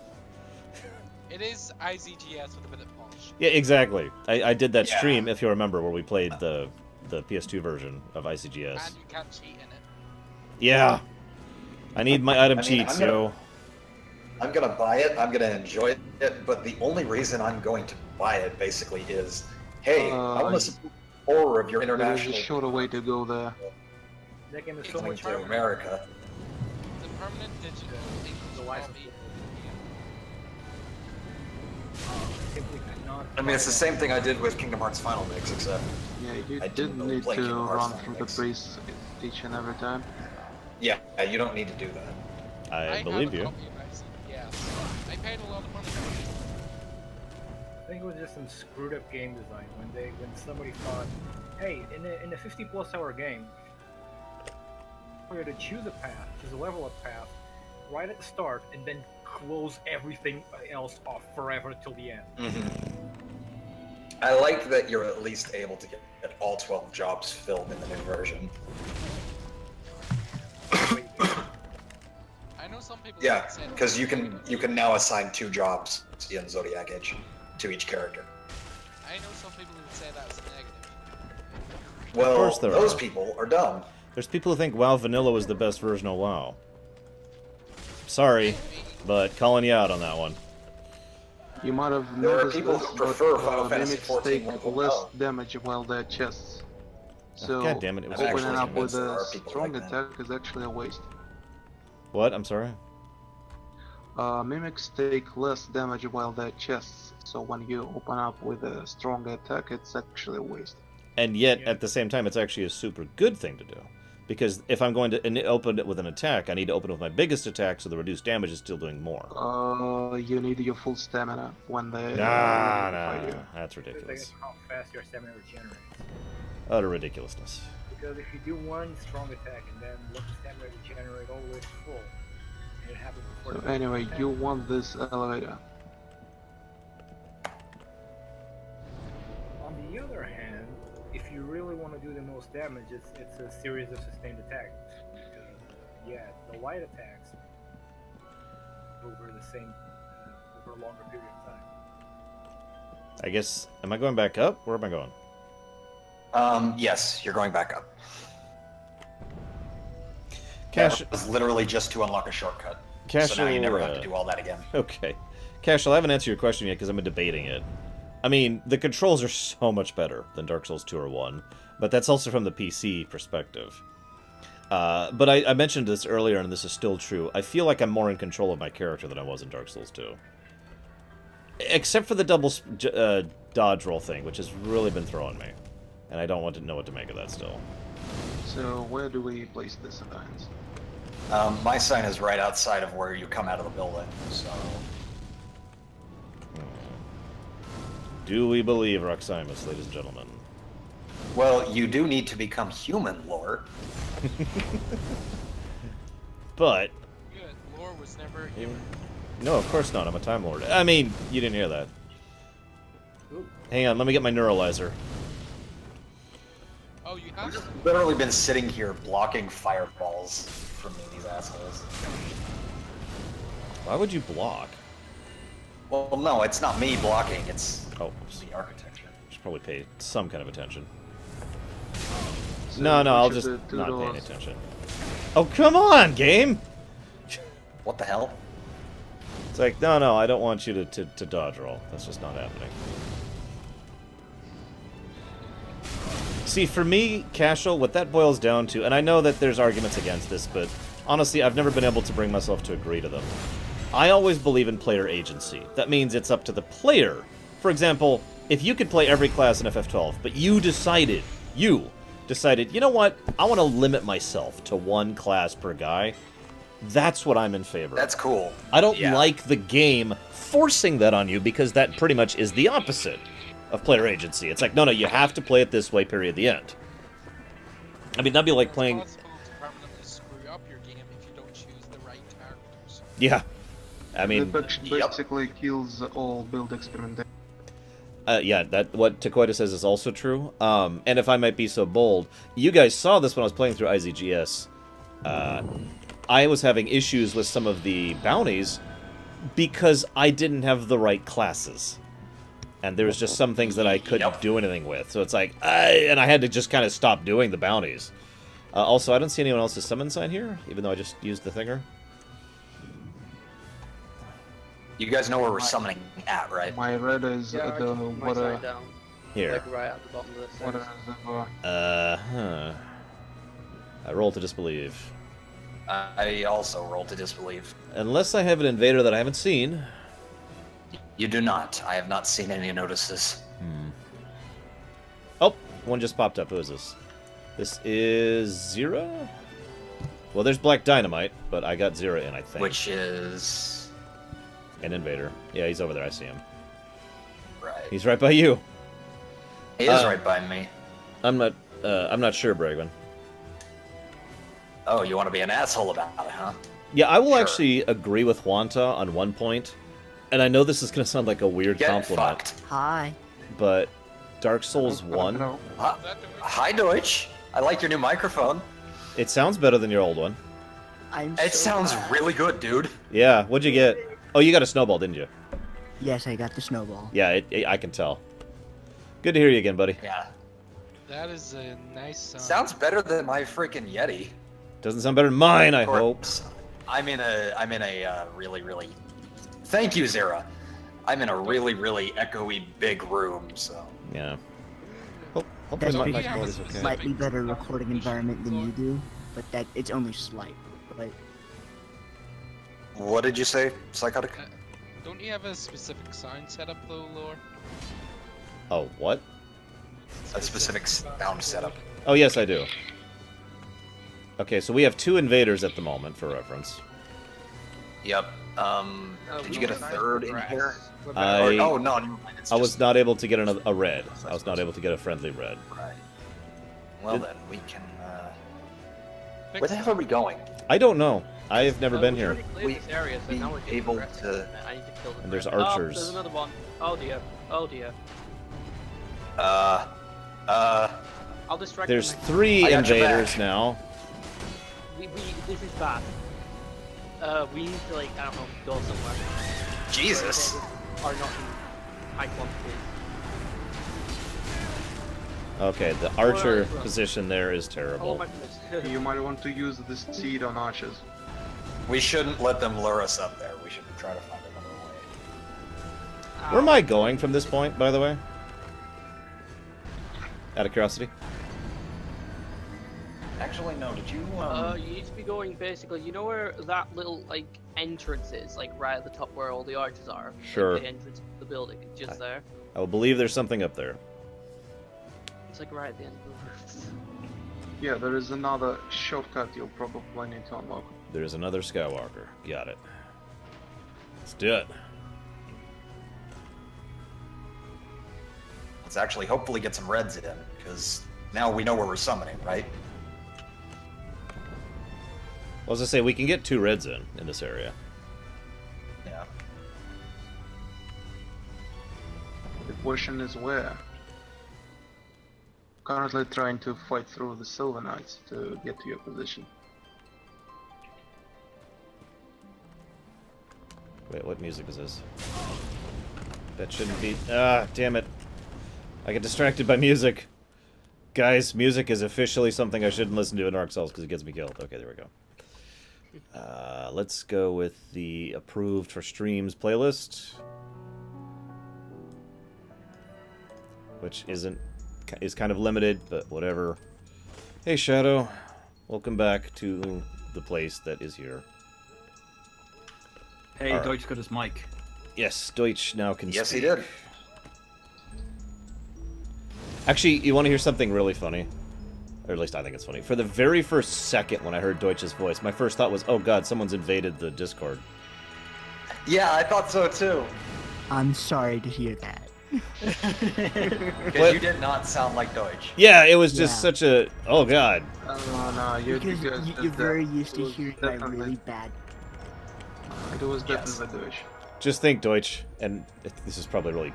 S2: It is IZGS with a bit of polish.
S1: Yeah, exactly. I did that stream, if you remember, where we played the PS2 version of ICGS.
S2: And you can't cheat in it.
S1: Yeah. I need my item cheats, yo.
S5: I'm gonna buy it, I'm gonna enjoy it, but the only reason I'm going to buy it, basically, is, hey, I want to support the horror of your international...
S4: There's a shorter way to go there.
S6: That game is so much
S5: to America.
S2: The permanent digital
S6: The license.
S5: I mean, it's the same thing I did with Kingdom Hearts Final Mix, except
S4: Yeah, you
S5: I
S4: didn't
S5: really
S4: need
S5: play
S4: to
S5: Kingdom Hearts
S4: run
S5: Final
S4: through the
S5: Mix.
S4: priest each and every time.
S5: Yeah, you don't need to do that.
S1: I believe you.
S2: Yeah. I paid a lot of money for it.
S6: I think it was just some screwed up game design when somebody thought, hey, in a 50+ hour game, we're to choose a path, choose a level up path, right at the start, and then close everything else off forever till the end.
S5: I like that you're at least able to get all 12 jobs filled in the new version.
S2: I know some people.
S5: Yeah, because you can now assign 2 jobs in Zodiac Age to each character.
S2: I know some people who would say that was a negative.
S5: Well,
S1: Of course there
S5: those
S1: are.
S5: people are dumb.
S1: There's people who think WoW Vanilla was the best version of WoW. Sorry, but calling you out on that one.
S4: You might have
S5: There are
S4: noticed
S5: people
S4: this,
S5: who prefer Final
S4: but
S5: Fantasy
S4: mimics
S5: 14
S4: take
S5: 1.0.
S4: less damage while they're chests. So
S1: God damn it, it was
S5: actually
S4: opening up with
S5: convinced there
S4: a
S5: are people
S4: strong
S5: like that.
S4: attack is actually a waste.
S1: What? I'm sorry?
S4: Mimics take less damage while they're chests, so when you open up with a strong attack, it's actually a waste.
S1: And yet, at the same time, it's actually a super good thing to do. Because if I'm going to open it with an attack, I need to open it with my biggest attack so the reduced damage is still doing more.
S4: You need your full stamina when they
S1: Nah,
S4: you.
S1: that's
S6: It's
S1: ridiculous.
S6: how fast your stamina regenerates.
S1: Utter ridiculousness.
S6: Because if you do one strong attack and then let the stamina regenerate all the way to full, and it happens before
S4: So
S6: the
S4: anyway,
S6: attack,
S4: you want this elevator.
S6: On the other hand, if you really want to do the most damage, it's a series of sustained attacks. Because, yeah, the light attacks over the same, over a longer period of time.
S1: I guess, am I going back up? Where am I going?
S5: Yes, you're going back up.
S1: Cash,
S5: That was literally just to unlock a shortcut.
S1: Cash,
S5: So now you never have to do all that again.
S1: Okay. Cashel, I haven't answered your question yet because I'm debating it. I mean, the controls are so much better than Dark Souls 2 or 1, but that's also from the PC perspective. But I mentioned this earlier, and this is still true. I feel like I'm more in control of my character than I was in Dark Souls 2. Except for the double dodge roll thing, which has really been throwing me. And I don't want to know what to make of that still.
S4: So where do we place this alliance?
S5: My sign is right outside of where you come out of the building, so...
S1: Do we believe Roximus, ladies and gentlemen?
S5: Well, you do need to become human, Lore.
S1: But...
S2: Good. Lore was never human.
S1: No, of course not. I'm a Time Lord. I mean, you didn't hear that. Hang on, let me get my neuralizer.
S2: Oh, you have to?
S5: Literally been sitting here blocking fireballs from me, these assholes.
S1: Why would you block?
S5: Well, no, it's not me blocking, it's
S1: Oh,
S5: the architecture.
S1: should probably pay some kind of attention.
S4: So
S1: No, I'll
S4: which
S1: just
S4: of the two
S1: not pay any
S4: doors?
S1: attention. Oh, come on, game!
S5: What the hell?
S1: It's like, no, I don't want you to dodge roll. That's just not happening. See, for me, Cashel, what that boils down to, and I know that there's arguments against this, but honestly, I've never been able to bring myself to agree to them. I always believe in player agency. That means it's up to the player. For example, if you could play every class in FF12, but you decided, you know what, I want to limit myself to one class per guy, That's what I'm in favor of.
S5: That's cool.
S1: I don't
S5: Yeah.
S1: like the game forcing that on you, because that pretty much is the opposite of player agency. It's like, no, you have to play it this way, period, the end. I mean, that'd be like playing...
S2: It's possible to permanently screw up your game if you don't choose the right characters.
S1: Yeah. I mean...
S4: It basically kills all build experimentation.
S1: Yeah, that what Takoida says is also true. And if I might be so bold, you guys saw this when I was playing through IZGS. I was having issues with some of the bounties because I didn't have the right classes. And there was just some things that I couldn't do anything with. So it's like, and I had to just kind of stop doing the bounties. Also, I don't see anyone else's summon sign here, even though I just used the thinger.
S5: You guys know where we're summoning at, right?
S4: My red is
S8: Yeah,
S4: the
S8: my
S4: water.
S8: side down.
S1: Here.
S8: Like right at the bottom of the
S4: Water
S8: stairs.
S4: reservoir.
S1: I roll to disbelieve.
S5: I also roll to disbelieve.
S1: Unless I have an invader that I haven't seen.
S5: You do not. I have not seen any notices.
S1: Oh, one just popped up. Who is this? This is Zira? Well, there's Black Dynamite, but I got Zira in, I think.
S5: Which is...
S1: An invader. Yeah, he's over there. I see him.
S5: Right.
S1: He's right by you.
S5: He is right by me.
S1: I'm not sure, Bregman.
S5: Oh, you want to be an asshole about it, huh?
S1: Yeah, I will
S5: Sure.
S1: actually agree with Wanta on one point. And I know this is going to sound like a weird
S5: Get
S1: compliment.
S5: fucked.
S11: Hi.
S1: But Dark Souls 1,
S5: Hi, Deutsch. I like your new microphone.
S1: it sounds better than your old one.
S5: It sounds really good, dude.
S1: Yeah, what'd you get? Oh, you got a snowball, didn't you?
S11: Yes, I got the snowball.
S1: Yeah, I can tell. Good to hear you again, buddy.
S5: Yeah.
S2: That is a nice sound.
S5: Sounds better than my freaking Yeti.
S1: Doesn't sound better than mine, I
S5: Of
S1: hope.
S5: course, I'm in a really, really... Thank you, Zira. I'm in a really, really echoey big room, so...
S1: Yeah. Hopefully
S11: That's
S1: my
S11: because
S1: quality's
S11: I have a
S1: okay.
S11: slightly better recording environment than you do, but that it's only slight. But
S5: What did you say, Psychotic?
S2: Don't you have a specific sound setup though, Lore?
S1: Oh, what?
S5: A specific sound setup.
S1: Oh, yes, I do. Okay, so we have 2 invaders at the moment, for reference.
S5: Yep. Did you get a third in here?
S1: I
S5: Oh, no, never mind. It's
S1: was
S5: just...
S1: not able to get a red. I was not able to get a friendly red.
S5: Right. Well then, we can, Where the hell are we going?
S1: I don't know. I have never been
S8: we
S1: here.
S8: already cleared this area, so now we're getting
S5: able
S8: aggressive.
S5: to...
S8: I need to kill them.
S1: And there's
S8: Oh,
S1: archers.
S8: there's another one. Oh dear. Oh dear. I'll distract
S1: There's
S8: them.
S1: 3
S5: I got your
S1: invaders
S5: back.
S1: now.
S8: This is bad. We need to, like, I don't know, go somewhere.
S5: Jesus.
S8: Are not in high quantities.
S1: Okay, the archer
S8: Well,
S1: position there is
S8: Oh
S1: terrible.
S8: my goodness.
S4: You might want to use this seed on archers.
S5: We shouldn't let them lure us up there. We should try to find another way.
S1: Where am I going from this point, by the way? Out of curiosity.
S5: Actually, no. Did you,
S8: You need to be going basically, you know where that little, like, entrance is? Like, right at the top where all the arches are?
S1: Sure.
S8: Like, the entrance to the building, it's just there.
S1: I will believe there's something up there.
S8: It's like right at the end of the roofs.
S4: Yeah, there is another shortcut you'll probably need to unlock.
S1: There's another Skywalker. Got it. Let's do it.
S5: let's actually hopefully get some reds in, because now we know where we're summoning, right?
S1: Well, as I say, we can get 2 reds in this area.
S5: Yeah.
S4: The question is where? Currently trying to fight through the Silver Knights to get to your position.
S1: Wait, what music is this? That shouldn't be... Ah, damn it. I get distracted by music. Guys, music is officially something I shouldn't listen to in Dark Souls because it gets me killed. Okay, there we go. Let's go with the approved for streams playlist. Which is kind of limited, but whatever. Hey, Shadow. Welcome back to the place that is here.
S3: Hey, Deutsch got his mic.
S1: Yes, Deutsch now can
S5: Yes,
S1: speak.
S5: he did.
S1: Actually, you want to hear something really funny? or at least I think it's funny. For the very first second when I heard Deutsch's voice, my first thought was, oh god, someone's invaded the Discord.
S5: Yeah, I thought so too.
S11: I'm sorry to hear that.
S5: Because you did not sound like Deutsch.
S1: Yeah, it was just such a... Oh god.
S4: No, you're
S11: very used to hearing my really bad...
S4: It was definitely Deutsch.
S1: Just think, Deutsch, and this is probably really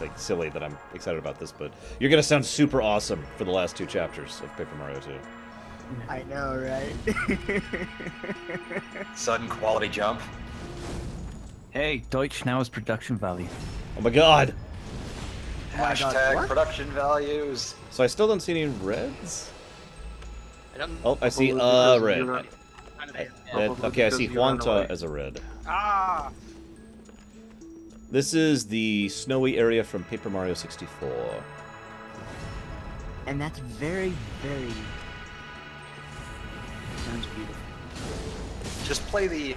S1: like silly that I'm excited about this, but you're gonna sound super awesome for the last 2 chapters of Paper Mario 2.
S11: I know, right?
S5: Sudden quality jump.
S13: Hey, Deutsch now has production value.
S1: Oh my god!
S5: Hashtag production values.
S1: So I still don't see any reds?
S8: Oh,
S1: I see a red. Okay, I see Huanta as a red.
S6: Ah!
S1: This is the snowy area from Paper Mario 64.
S11: And that's very, very... Sounds beautiful.
S5: Just play the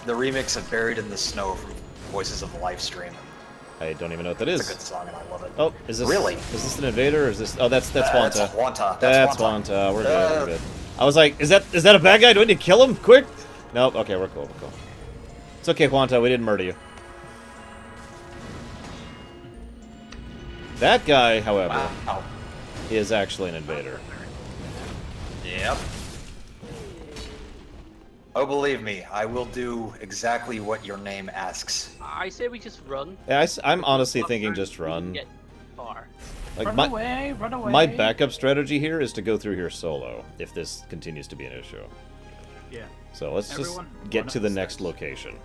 S5: remix of Buried in the Snow from Voices of the Livestream.
S1: I don't even know what that is.
S5: It's a good song and I love it.
S1: Oh, is this
S5: really?
S1: Is this an invader or is this? Oh, that's Huanta.
S5: That's Huanta.
S1: That's Huanta. We're good. We're good. I was like, is that a bad guy? Do I need to kill him quick? Nope. Okay, we're cool. We're cool. It's okay, Huanta. We didn't murder you. That guy, however, is actually an invader.
S5: Yep. Oh, believe me, I will do exactly what your name asks.
S8: I say we just run.
S1: Yeah, I'm honestly thinking just run.
S8: Get far.
S1: Like
S13: Run away, run away.
S1: My backup strategy here is to go through here solo, if this continues to be an issue.
S3: Yeah.
S1: So let's just get to the next location.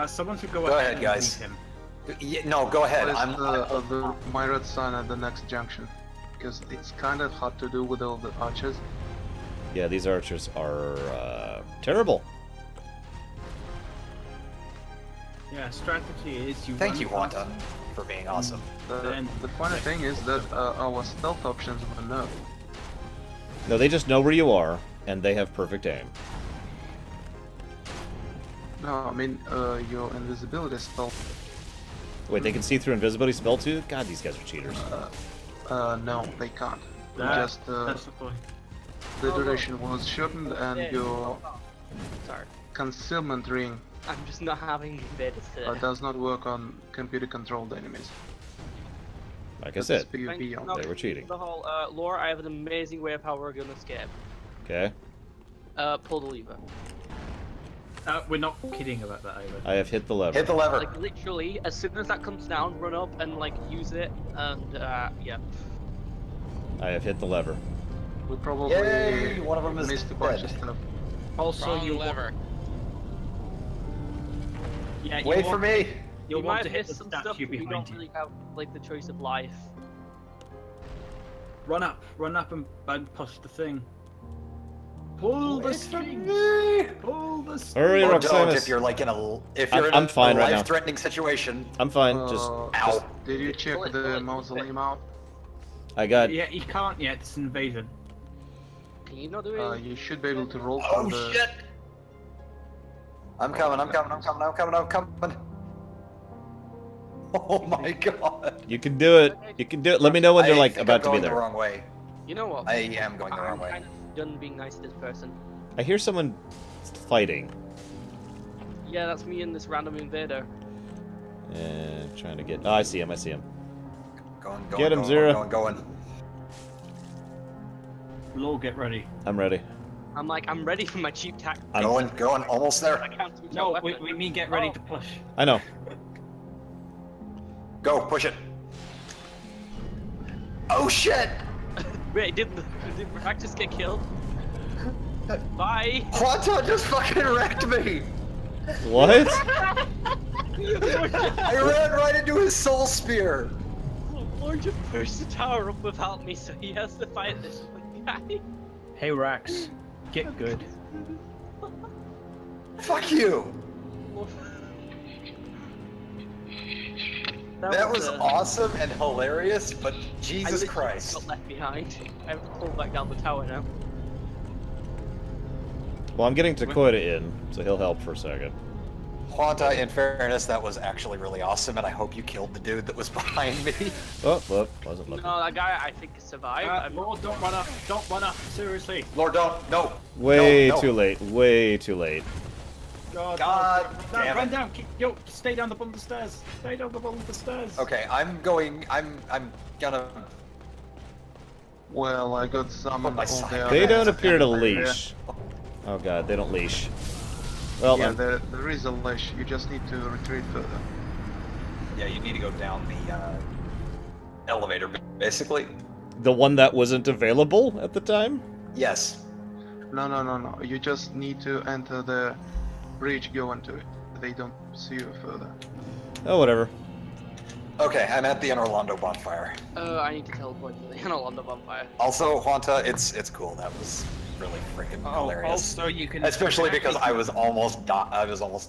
S3: Someone should
S5: Go ahead, guys.
S3: Him.
S5: Yeah, no, go ahead.
S4: My red sign at the next junction, because it's kind of hard to do with all the archers.
S1: Yeah, these archers are terrible.
S3: Yeah, strategy is you.
S5: Thank you, Huanta, for being awesome.
S4: The funny thing is that our stealth options were nerfed.
S1: No, they just know where you are, and they have perfect aim.
S4: No, I mean your invisibility spell.
S1: Wait, they can see through invisibility spell too? God, these guys are cheaters.
S4: No, they can't.
S3: That's the point.
S4: The duration was shortened, and your
S8: Sorry.
S4: concealment ring
S8: I'm just not having invaders today.
S4: does not work on computer-controlled enemies.
S1: Like I said,
S4: PvP only.
S1: they were cheating.
S8: The whole Laura, I have an amazing way of how we're gonna escape.
S1: Okay.
S8: Pull the lever.
S3: We're not kidding about that either.
S1: I have hit the lever.
S5: Hit the lever.
S8: Like literally, as soon as that comes down, run up and like use it, and yeah.
S1: I have hit the lever.
S4: We probably
S5: Yay! One of them is
S4: missed a bunch of
S5: dead.
S4: stuff.
S3: Also,
S2: Wrong
S3: you
S2: lever.
S3: Yeah, you
S5: Wait for me.
S3: You'll
S8: We
S3: want
S8: might
S3: to
S8: have
S3: hit
S8: missed
S3: the
S8: some stuff,
S3: statue
S8: but we
S3: behind
S8: don't
S3: you.
S8: really have like the choice of life.
S3: Run up and push the thing. Pull the string. Pull the string.
S1: Hurry,
S5: Or don't
S1: Roxanus.
S5: if you're like in a
S1: I'm fine right now.
S5: life-threatening situation.
S1: I'm fine. Just
S5: Ow.
S4: Did you check
S8: Pull it,
S4: the
S8: pull it,
S4: mausoleum out?
S1: I got.
S3: Yeah, you can't yet. It's an invasion.
S8: Can you not do it?
S4: You should be able to roll
S5: Oh
S4: from the...
S5: shit! I'm coming. Oh my god.
S1: You can do it. You can do it. Let me know when you're like
S5: think
S1: about
S5: I'm
S1: to be
S5: going
S1: there.
S5: the wrong way.
S8: You know what?
S5: I am going the wrong
S8: I'm
S5: way.
S8: kind of done being nice to this person.
S1: I hear someone fighting.
S8: Yeah, that's me and this random invader.
S1: Trying to get. Oh, I see him. I see him.
S5: Going,
S1: Get him,
S5: going,
S1: Zero.
S5: going.
S3: Law, get ready.
S1: I'm ready.
S8: I'm ready for my cheap tack.
S5: Going, almost there.
S8: I can't switch
S3: No,
S8: out
S3: we
S8: weapon.
S3: mean get ready to push.
S1: I know.
S5: Go, push it. Oh shit!
S8: Wait, did Rack just get killed? Bye!
S5: Huanta just fucking wrecked me!
S1: What?
S5: I ran right into his soul spear!
S8: Lord just pushed the tower up without me, so he has to fight this guy.
S13: Hey Rax, get good.
S5: Fuck you! That was awesome and hilarious, but Jesus Christ.
S8: Got left behind. I have to pull back down the tower now.
S1: Well, I'm getting Takoida in, so he'll help for a second.
S5: Quanta, in fairness, that was actually really awesome, and I hope you killed the dude that was behind me.
S1: Oh, wasn't looking.
S8: No, that guy I think survived.
S3: Lord, don't run up. Don't run up. Seriously.
S5: Lord, don't. No.
S1: Way
S5: no.
S1: too late. Way too late.
S3: God,
S5: God
S3: no,
S5: damn
S3: run
S5: it.
S3: down. Yo, stay down the bottom of the stairs. Stay down the bottom of the stairs.
S5: Okay, I'm gonna...
S4: Well, I got summoned
S5: my
S4: all
S5: side.
S4: the
S1: They
S4: other
S1: don't appear to
S4: area.
S1: leash. Oh god, they don't leash. Well,
S4: Yeah, there is a leash. You just need to retreat further.
S5: Yeah, you need to go down the elevator, basically.
S1: the one that wasn't available at the time?
S5: Yes.
S4: No. You just need to enter the bridge, go into it. They don't see you further.
S1: Oh, whatever.
S5: Okay, I'm at the Orlando bonfire.
S8: I need to teleport to the Orlando bonfire.
S5: Also, Juanta, it's cool. That was really freaking hilarious.
S3: Also, you can,
S5: especially because I was almost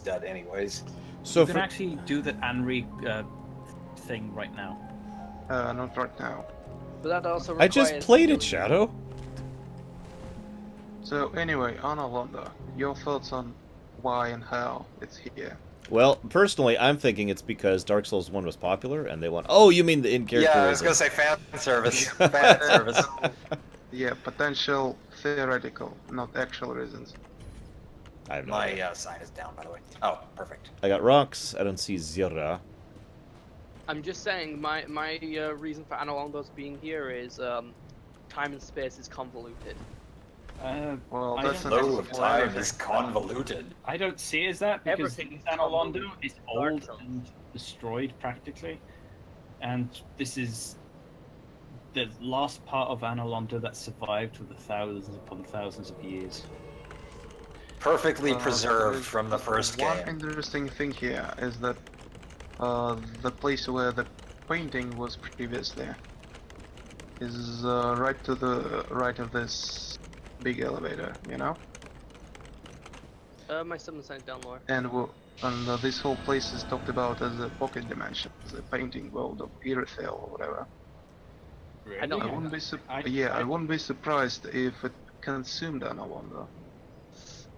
S5: dead anyways.
S1: So
S3: you can actually do the Anri thing right now.
S4: Not right now.
S8: But that also
S1: I just played it, Shadow.
S4: So anyway, Orlando, your thoughts on why and how it's here?
S1: Well, personally, I'm thinking it's because Dark Souls 1 was popular, and they want... Oh, you mean the in-character...
S5: Yeah, I was gonna say fan service. Fan service.
S4: Yeah, potential theoretical, not actual reasons.
S1: I have no
S5: My
S1: idea.
S5: sign is down, by the way. Oh, perfect.
S1: I got rocks. I don't see Zira.
S8: I'm just saying, my reason for Analondos being here is time and space is convoluted.
S4: Well,
S5: The flow of time is convoluted.
S3: I don't see it as that because
S8: Everything is
S3: Analondo is
S8: Dark
S3: old
S8: Souls.
S3: and destroyed practically, and this is the last part of Analondo that survived for the thousands upon thousands of years.
S5: Perfectly
S4: there's
S5: preserved from the first
S4: One
S5: game.
S4: interesting thing here is that the place where the painting was previously is right to the right of this big elevator, you know?
S8: My summon sign's down lower.
S4: And this whole place is talked about as a pocket dimension, as a painting world of Irithel or whatever.
S3: Really?
S8: I don't
S4: I
S8: know.
S4: wouldn't be
S3: I
S4: I wouldn't be surprised if it consumed Anawanda.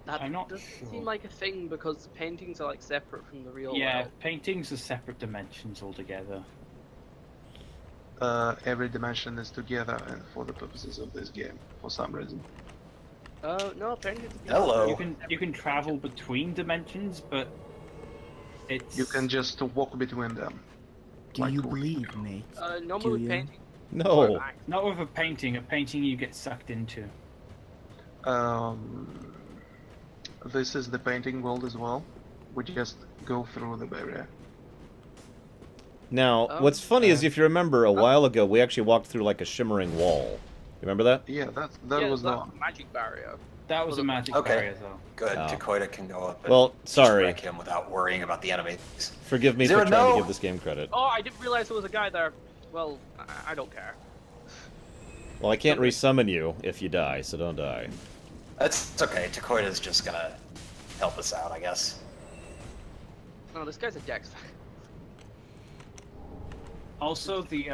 S8: That
S3: I'm not
S8: doesn't
S3: sure.
S8: seem like a thing because the paintings are like separate from the real
S3: Yeah,
S8: world.
S3: paintings are separate dimensions altogether.
S4: Every dimension is together and for the purposes of this game, for some reason.
S8: No, paintings.
S5: Hello.
S3: You can travel between dimensions, but it's
S4: You can just walk between them.
S11: Do you believe me?
S8: Normally
S11: Do
S8: with
S11: you?
S8: painting.
S1: No.
S3: not with a painting. A painting you get sucked into.
S4: This is the painting world as well. We just go through the barrier.
S1: Now, what's funny is if you remember a while ago, we actually walked through like a shimmering wall. You remember that?
S4: Yeah, that
S8: Yeah,
S4: was the
S8: that's
S4: one.
S8: a magic barrier.
S3: That was a magic
S5: Okay.
S3: barrier, though.
S5: Good.
S1: Oh.
S5: Takoida can go up and
S1: Well,
S5: just
S1: sorry.
S5: wreck him without worrying about the enemies.
S1: Forgive me
S5: Zero,
S1: for trying
S5: no.
S1: to give this game credit.
S8: Oh, I didn't realize there was a guy there. Well, I don't care.
S1: Well, I can't resummon you if you die, so don't die.
S5: It's okay. Takoida's just gonna help us out, I guess.
S8: No, this guy's a Dex.
S3: Also, the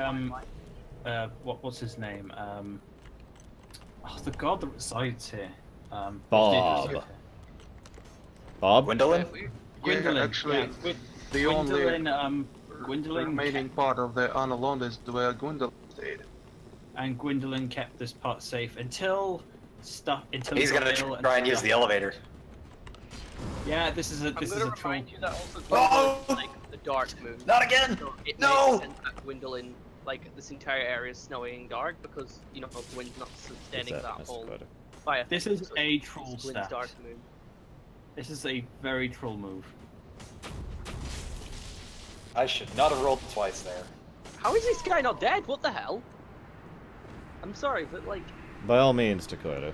S3: what's his name? The god that resides here.
S1: Bob. Bob?
S5: Gwendolyn?
S3: Gwendolyn.
S4: Yeah, actually,
S3: yeah,
S4: the only
S3: Gwendolyn
S4: remaining part of the Analond is where Gwendolyn stayed.
S3: and Gwendolyn kept this part safe until
S5: He's
S3: it
S5: gonna
S3: got ill
S5: try and use the elevator.
S3: Yeah, this is a
S8: I'm
S3: this is
S8: gonna
S3: a troll.
S8: remind you that also
S5: Oh!
S8: Gwendolyn is like the dark moon.
S5: Not again!
S8: So it
S5: No!
S8: makes sense that Gwendolyn, like this entire area is snowy and dark because Gwyn's not sustaining
S1: What's
S8: that
S1: That's
S8: whole
S1: good.
S8: fire.
S3: This
S8: thing,
S3: is
S8: so
S3: a
S8: it's
S3: troll
S8: Gwyn's
S3: stat.
S8: dark moon.
S3: This is a very troll move.
S5: I should not have rolled twice there.
S8: How is this guy not dead? What the hell? I'm sorry, but like,
S1: By all means, Takoida.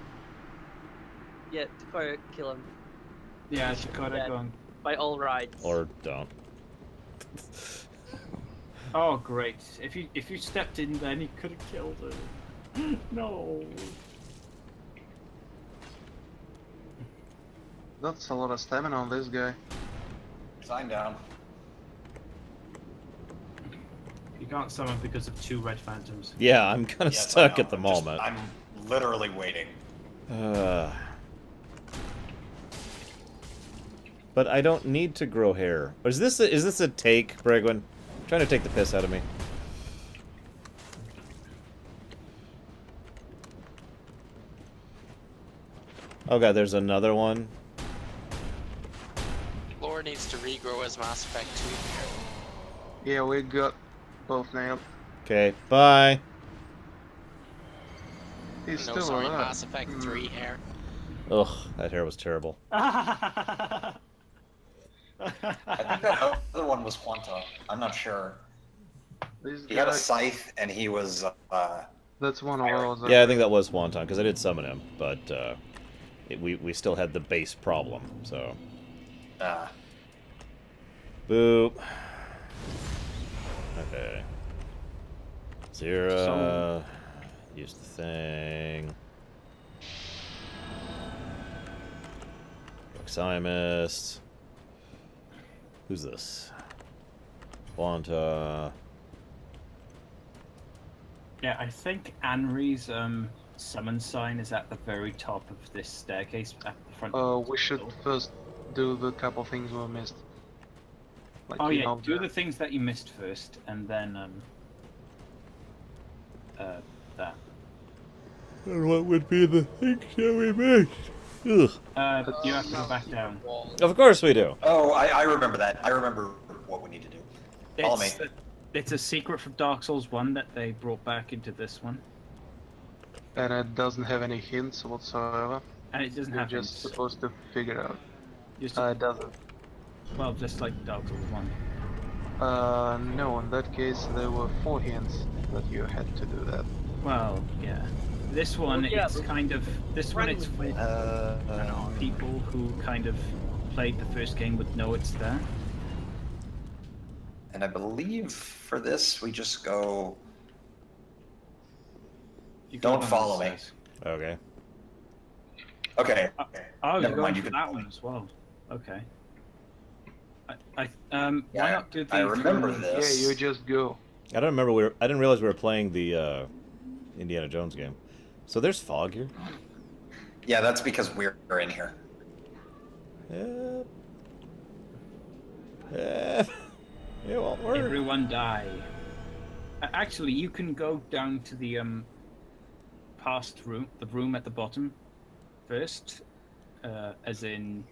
S8: yeah, Dakota, kill him.
S3: Yeah,
S8: He should be
S3: Dakota
S8: dead.
S3: going.
S8: By all rights.
S1: Or don't.
S3: Oh great! If you stepped in, then he could have killed her. No.
S4: That's a lot of stamina on this guy.
S5: Sign down.
S3: You can't summon because of 2 red phantoms.
S1: Yeah, I'm kind of
S5: Yes, I
S1: stuck
S5: know.
S1: at the
S5: I'm just-
S1: moment.
S5: I'm literally waiting.
S1: But But I don't need to grow hair. Or is this a take, Bregwin? Trying to take the piss out of me. Oh god, there's another one.
S2: Lore needs to regrow his Mass Effect 2.
S4: Yeah, we got both nailed.
S1: Okay, bye.
S4: He's
S2: No,
S4: still
S2: sorry,
S4: alive.
S2: Mass Effect 3 hair.
S1: Ugh, that hair was terrible.
S5: I think that other one was Quanta. I'm not sure. He had a scythe, and he was.
S4: That's one of ours.
S1: Yeah, I think that was Wonton, because I did summon him, but we still had the base problem, so. Boop. Okay. Zero. Use the thing. Oximus. Who's this? Wanta.
S13: Yeah, I think Anri's summon sign is at the very top of this staircase at the front.
S4: We should first do the couple things we missed. Like,
S13: Oh
S4: you
S13: yeah,
S4: know,
S13: do the things that you missed first, and then that.
S1: And what would be the things that we missed? Ugh.
S13: You have to go back down.
S1: Of course we do.
S5: Oh, I remember that. I remember what we need to do. Follow me.
S13: It's a secret from Dark Souls 1 that they brought back into this one.
S4: And it doesn't have any hints whatsoever.
S13: And it doesn't
S4: You're
S13: have
S4: just
S13: hints.
S4: supposed to figure it out.
S13: Just
S4: It doesn't.
S13: Well, just like Dark Souls 1.
S4: No, in that case there were 4 hints that you had to do that.
S13: Well, yeah. This one,
S8: Well, yeah,
S13: it's kind of... This one, it's for people who kind of played the first game would know it's there.
S5: And I believe for this, we just go. Don't follow me.
S1: Okay.
S5: Okay.
S13: Oh,
S5: Never
S13: you're
S5: mind,
S13: going
S5: you
S13: for
S5: can
S13: that
S5: follow
S13: one
S5: me.
S13: as well. Okay. Why
S5: Yeah,
S13: not do the...
S5: I remember this.
S4: Yeah, you just go.
S1: I don't remember I didn't realize we were playing the Indiana Jones game. So there's fog here.
S5: Yeah, that's because we're in here.
S1: It won't work.
S13: Everyone die. Actually, you can go down to the past room, the room at the bottom, first, as in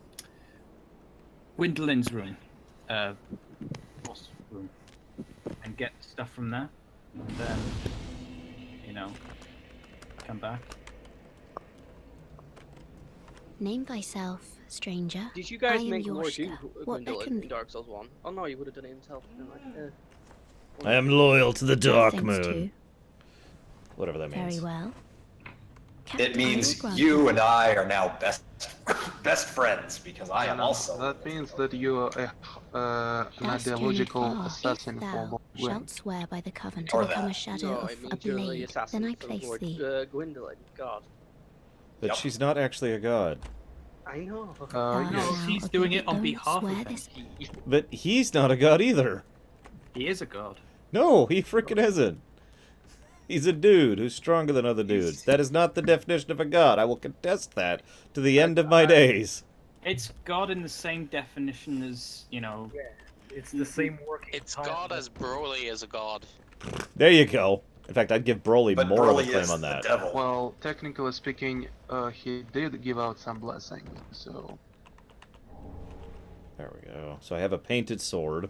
S13: Gwendolyn's room, boss room, and get stuff from there, and then, you know, come back.
S14: Name thyself, stranger.
S8: Did you guys
S14: I am
S8: make Lord
S14: Yorshka. What
S8: Gwendolyn
S14: beckon
S8: in
S14: thee?
S8: Dark Souls 1? Oh no, he would have done it himself. Never mind.
S1: I am loyal to the Dark
S14: Thanks
S1: Moon.
S14: to.
S1: Whatever that means.
S14: Very well.
S5: It means you and I are now best friends because I am also.
S4: That means that you are an
S14: Thus
S4: ideological
S14: journeyed far.
S4: assassin
S14: If
S4: for
S14: thou
S4: Gwyn.
S14: shalt swear by the coven
S5: Or
S14: to become
S5: that.
S14: a shadow
S8: No,
S14: of
S8: I mean
S14: a
S8: you're the
S14: blade,
S8: assassin
S14: then I
S8: from
S14: place
S8: Lord
S14: thee.
S8: Gwendolyn. God.
S1: But
S5: Yep.
S1: she's not actually a god.
S8: I know.
S14: Thou
S4: yes.
S14: now
S13: He's
S14: of
S13: doing
S14: thee
S13: it on
S14: don't
S13: behalf of
S14: swear
S13: them.
S14: this.
S1: But he's not a god either.
S13: He is a god.
S1: No, he freaking isn't. He's a dude who's stronger than other dudes. That is not the definition of a god. I will contest that to the end of my days.
S13: It's god in the same definition as, you know...
S6: Yeah, it's the same working
S2: It's
S6: title.
S2: God as Broly is a god.
S1: There you go. In fact, I'd give Broly
S5: But
S1: more of a
S5: Broly
S1: claim
S5: is
S1: on
S5: the
S1: that.
S5: devil.
S4: Well, technically speaking, he did give out some blessings, so...
S1: There we go. So I have a painted sword.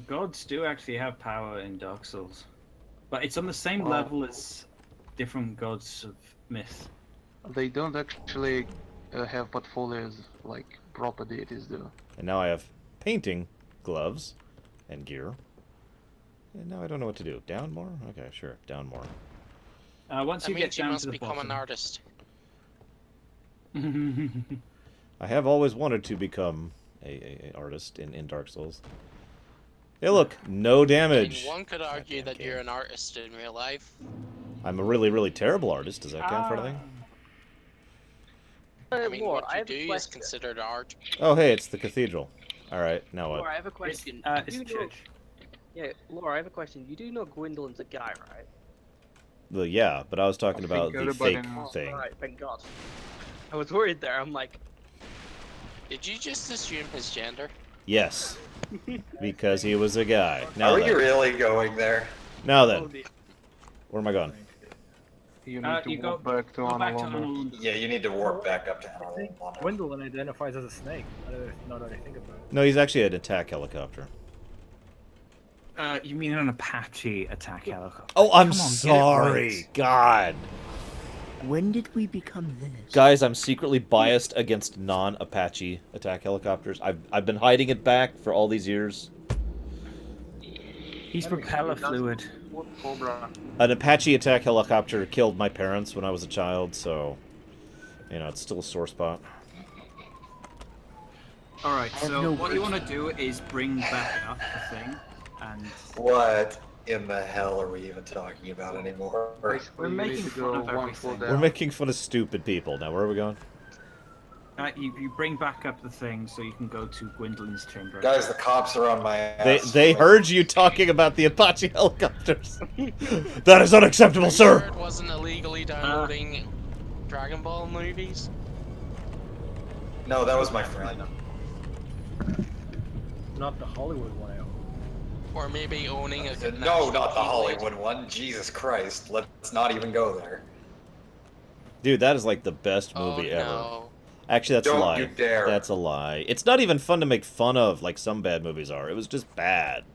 S13: Gods do actually have power in Dark Souls. But it's on the same
S4: Well-
S13: level as different gods of myth.
S4: They don't actually have portfolios like proper deities do.
S1: And now I have painting gloves and gear. And now I don't know what to do. Down more? Okay, sure. Down more.
S13: Once
S2: That
S13: you get
S2: means you
S13: down
S2: must
S13: to the
S2: become
S13: bottom...
S2: an artist.
S1: I have always wanted to become a artist in Dark Souls. Hey, look, no
S2: I mean,
S1: damage.
S2: one could argue
S1: Goddamn
S2: that you're
S1: game.
S2: an artist in real life.
S1: I'm a really, really terrible artist. Does that count for anything?
S2: I mean,
S8: Lord,
S2: what
S8: I
S2: you
S8: have
S2: do
S8: a
S2: is
S8: question.
S2: considered art.
S1: Oh, hey, it's the cathedral. All right, now
S8: Laura,
S1: what?
S8: I have a question.
S13: It's
S8: You
S13: the
S8: know-
S13: church.
S8: Yeah, Laura, I have a question. You do know Gwendolyn's a guy, right?
S1: Well, yeah, but I was talking
S4: I
S1: about
S4: think
S1: the
S4: everybody
S1: fake
S4: knows.
S1: thing.
S8: Alright, thank God. I was worried there. I'm like,
S2: Did you just assume his gender?
S1: Yes. Because he was a guy. Now
S5: Are we
S1: then.
S5: really going there?
S1: Now then. Where am I going?
S4: You need to walk back to Honolulu.
S5: Yeah, you need to warp back up to
S6: I think
S5: Honolulu.
S6: Gwendolyn identifies as a snake. Now that I think about it.
S1: No, he's actually an attack helicopter.
S13: You mean an Apache attack helicopter?
S1: Oh, I'm
S13: Come on, get it
S1: sorry.
S13: right.
S1: God.
S11: When did we become this?
S1: Guys, I'm secretly biased against non-Apache attack helicopters. I've been hiding it back for all these years.
S13: He's propeller fluid.
S1: An Apache attack helicopter killed my parents when I was a child, so you know, it's still a sore spot.
S13: Alright, so what you want to do is bring back up the thing, and...
S5: What in the hell are we even talking about anymore?
S13: We're making fun of everything.
S1: We're making fun of stupid people. Now, where are we going?
S13: You bring back up the thing so you can go to Gwendolyn's chamber.
S5: Guys, the cops are on my ass.
S1: They heard you talking about the Apache helicopters. That is unacceptable, sir.
S2: It wasn't illegally downloading Dragon Ball movies.
S5: No, that was my friend.
S6: Not the Hollywood one.
S2: Or maybe owning a
S5: No, not the Hollywood one. Jesus Christ. Let's not even go there.
S1: Dude, that is like the best movie ever. Actually, that's a
S5: Don't
S1: lie.
S5: you dare.
S1: That's a lie. It's not even fun to make fun of like some bad movies are. It was just bad.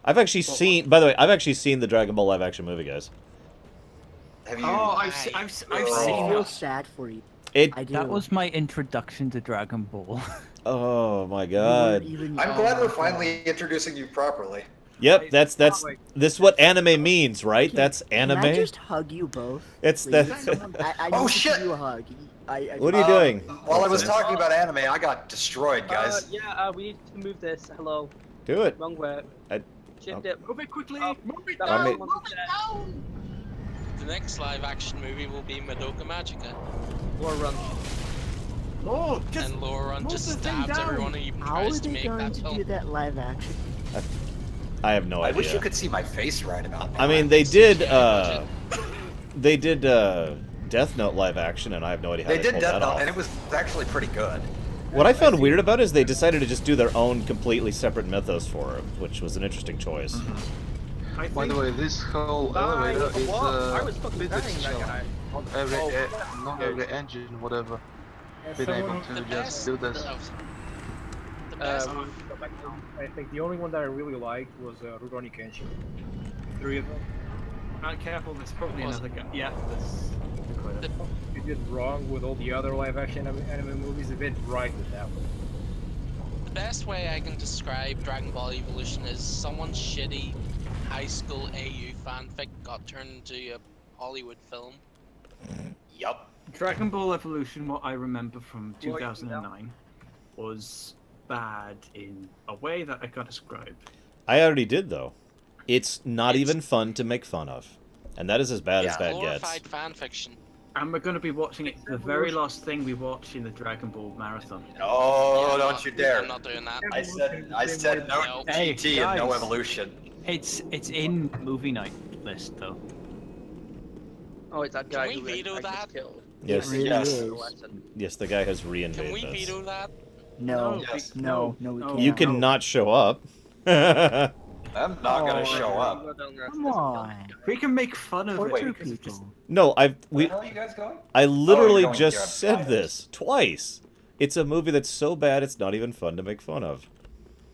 S1: I've actually seen, by the way, I've actually seen the Dragon Ball live action movie, guys.
S5: Have you?
S13: Oh, I've seen
S11: I
S13: that.
S11: feel sad for you. I do.
S7: That was my introduction to Dragon Ball.
S1: Oh my god.
S5: I'm glad we're finally introducing you properly.
S1: Yep, that's this is what anime means, right? That's anime.
S11: Can I just hug you both?
S1: It's
S11: please?
S1: that.
S11: I
S5: Oh,
S11: need to
S5: shit!
S11: give you a hug.
S1: What are you doing?
S5: While I was talking about anime, I got destroyed, guys.
S8: We need to move this. Hello.
S1: Do it.
S8: Wrong way. Shift it.
S13: Move it quickly.
S8: Move it
S1: down.
S2: The next live action movie will be Madoka Magica.
S8: Or run.
S13: Oh,
S2: and Lauren just stabs everyone who even
S11: How are
S2: tries to
S11: they
S2: make
S11: going
S2: that
S11: to
S2: film.
S11: do that live action?
S1: I have no
S5: I
S1: idea.
S5: wish you could see my face right about now.
S1: I mean, they did Death Note live action, and I have no idea how
S5: They
S1: they
S5: did
S1: pulled
S5: Death
S1: that
S5: Note,
S1: off.
S5: and it was actually pretty good.
S1: What I found weird about it is they decided to just do their own completely separate mythos for it, which was an interesting choice.
S4: By the way, this whole elevator is not every engine, whatever, been able to just do this.
S6: I think the only one that I really liked was Rurouni Kenshin. 3 of them.
S13: Careful, there's probably another guy. Yeah, there's quite a...
S6: They did wrong with all the other live action anime movies, they did right with that one.
S2: The best way I can describe Dragon Ball Evolution is someone's shitty high school AU fanfic got turned into a Hollywood film.
S5: Yup.
S13: Dragon Ball Evolution, what I remember from 2009, was bad in a way that I can't describe.
S1: I already did, though. It's not even fun to make fun of. And that is as bad as bad gets.
S2: Glorified fanfiction.
S13: And we're going to be watching it, the very last thing we watch in the Dragon Ball Marathon.
S5: Oh, don't you dare.
S2: I'm not doing that.
S5: I said no GT and no evolution.
S13: It's in movie night list, though.
S8: Oh, it's that guy
S2: Can we
S8: who
S2: veto that?
S1: Yes.
S11: It really is.
S1: Yes, the guy has reinvaded
S2: Can we
S1: this.
S2: veto that?
S11: No,
S5: Yes.
S11: no, we can't.
S1: You cannot show up.
S5: I'm not gonna show up.
S11: Come on.
S13: We can make fun of
S11: Torture
S13: it because it's just...
S11: people.
S1: No,
S5: Where the hell are you guys going?
S1: I literally
S5: going
S1: just
S5: here.
S1: said this twice. It's a movie that's so bad it's not even fun to make fun of.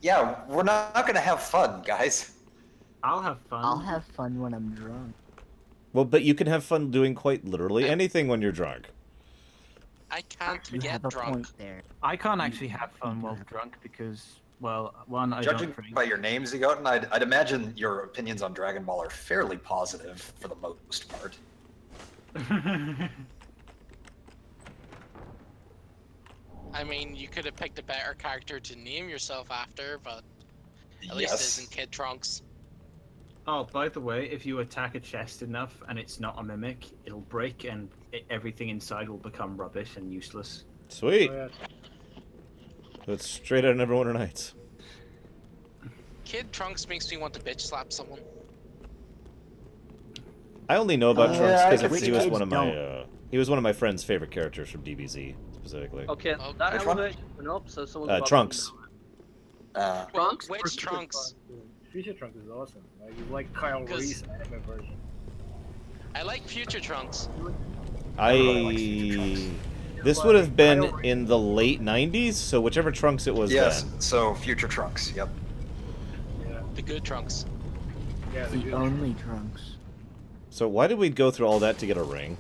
S5: Yeah, we're not gonna have fun, guys.
S13: I'll have fun.
S11: I'll have fun when I'm drunk.
S1: Well, but you can have fun doing quite literally anything when you're drunk.
S2: I can't
S11: You
S2: get
S11: have a
S2: drunk.
S11: point there.
S13: I can't actually have fun while drunk because, well, one, I
S5: Judging
S13: don't drink.
S5: by your names, Egoten, I'd imagine your opinions on Dragon Ball are fairly positive for the most part.
S2: I mean, you could have picked a better character to name yourself after, but at least it isn't Kid Trunks.
S13: Oh, by the way, if you attack a chest enough and it's not a mimic, it'll break and everything inside will become rubbish and useless.
S1: Sweet.
S6: Oh, yeah.
S1: That's straight out of Neverwinter Nights.
S2: Kid Trunks makes me want to bitch slap someone.
S1: I only know about Trunks
S5: Yeah, I
S1: because
S5: can
S1: he
S5: see
S1: was
S5: that.
S1: one of my He was one of my friend's favorite characters from DBZ, specifically.
S8: Okay, that
S5: Which one?
S8: elevation went up, so someone's
S1: Trunks.
S8: Trunks?
S2: Which Trunks?
S6: Future Trunks is awesome. Like, he's like Kyle Reese anime version.
S2: I like Future Trunks.
S1: This would have been in the late 90s, so whichever Trunks it was
S5: Yes,
S1: then.
S5: so Future Trunks, yep.
S6: Yeah.
S2: The good Trunks.
S6: Yeah,
S11: The only Trunks.
S1: So why did we go through all that to get a ring?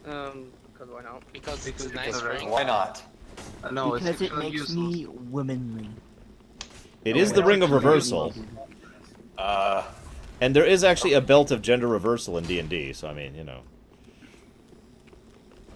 S8: Because why not?
S2: Because it's a nice
S4: because
S2: ring.
S5: Why not?
S4: No,
S11: Because
S4: it's
S11: it
S4: actually
S11: makes
S4: useless.
S11: me womanly.
S1: It is the Ring of Reversal. And there is actually a belt of gender reversal in D&D, so I mean, you know.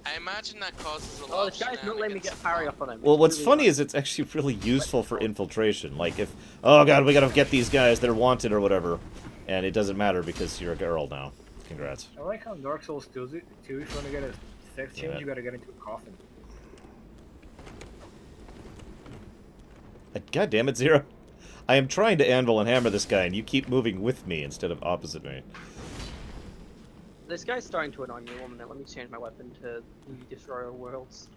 S2: I imagine that causes a lot
S8: Oh,
S2: of
S8: this guy's not letting me get parry up on him.
S1: Well, what's
S8: Really
S1: funny
S8: bad.
S1: is it's actually really useful for infiltration. Like if, oh god, we gotta get these guys, they're wanted or whatever. And it doesn't matter because you're a girl now. Congrats.
S6: I like how Dark Souls 2, if you want to get a sex change,
S1: Yeah.
S6: you gotta get into a coffin.
S1: God damn it, Zero. I am trying to anvil and hammer this guy, and you keep moving with me instead of opposite me.
S8: This guy's starting to annoy me. 1 minute, let me change my weapon to the Destroyer of Worlds.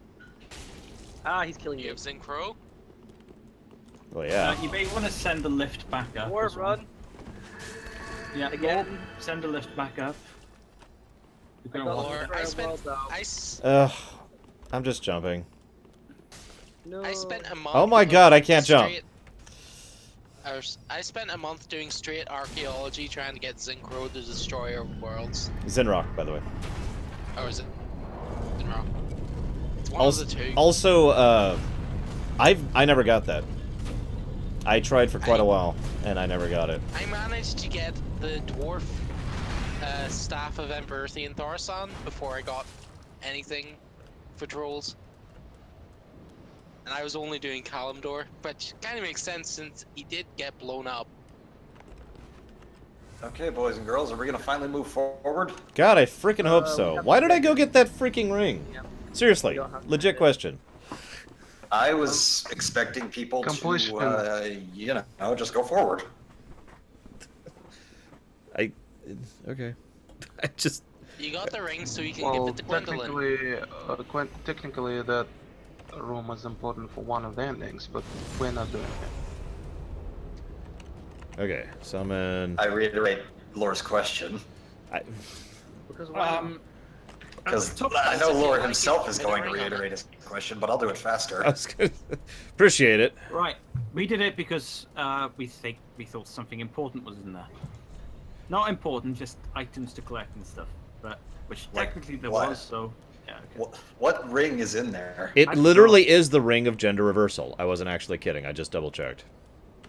S8: Ah, he's killing
S2: You
S8: me.
S2: have Synchro?
S1: Oh yeah.
S13: You may want to send the lift back up.
S8: Or
S13: as well.
S8: run.
S13: Yeah,
S8: Again.
S13: send the lift back up. You're
S8: I
S13: gonna
S8: got
S13: want
S2: Or
S8: Destroyer
S2: I
S8: of
S2: spent
S8: Worlds out.
S1: Ugh. I'm just jumping.
S8: No.
S2: I spent a month.
S1: Oh my god, I can't jump.
S2: I spent a month doing straight archaeology trying to get Synchro, the Destroyer of Worlds.
S1: Zinrock, by the way.
S2: Or is it Zinrock? It's one
S1: Also,
S2: of the two.
S1: I never got that. I tried for quite a while, and I never got it.
S2: I managed to get the dwarf staff of Emperor Thorsan before I got anything for trolls. And I was only doing Kalimdor, but kind of makes sense since he did get blown up.
S5: Okay, boys and girls, are we gonna finally move forward?
S1: God, I freaking hope so. Why did I go get that freaking ring? Seriously, legit question.
S5: I was expecting people to, you know, just go forward.
S1: Okay. I just...
S2: You got the ring so you can
S4: Well,
S2: give it to Gwendolyn.
S4: technically that room is important for one of the endings, but we're not doing it.
S1: Okay, summon...
S5: I reiterate Lore's question.
S8: Because
S5: Because I know Lore himself is going to reiterate his question, but I'll do it faster.
S1: Appreciate it.
S13: Right, we did it because we thought something important was in there. Not important, just items to collect and stuff. But which technically there was, so yeah. Okay.
S5: What ring is in there?
S1: It literally is the ring of gender reversal. I wasn't actually kidding. I just double checked.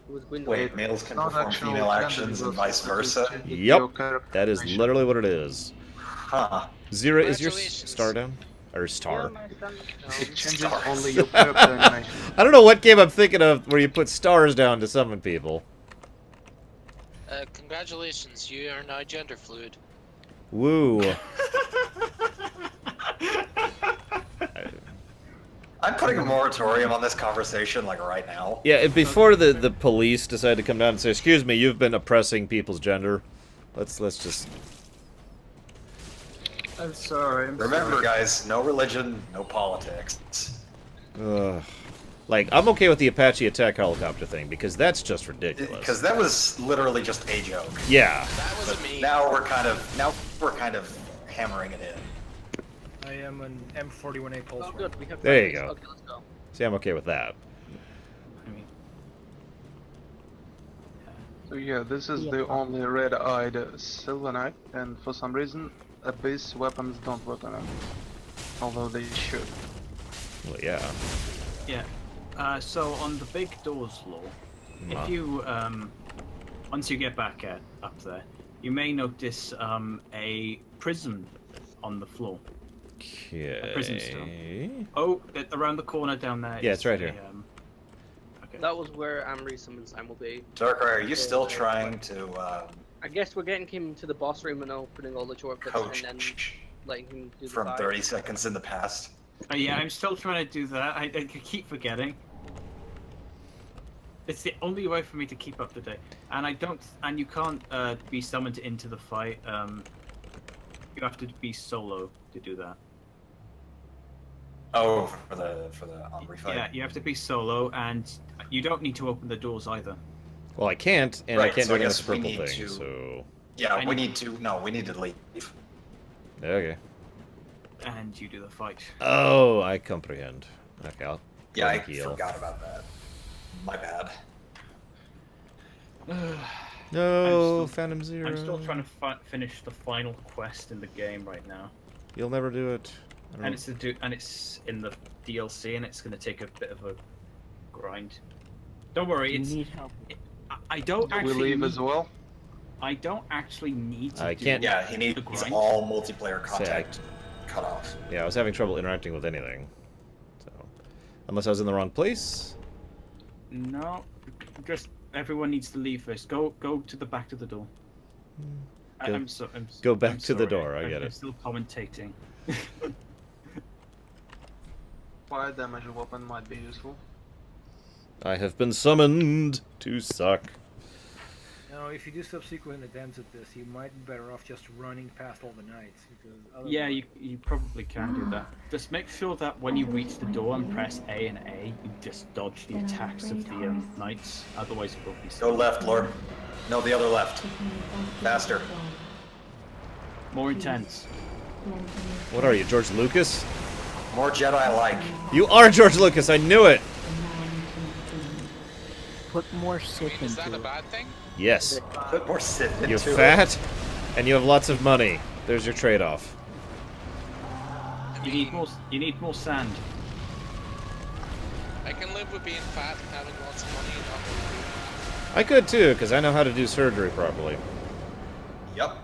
S5: Wait, males can perform female actions and vice versa?
S1: Yep. That is literally what it is.
S5: Huh.
S1: Zero, is your star down? Or star?
S4: It changes only your character animation.
S1: I don't know what game I'm thinking of where you put stars down to summon people.
S2: Congratulations, you are now gender fluid.
S1: Woo.
S5: I'm putting a moratorium on this conversation, like, right now.
S1: Yeah, before the police decide to come down and say, "Excuse me, you've been oppressing people's gender." Let's just...
S13: I'm sorry.
S5: Remember, guys, no religion, no politics.
S1: Like, I'm okay with the Apache attack helicopter thing, because that's just ridiculous.
S5: Because that was literally just a joke.
S1: Yeah.
S2: That was me.
S5: Now we're kind of hammering it in.
S6: I am an M41A pulse.
S8: Oh, good. We have
S1: There you
S8: friends.
S1: go.
S8: Okay, let's go.
S1: See, I'm okay with that.
S4: So yeah, this is the only red-eyed Silver Knight, and for some reason, Abyss weapons don't work on him. Although they should.
S1: Well, yeah.
S13: Yeah. So on the big doors floor, if you once you get back up there, you may notice a prism on the floor.
S1: Okay.
S13: A prism stone. Oh, around the corner down there.
S1: Yeah, it's right here.
S13: Okay.
S8: That was where Amory Summons time will be.
S5: Darkrai, are you still trying to
S8: I guess we're getting him to the boss room and opening all the shortcuts
S5: coach
S8: and then letting him do the
S5: from
S8: side.
S5: 30 seconds in the past?
S13: Yeah, I'm still trying to do that. I keep forgetting. It's the only way for me to keep up to date, and you can't be summoned into the fight You have to be solo to do that.
S5: Oh, for the refight.
S13: Yeah, you have to be solo, and you don't need to open the doors either.
S1: Well, I can't, and
S5: Right,
S1: I can't
S5: so
S1: do
S5: I
S1: this
S5: guess we
S1: purple
S5: need
S1: thing,
S5: to-
S1: so...
S5: Yeah, we need to leave.
S1: Okay.
S13: And you do the fight.
S1: Oh, I comprehend. Okay, I'll
S5: Yeah, I
S1: heal.
S5: forgot about that. My bad.
S1: No, Phantom Zero.
S13: I'm still trying to finish the final quest in the game right now.
S1: You'll never do it.
S13: And it's in the DLC, and it's going to take a bit of a grind. Don't worry,
S11: You
S13: it's.
S11: need help.
S13: I don't
S4: Do we
S13: actually.
S4: leave as well?
S13: I don't actually need to.
S1: I
S13: do
S1: can't-
S5: Yeah, he
S13: the
S5: needs
S13: grind.
S5: all multiplayer contact cut off.
S1: Yeah, I was having trouble interacting with anything. So, unless I was in the wrong place.
S13: No, just everyone needs to leave first. Go to the back of the door.
S1: Go-
S13: I'm
S1: go back
S13: I'm
S1: to the
S13: sorry,
S1: door, I
S13: I'm
S1: get it.
S13: still commentating.
S4: Fire damage weapon might be useful.
S1: I have been summoned to suck.
S6: Now, if you do subsequent attempts at this, you might be better off just running past all the knights. Because
S13: Yeah,
S6: otherwise-
S13: you probably can do that. Just make sure that when you reach the door and press A and A, you just dodge the attacks of the knights. Otherwise, it will be.
S5: Go left, Lord. No, the other left. Faster.
S13: More intense.
S1: What are you, George Lucas?
S5: More Jedi-like.
S1: You are George Lucas, I knew it!
S11: Put more Sith
S2: Is that
S11: into
S2: a
S11: it.
S2: bad thing?
S1: Yes.
S5: Put more Sith into
S1: You're
S5: it.
S1: fat, and you have lots of money. There's your trade-off.
S13: You need more sand.
S2: I can live with being fat and having lots of money and not really
S1: I could too, because I know how to do surgery properly.
S5: Yep.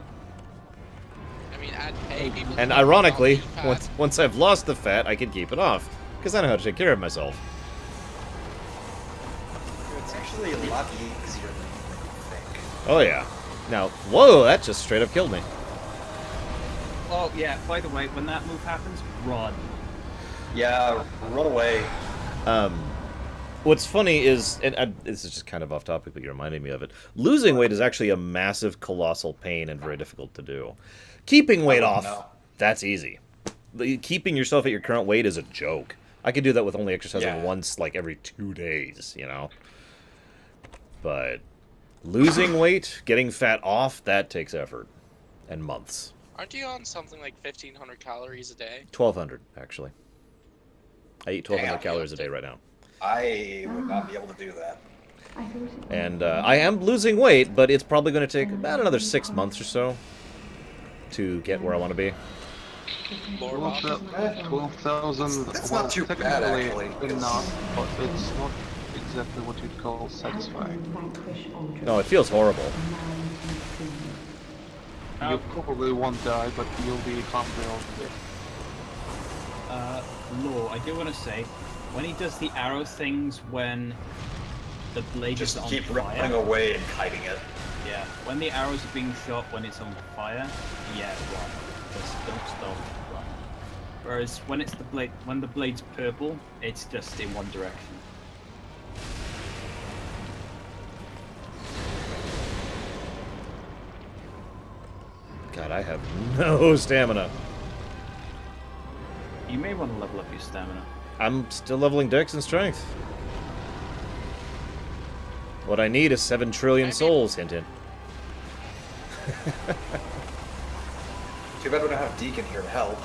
S2: I mean, I'd pay people.
S1: And
S2: to
S1: ironically,
S2: not be fat.
S1: once I've lost the fat, I can keep it off. Because I know how to take care of myself.
S5: It's actually a lot easier than you think.
S1: Oh yeah. Now, whoa, that just straight up killed me.
S13: Oh yeah. By the way, when that move happens, run.
S5: Yeah, run away.
S1: What's funny is, and this is just kind of off topic, but you reminded me of it. Losing weight is actually a massive, colossal pain and very difficult to do. Keeping weight off, that's easy. Keeping yourself at your current weight is a joke. I could do that with only exercising once, like, every 2 days, you know? But losing weight, getting fat off, that takes effort. And months.
S2: Aren't you on something like 1,500 calories a day?
S1: 1,200, actually. I eat 1,200
S5: Damn.
S1: calories a day right now.
S5: I would not be able to do that.
S1: And I am losing weight, but it's probably going to take about another 6 months or so to get where I want to be.
S4: 12,000.
S5: That's
S4: well,
S5: not too bad,
S4: technically
S5: actually.
S4: enough, but it's not exactly what you'd call satisfying.
S1: No, it feels horrible.
S4: You probably won't die, but you'll be hungry all the day.
S13: Law, I do want to say, when he does the arrow things when the blade
S5: Just
S13: is on
S5: keep
S13: fire.
S5: running away and kiting it.
S13: Yeah, when the arrows are being shot when it's on fire, yeah, run. Just don't stop, run. Whereas when it's when the blade's purple, it's just in one direction.
S1: God, I have no stamina.
S13: You may want to level up your stamina.
S1: I'm still leveling dex and strength. What I need is 7 trillion souls, hint hint.
S5: Too bad we don't have Deacon here to help.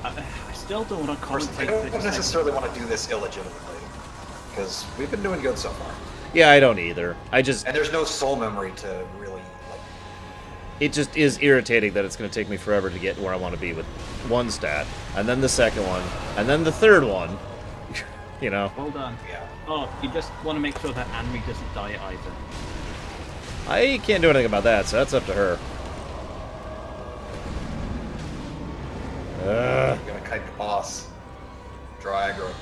S13: I still don't want to
S5: Of course, I
S13: commentate.
S5: don't necessarily want to do this illegitimately, because we've been doing good so far.
S1: Yeah, I don't either. I just...
S5: And there's no soul memory to really, like...
S1: It just is irritating that it's going to take me forever to get where I want to be with one stat, and then the second one, and then the third one. You know?
S13: Hold on.
S5: Yeah.
S13: Oh, you just want to make sure that Anri doesn't die either.
S1: I can't do anything about that, so that's up to her.
S5: I'm gonna kite the boss. Draw aggro.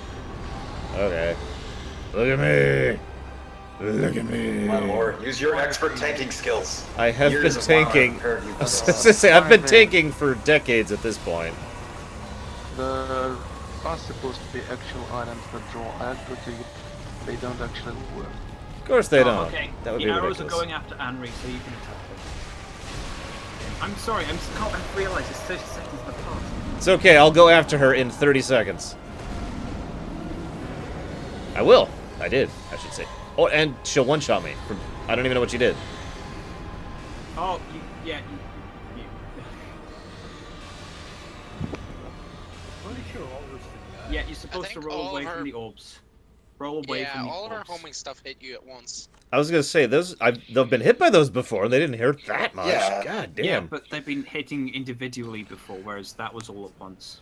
S1: Okay. Look at me! Look at me!
S5: My lord, use your expert tanking skills.
S1: I have
S5: Years
S1: been
S5: of WoW
S1: tanking.
S5: have prepared you
S1: I
S5: for
S1: was
S5: this.
S1: gonna say, I've been tanking for decades at this point.
S4: There are supposed to be actual items that draw aggro to you. They don't actually work.
S1: Of course they don't.
S13: Okay,
S1: That would
S13: the
S1: be
S13: arrows
S1: ridiculous.
S13: are going after Anri, so you can attack I'm sorry, I can't realize it's 30 seconds in the past.
S1: It's okay, I'll go after her in 30 seconds. I will. I did, I should say. Oh, and she'll one-shot me. I don't even know what she did.
S13: Oh, yeah, you're supposed to roll away from the orbs. Roll away from the orbs.
S2: Yeah, all of our homing stuff hit you at once.
S1: I was gonna say they've been hit by those before, and they didn't hurt that much.
S5: Yeah.
S1: God damn.
S13: Yeah, but they've been hitting individually before, whereas that was all at once.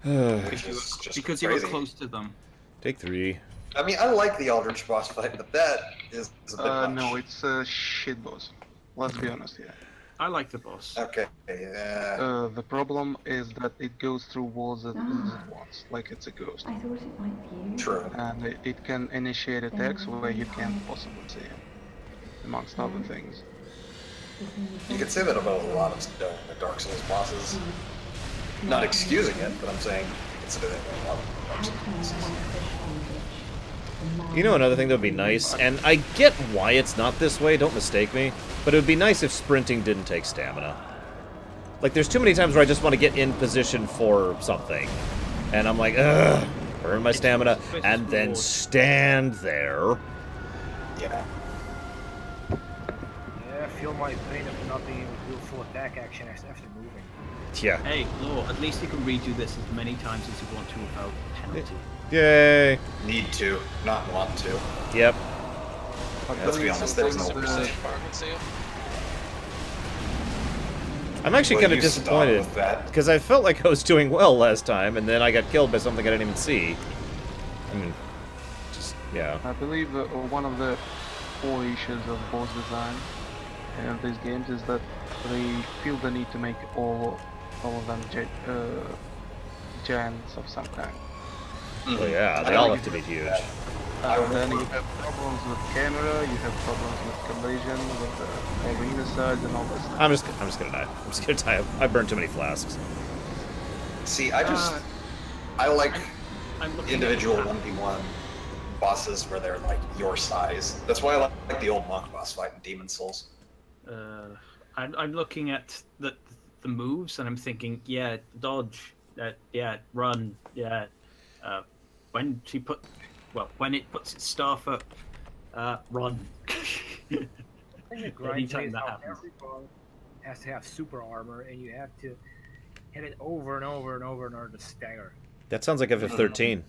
S13: because you were close to them.
S1: Take 3.
S5: I mean, I like the Aldrich boss fight, but that is a bit much.
S4: No, it's a shit boss. Let's be honest here.
S13: I like the boss.
S5: Okay, yeah.
S4: The problem is that it goes through walls at once, like it's a ghost.
S15: I thought it might be.
S5: True.
S4: And it can initiate attacks where you can't possibly see it, amongst other things.
S5: You could say that about a lot of Dark Souls bosses. Not excusing it, but I'm saying you consider that a lot of Dark Souls bosses.
S1: You know another thing that would be nice, and I get why it's not this way, don't mistake me, but it would be nice if sprinting didn't take stamina. Like, there's too many times where I just want to get in position for something, and I'm like, ugh, burn my stamina, and then stand there.
S5: Yeah.
S6: Yeah, feel my pain of not being able to do a full attack action after moving.
S1: Yeah.
S13: Hey, Law, at least you can redo this as many times as you want to without penalty.
S1: Yay.
S5: Need to, not want to.
S1: Yep.
S5: Let's be honest, there's no
S1: I'm actually kind of disappointed, because I felt like I was doing well last time, and then I got killed by something I didn't even see. I mean, just, yeah.
S4: I believe one of the core issues of boss design in these games is that they feel the need to make all of them giants of some kind.
S1: Well, yeah, they all have to be huge.
S4: And then you have problems with camera, you have problems with collision, with the arena size and all this stuff.
S1: I'm just gonna die. I'm just gonna die. I burned too many flasks.
S5: See, I like individual 1v1 bosses where they're like your size. That's why I like the old monk boss fight in Demon Souls.
S13: I'm looking at the moves and I'm thinking, yeah, dodge, yeah, run, yeah. When it puts its staff up, run. Anytime that happens.
S6: Every boss has to have super armor, and you have to hit it over and over and over in order to stagger.
S1: That sounds like FF13.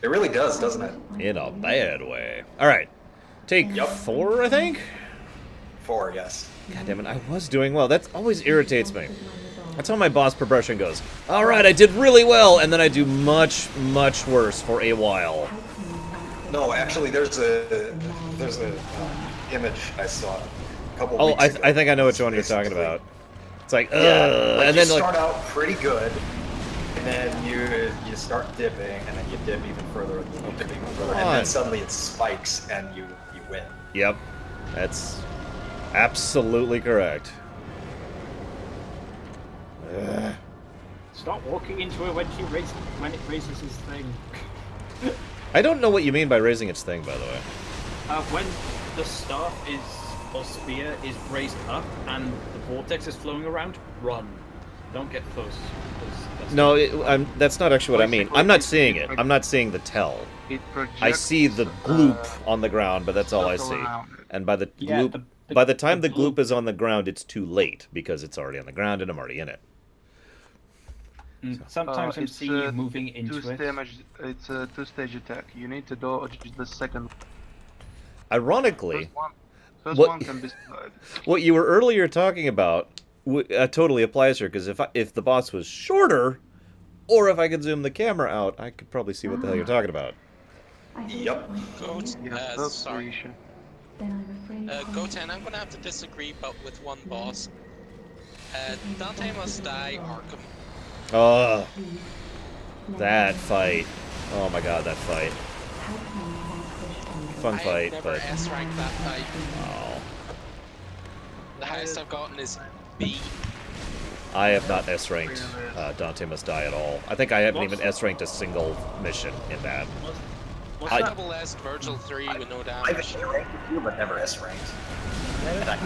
S5: It really does, doesn't it?
S1: In a bad way. Alright. Take 4, I think?
S5: 4, yes.
S1: God damn it, I was doing well. That always irritates me. That's how my boss progression goes. Alright, I did really well, and then I do much, much worse for a while.
S5: No, actually, there's a image I saw a couple weeks ago.
S1: I think I know which one you're talking about. It's like,
S5: yeah,
S1: and
S5: you
S1: then
S5: start out pretty good, and then you start dipping, and then you dip even further, and then suddenly it spikes, and you win.
S1: Yep, that's absolutely correct.
S13: Stop walking into it when it raises his thing.
S1: I don't know what you mean by raising its thing, by the way.
S13: When the staff or spear is raised up and the vortex is flowing around, run. Don't get close.
S1: No, that's not actually what I mean. I'm not seeing it. I'm not seeing the tell. I see the gloop on the ground, but that's all I see. And by the gloop, by the time the gloop is on the ground, it's too late because it's already on the ground and I'm already in it.
S13: Sometimes I'm seeing you moving into it.
S4: It's a 2-stage attack. You need to dodge the second.
S1: Ironically,
S4: first one can be survived.
S1: What you were earlier talking about totally applies here, because if the boss was shorter, or if I could zoom the camera out, I could probably see what the hell you're talking about.
S5: Yep.
S2: Sorry. Goten, I'm gonna have to disagree, but with one boss. Dante must die, Arkham.
S1: Oh, that fight. Oh my god, that fight. Fun fight,
S2: I've
S1: but...
S2: never S-ranked that fight.
S1: Oh.
S2: The highest I've gotten is B.
S1: I have not S-ranked Dante Must Die at all. I think I haven't even S-ranked a single mission in that.
S2: What's
S1: I-
S2: double S Virgil 3 with no
S5: I've
S2: damage?
S5: A ranked you, but never S ranked. And I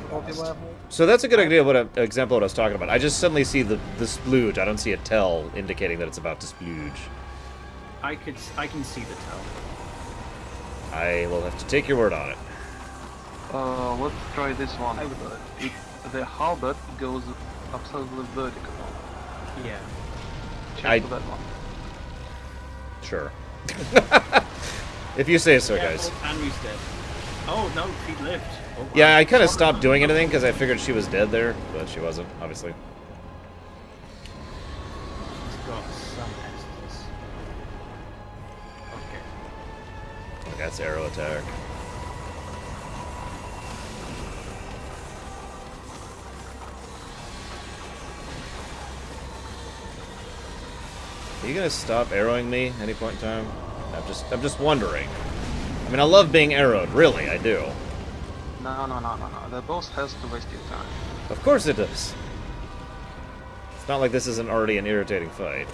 S6: Difficulty level.
S1: So that's a good idea. Example of what I was talking about. I just suddenly see the splooge. I don't see a tell indicating that it's about to splooge.
S13: I can see the tell.
S1: I will have to take your word on it.
S4: Let's try this one. The halberd goes absolutely vertical.
S13: Yeah.
S4: Check for that one.
S1: Sure. If you say so,
S13: Yeah,
S1: guys.
S13: Henry's dead. Oh no, he lived. Oh, wow.
S1: Yeah, I kind of stopped doing anything because I figured she was dead there, but she wasn't, obviously.
S13: He's got some Estus. Okay.
S1: That's arrow attack. Are you gonna stop arrowing me any point in time? I'm just wondering. I mean, I love being arrowed, really, I do.
S4: No. The boss has to waste your time.
S1: Of course it does. It's not like this isn't already an irritating fight.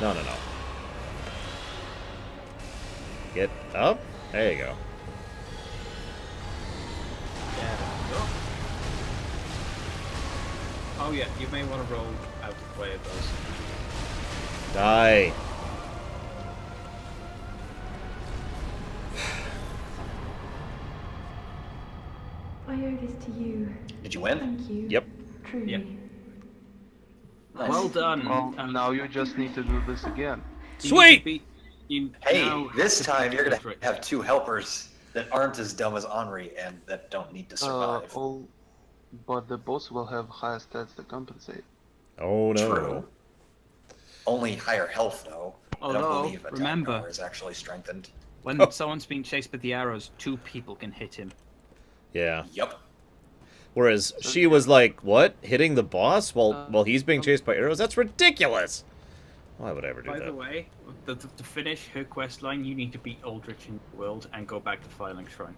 S1: No. Get up. There you go.
S13: Yeah. Oh yeah, you may want to roll out of way of those.
S1: Die.
S15: I owe this to you.
S5: Did you win?
S15: Thank you.
S1: Yep.
S15: Truly.
S13: Yeah.
S5: Nice.
S13: Well done.
S4: Well, now you just need to do this again.
S1: Sweet!
S5: Hey, this time you're gonna have two helpers that aren't as dumb as Henri and that don't need to survive.
S4: But the boss will have higher stats to compensate.
S1: Oh no.
S5: True. Only higher health though. I don't
S13: Although,
S5: believe attack
S13: remember,
S5: power is actually strengthened.
S13: when someone's being chased with the arrows, 2 people can hit him.
S1: Yeah.
S5: Yep.
S1: Whereas she was like, what? Hitting the boss while he's being chased by arrows? That's ridiculous! Why would I ever do
S13: By
S1: that?
S13: the way, to finish her quest line, you need to beat Aldrich in the world and go back to Filing Shrine.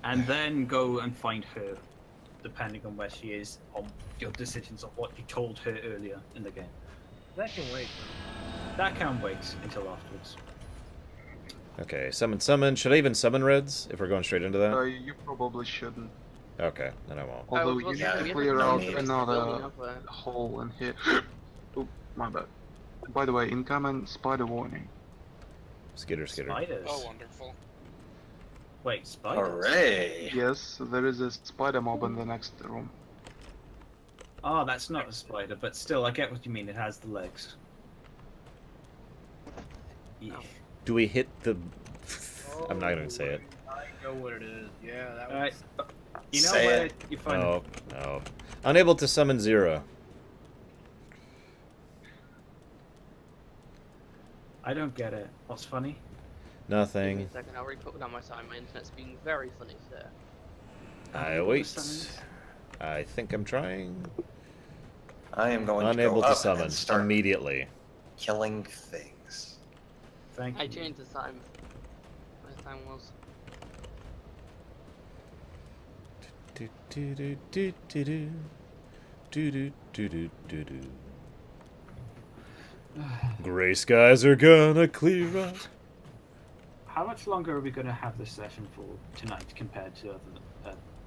S13: And then go and find her, depending on where she is, on your decisions of what you told her earlier in the game.
S6: That can wait.
S13: That can wait until afterwards.
S1: Okay, summon. Should I even summon Reds if we're going straight into that?
S4: You probably shouldn't.
S1: Okay, then I won't.
S4: Although you need to clear out another hole in here. Oh, my bad. By the way, incoming spider warning.
S1: Skitter.
S13: Spiders.
S2: Oh, wonderful.
S13: Wait, spiders?
S5: Hooray!
S4: Yes, there is a spider mob in the next room.
S13: Oh, that's not a spider, but still, I get what you mean. It has the legs. Yeah.
S1: Do we hit the... I'm not gonna say it.
S6: I know what it is. Yeah, that was.
S13: Alright. You know
S5: Say
S13: where
S5: it.
S13: you find
S1: No. Unable to summon Zero.
S13: I don't get it. What's funny?
S8: Give me
S1: Nothing.
S8: a second, I'll re-put down my sign. My internet's being very funny today.
S1: I wait. I think I'm trying.
S5: I am going
S1: Unable
S5: to go
S1: to
S5: up
S1: summon
S5: and start
S1: immediately.
S5: killing things.
S13: Thank
S8: I
S13: you.
S8: changed the time. My time was.
S1: Gray skies are gonna clear up.
S13: How much longer are we going to have this session for tonight compared to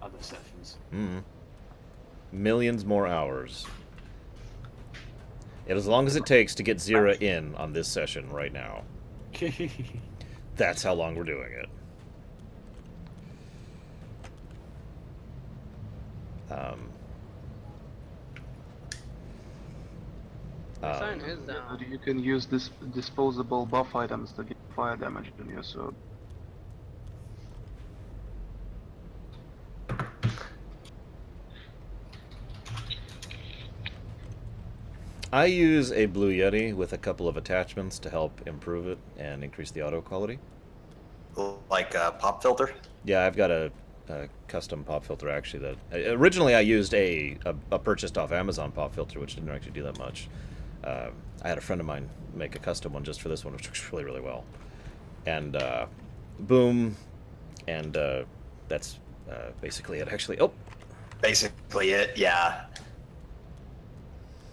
S13: other sessions?
S1: Millions more hours. As long as it takes to get Zira in on this session right now. That's how long we're doing it.
S8: Sign is down.
S4: You can use this disposable buff items to get fire damage on your sword.
S1: I use a Blue Yeti with a couple of attachments to help improve it and increase the auto quality.
S5: Like a pop filter?
S1: Yeah, I've got a custom pop filter actually that... originally I used a purchased off Amazon pop filter, which didn't actually do that much. I had a friend of mine make a custom one just for this one, which works really, really well. And boom, and that's basically it actually. Oh!
S5: Basically it, yeah.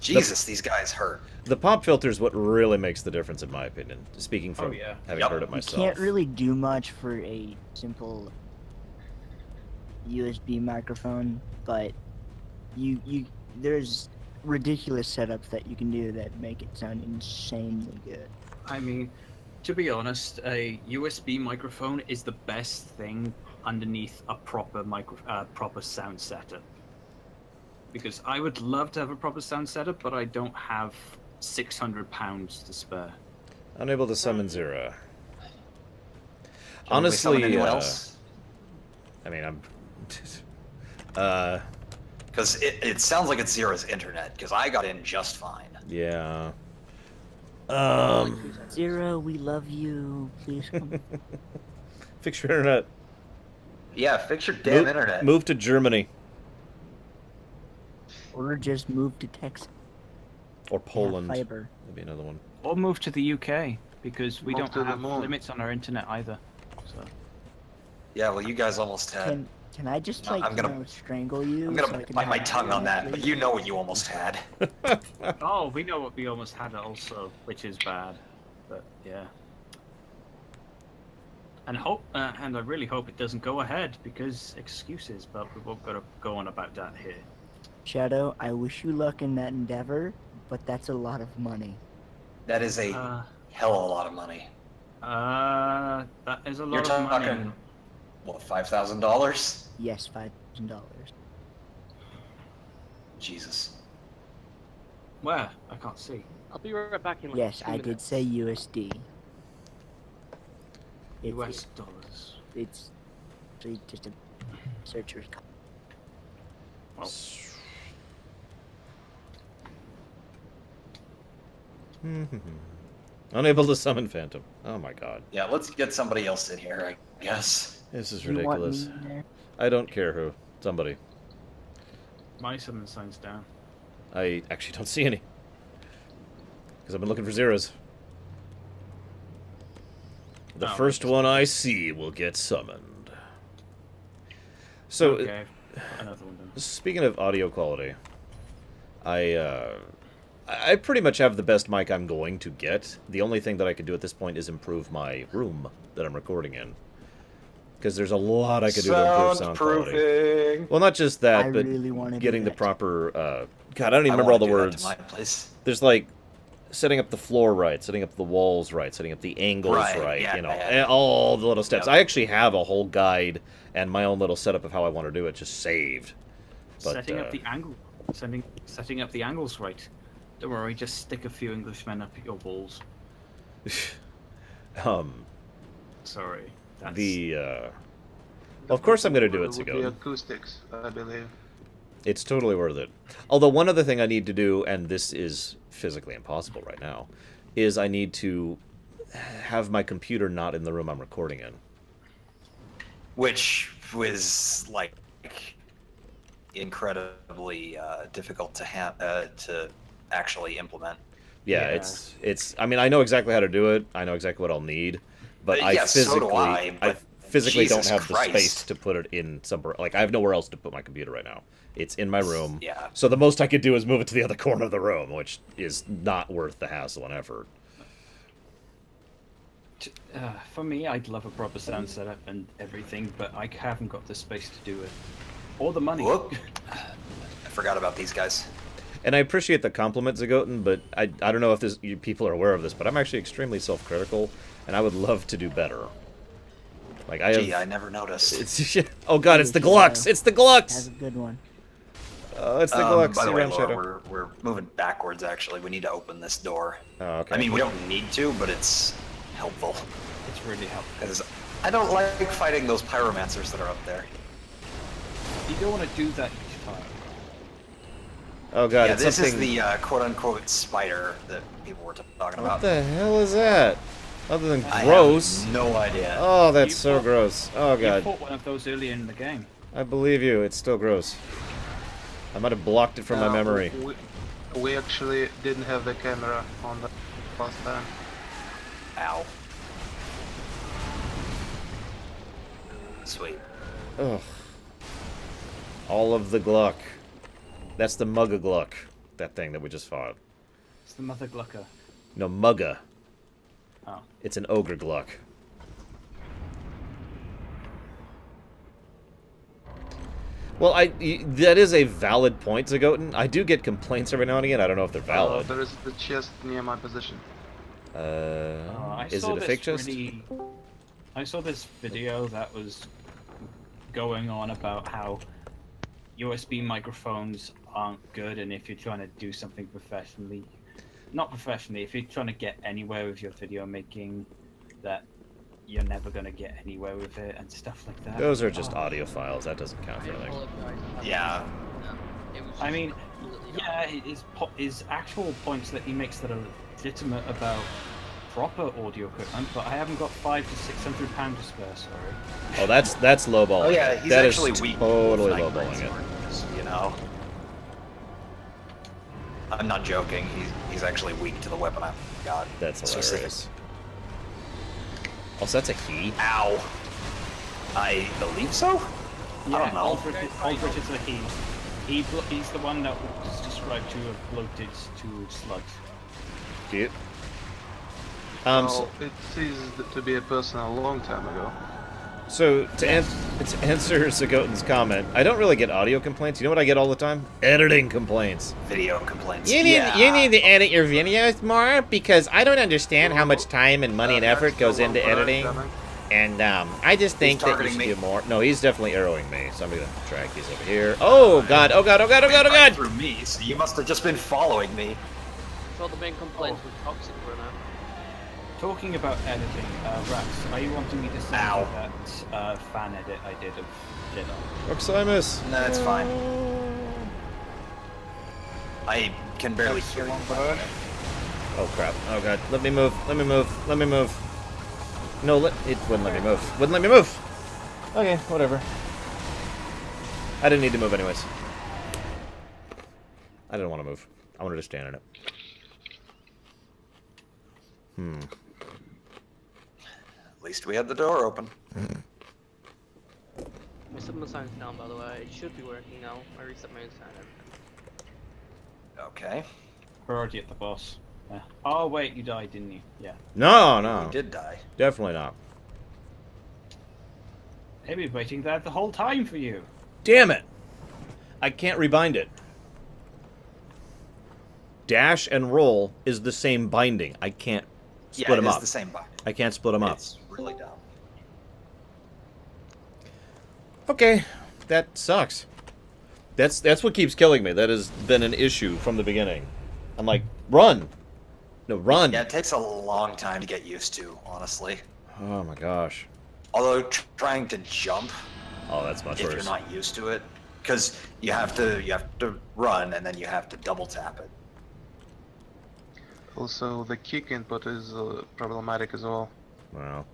S5: Jesus, these guys hurt.
S1: The pop filter is what really makes the difference, in my opinion. Speaking from having heard it
S11: You
S1: myself.
S11: can't really do much for a simple USB microphone, but there's ridiculous setups that you can do that make it sound insanely good.
S13: I mean, to be honest, a USB microphone is the best thing underneath a proper proper sound setup. Because I would love to have a proper sound setup, but I don't have £600 to spare.
S1: Unable to summon Zira.
S5: Shall we summon
S1: Honestly,
S5: anyone else?
S1: I mean, I'm.
S5: Because it sounds like it's Zira's internet, because I got in just fine.
S1: Yeah.
S11: Zero, we love you. Please come.
S1: Fix your internet.
S5: Yeah, fix your damn internet.
S1: Move to Germany.
S11: Or just move to Texas.
S1: Or Poland.
S11: Fiber.
S1: That'd be another one.
S13: Or move to the UK, because we
S4: Move
S13: don't
S4: to the
S13: have
S4: moon.
S13: limits on our internet either. So.
S5: Yeah, well, you guys almost had.
S11: Can I just
S5: No,
S11: like
S5: I'm gonna-
S11: strangle you?
S5: I'm
S11: so
S5: gonna
S11: I can
S5: bite my
S11: have
S5: tongue on that,
S11: please?
S5: but you know what you almost had.
S13: Oh, we know what we almost had also, which is bad. But yeah. And I really hope it doesn't go ahead, because excuses, but we won't go on about that here.
S11: Shadow, I wish you luck in that endeavor, but that's a lot of money.
S5: That is a hell of a lot of money.
S13: That is a lot
S5: You're
S13: of money.
S5: talking, what, $5,000?
S11: Yes, $5,000.
S5: Jesus.
S13: Where? I can't see.
S8: I'll be right back in like
S11: Yes,
S8: 2
S11: I did
S8: minutes.
S11: say USD.
S13: US dollars.
S11: It's just a searcher's.
S13: Well,
S1: Unable to summon Phantom. Oh my god.
S5: Yeah, let's get somebody else in here, I guess.
S1: This is
S11: You want me
S1: ridiculous.
S11: in there?
S1: I don't care who. Somebody.
S13: my summon sign's down.
S1: I actually don't see any. Because I've been looking for zeros. The first one I see will get summoned. So,
S13: Okay, another one done.
S1: speaking of audio quality, I pretty much have the best mic I'm going to get. The only thing that I could do at this point is improve my room that I'm recording in. Because there's a lot I could do to improve sound quality.
S5: Soundproofing.
S1: Well, not just that,
S11: I
S1: but
S11: really wanna do
S1: getting the
S11: that.
S1: proper... God, I don't even remember all the words.
S5: To my place.
S1: There's like setting up the floor right, setting up the walls right, setting up the angles right,
S5: yeah,
S1: you know,
S5: yeah.
S1: and all the little steps.
S5: Yep.
S1: I actually have a whole guide and my own little setup of how I want to do it, just saved. But,
S13: Setting up the angle, setting up the angles right. Don't worry, just stick a few Englishmen up your walls. Sorry. That's...
S1: of course I'm going to do it,
S4: With the
S1: Sigourney.
S4: acoustics, I believe.
S1: It's totally worth it. Although one other thing I need to do, and this is physically impossible right now, is I need to have my computer not in the room I'm recording in.
S5: Which was, like, incredibly difficult to actually implement.
S1: Yeah, it's. I mean, I know exactly how to do it. I know exactly what I'll need, but I
S5: yes,
S1: physically,
S5: so do I, but
S1: physically
S5: Jesus
S1: don't have
S5: Christ.
S1: the space to put it in somewhere. Like I have nowhere else to put my computer right now. It's in my room.
S5: Yeah.
S1: So the most I could do is move it to the other corner of the room, which is not worth the hassle and effort.
S13: For me, I'd love a proper sound setup and everything, but I haven't got the space to do it. Or the money.
S5: Whoop. I forgot about these guys.
S1: And I appreciate the compliment, Zagoten, but I don't know if you people are aware of this, but I'm actually extremely self-critical, and I would love to do better. Like
S5: I never noticed.
S1: It's oh god, it's the Glux! It's the Glux!
S11: That's a good one.
S1: It's the Glux.
S5: By the way,
S1: Around
S5: Laura,
S1: Shadow.
S5: we're moving backwards, actually. We need to open this door.
S1: Oh, okay.
S5: I mean, we don't need to, but it's helpful.
S13: It's really helpful.
S5: Because I don't like fighting those pyromancers that are up there.
S13: You don't want to do that each time.
S1: Oh god,
S5: Yeah,
S1: it's
S5: this
S1: something...
S5: is the quote-unquote spider that people were talking
S1: What
S5: about.
S1: the hell is that? Other than
S5: I
S1: gross.
S5: have no idea.
S1: Oh, that's
S13: You
S1: so
S13: fought-
S1: gross. Oh
S13: You
S1: god.
S13: fought one of those earlier in the game.
S1: I believe you. It's still gross. I might have blocked it from my memory.
S4: We actually didn't have the camera on the last time.
S5: Ow. Sweet.
S1: Ugh. All of the Gluck. That's the Mugga Gluck. that thing that we just fought.
S13: It's the Mother Glucker.
S1: No, Mugga.
S13: Oh.
S1: It's an ogre Gluck. Well, that is a valid point, Zagoten. I do get complaints every now and again. I don't know if they're valid.
S4: There is the chest near my position.
S1: Is it a fake chest?
S13: I saw this video that was going on about how USB microphones aren't good, and if you're trying to do something professionally, not professionally, if you're trying to get anywhere with your video making, that you're never going to get anywhere with it and stuff like that.
S1: Those are just audio files. That doesn't count for anything.
S5: Yeah.
S13: I mean, yeah, his actual points that he makes that are legitimate about proper audio equipment, but I haven't got £500 to £600 to spare. Sorry.
S1: Oh, that's lowballing.
S5: Oh yeah, he's
S1: that
S5: actually
S1: is
S5: weak.
S1: Totally
S5: with
S1: lowballing it.
S5: You know. I'm not joking. He's actually weak to the weapon I've got.
S1: That's hilarious. Also, that's a he.
S5: Ow. I believe so.
S13: Yeah,
S5: I don't know.
S13: Aldrich is a he. He's the one that was described to have bloated to slugs.
S1: Cute.
S4: Well, it ceased to be a person a long time ago.
S1: So, to answer Zagoten's comment, I don't really get audio complaints. You know what I get all the time? Editing complaints.
S5: Video complaints.
S1: You need to edit your videos more because I don't understand how much time and money and effort goes into editing. And I just think that you should do more. No, he's definitely arrowing me. So I'm gonna track these over here. Oh god! Oh god! Oh god! Oh god! Oh god!
S5: Through me, so you must have just been following me.
S8: So the main complaints with toxic runner.
S13: Talking about editing, Rax, are you wanting me to send you that fan edit I did of Jedi?
S1: Osiris!
S5: No, that's fine. I can barely hear you.
S1: Oh crap! Oh god! Let me move! Let me move! Let me move! No, it wouldn't let me move. Wouldn't let me move! Okay, whatever. I didn't need to move anyways. I didn't want to move. I wanted to stand in it.
S5: At least we had the door open.
S8: I set my signs down, by the way. It should be working now. I reset my sign.
S5: Okay.
S13: We're already at the boss. Yeah. Oh wait, you died, didn't you? Yeah.
S1: No, no.
S5: You did die.
S1: Definitely not.
S13: They've been waiting there the whole time for you.
S1: Damn it! I can't rebind it. Dash and roll is the same binding. I can't split them up.
S5: It's the same binding.
S1: I can't split them up.
S5: It's really dumb.
S1: Okay, that sucks. That's what keeps killing me. That has been an issue from the beginning. I'm like, run! No, run!
S5: Yeah, it takes a long time to get used to, honestly.
S1: Oh my gosh.
S5: Although trying to jump,
S1: oh, that's much worse.
S5: If you're not used to it, because you have to run and then you have to double tap it.
S4: Also, the kick input is problematic as well.
S1: Wow.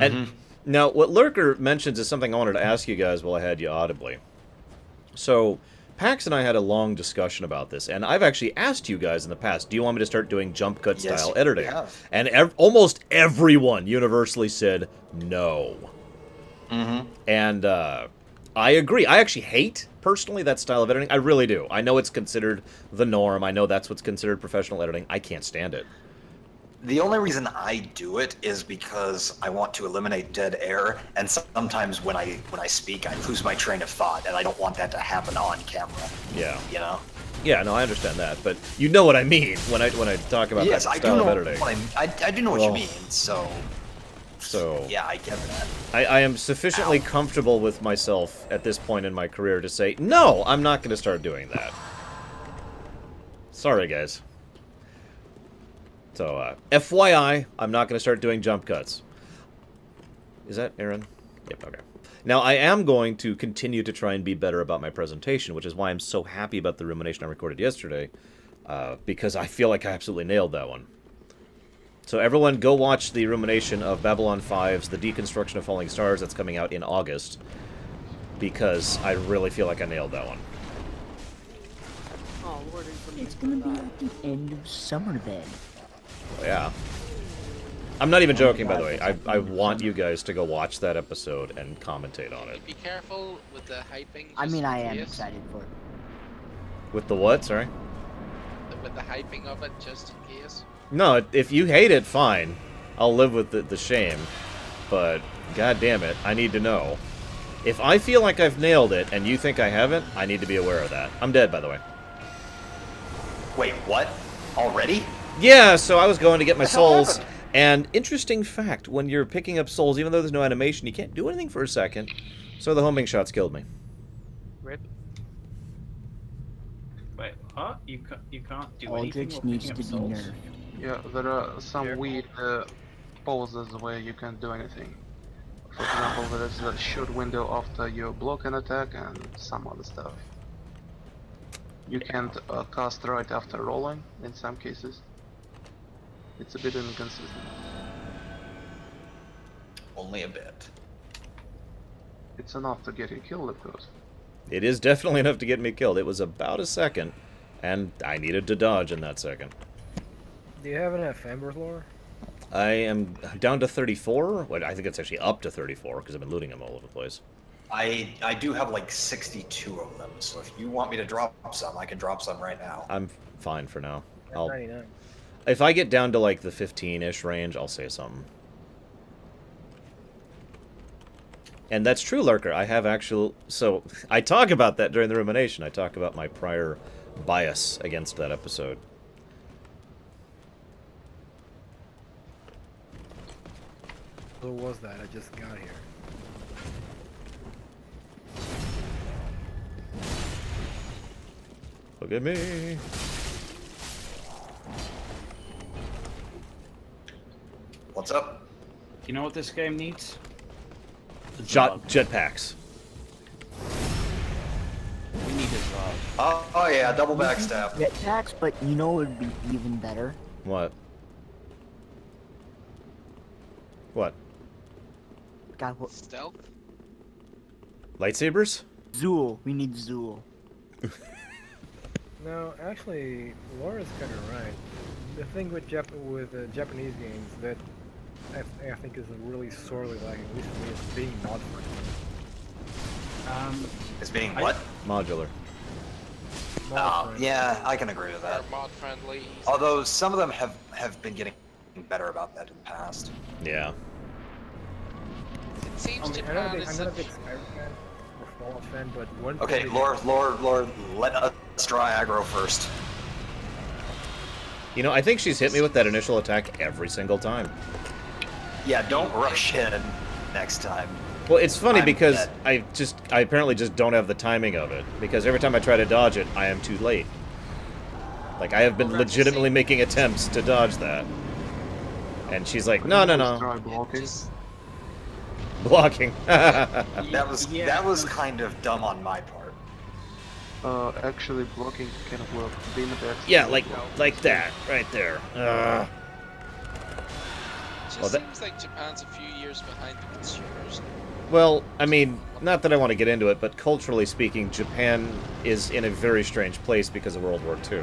S1: And now, what Lurker mentions is something I wanted to ask you guys while I had you audibly. So, Pax and I had a long discussion about this, and I've actually asked you guys in the past, do you want me to start doing jump cut style editing?
S5: Have.
S1: And almost everyone universally said no. And I agree. I actually hate, personally, that style of editing. I really do. I know it's considered the norm. I know that's what's considered professional editing. I can't stand it.
S5: The only reason I do it is because I want to eliminate dead air, and sometimes when I speak, I lose my train of thought, and I don't want that to happen on camera.
S1: Yeah.
S5: You know?
S1: Yeah, no, I understand that, but you know what I mean when I talk about that style of editing.
S5: I do know what you mean, so yeah, I get that.
S1: I am sufficiently comfortable with myself at this point in my career to say, no, I'm not going to start doing that. Sorry, guys. So, FYI, I'm not going to start doing jump cuts. Is that Aaron? Yep, okay. Now, I am going to continue to try and be better about my presentation, which is why I'm so happy about the rumination I recorded yesterday, because I feel like I absolutely nailed that one. So everyone go watch the rumination of Babylon 5's The Deconstruction of Falling Stars that's coming out in August, because I really feel like I nailed that one.
S8: Oh, Lord,
S11: it's gonna be at the end of summer then.
S1: Yeah. I'm not even joking, by the way. I want you guys to go watch that episode and commentate on it.
S2: Be careful with the hyping.
S11: I mean, I am excited for it.
S1: With the what? Sorry?
S2: with the hyping of it, just in case.
S1: No, if you hate it, fine. I'll live with the shame. But, god damn it, I need to know. If I feel like I've nailed it, and you think I haven't, I need to be aware of that. I'm dead, by the way.
S5: Wait, what? Already?
S1: Yeah, so I was going to get my souls, and interesting fact, when you're picking up souls, even though there's no animation, you can't do anything for a second, so the homing shots killed me.
S8: Rip.
S13: Wait, what? You can't do
S11: Aldrich
S13: anything while
S11: needs
S13: picking
S11: to
S13: up
S11: be
S13: souls?
S11: nerfed.
S4: Yeah, there are some weird poses where you can't do anything. For example, there is a shoot window after you block an attack and some other stuff. You can't cast right after rolling in some cases. It's a bit inconsistent.
S5: Only a bit.
S4: It's enough to get you killed, of course.
S1: It is definitely enough to get me killed. It was about a second, and I needed to dodge in that second.
S6: Do you have enough Embers lore?
S1: I am down to 34. Well, I think it's actually up to 34, because I've been looting them all over the place.
S5: I do have like 62 of them, so if you want me to drop some, I can drop some right now.
S1: I'm fine for now.
S6: That's
S1: I'll,
S6: 99.
S1: if I get down to like the 15-ish range, I'll say something. And that's true, Lurker. I have actual... So, I talk about that during the rumination. I talk about my prior bias against that episode.
S6: Who was that? I just got here.
S1: Look at me.
S5: What's up?
S13: You know what this game needs?
S1: Jetpacks.
S13: We need a Zod.
S5: Oh yeah, double backstab.
S11: Jetpacks, but you know what would be even better?
S1: What? What?
S11: God, what?
S2: Stealth?
S1: Lightsabers?
S11: Zool. We need Zool.
S6: No, actually, Laura's kind of right. The thing with Japanese games that I think is really sorely lacking, at least for me, is being mod friendly.
S5: It's being what?
S1: Modular.
S5: Yeah, I can agree with that.
S2: Or mod friendly.
S5: Although some of them have been getting better about that in the past.
S1: Yeah.
S2: It seems
S6: I'm
S2: Japan
S6: not a big
S2: is
S6: Skyrim fan or Fallout fan, but one.
S5: Okay,
S6: thing-
S5: Lore, let us draw aggro first.
S1: You know, I think she's hit me with that initial attack every single time.
S5: Yeah, don't rush in next time.
S1: Well, it's funny
S5: I'm
S1: because
S5: dead.
S1: I apparently just don't have the timing of it. Because every time I try to dodge it, I am too late. Like, I have been legitimately making attempts to dodge that. And she's like, no.
S4: Try blocking.
S1: Blocking.
S5: That was kind of dumb on my part.
S4: Actually, blocking can work. Being a bad
S1: Yeah, like that, right there.
S2: It just seems like Japan's a few years behind the consumers.
S1: Well, I mean, not that I want to get into it, but culturally speaking, Japan is in a very strange place because of World War II.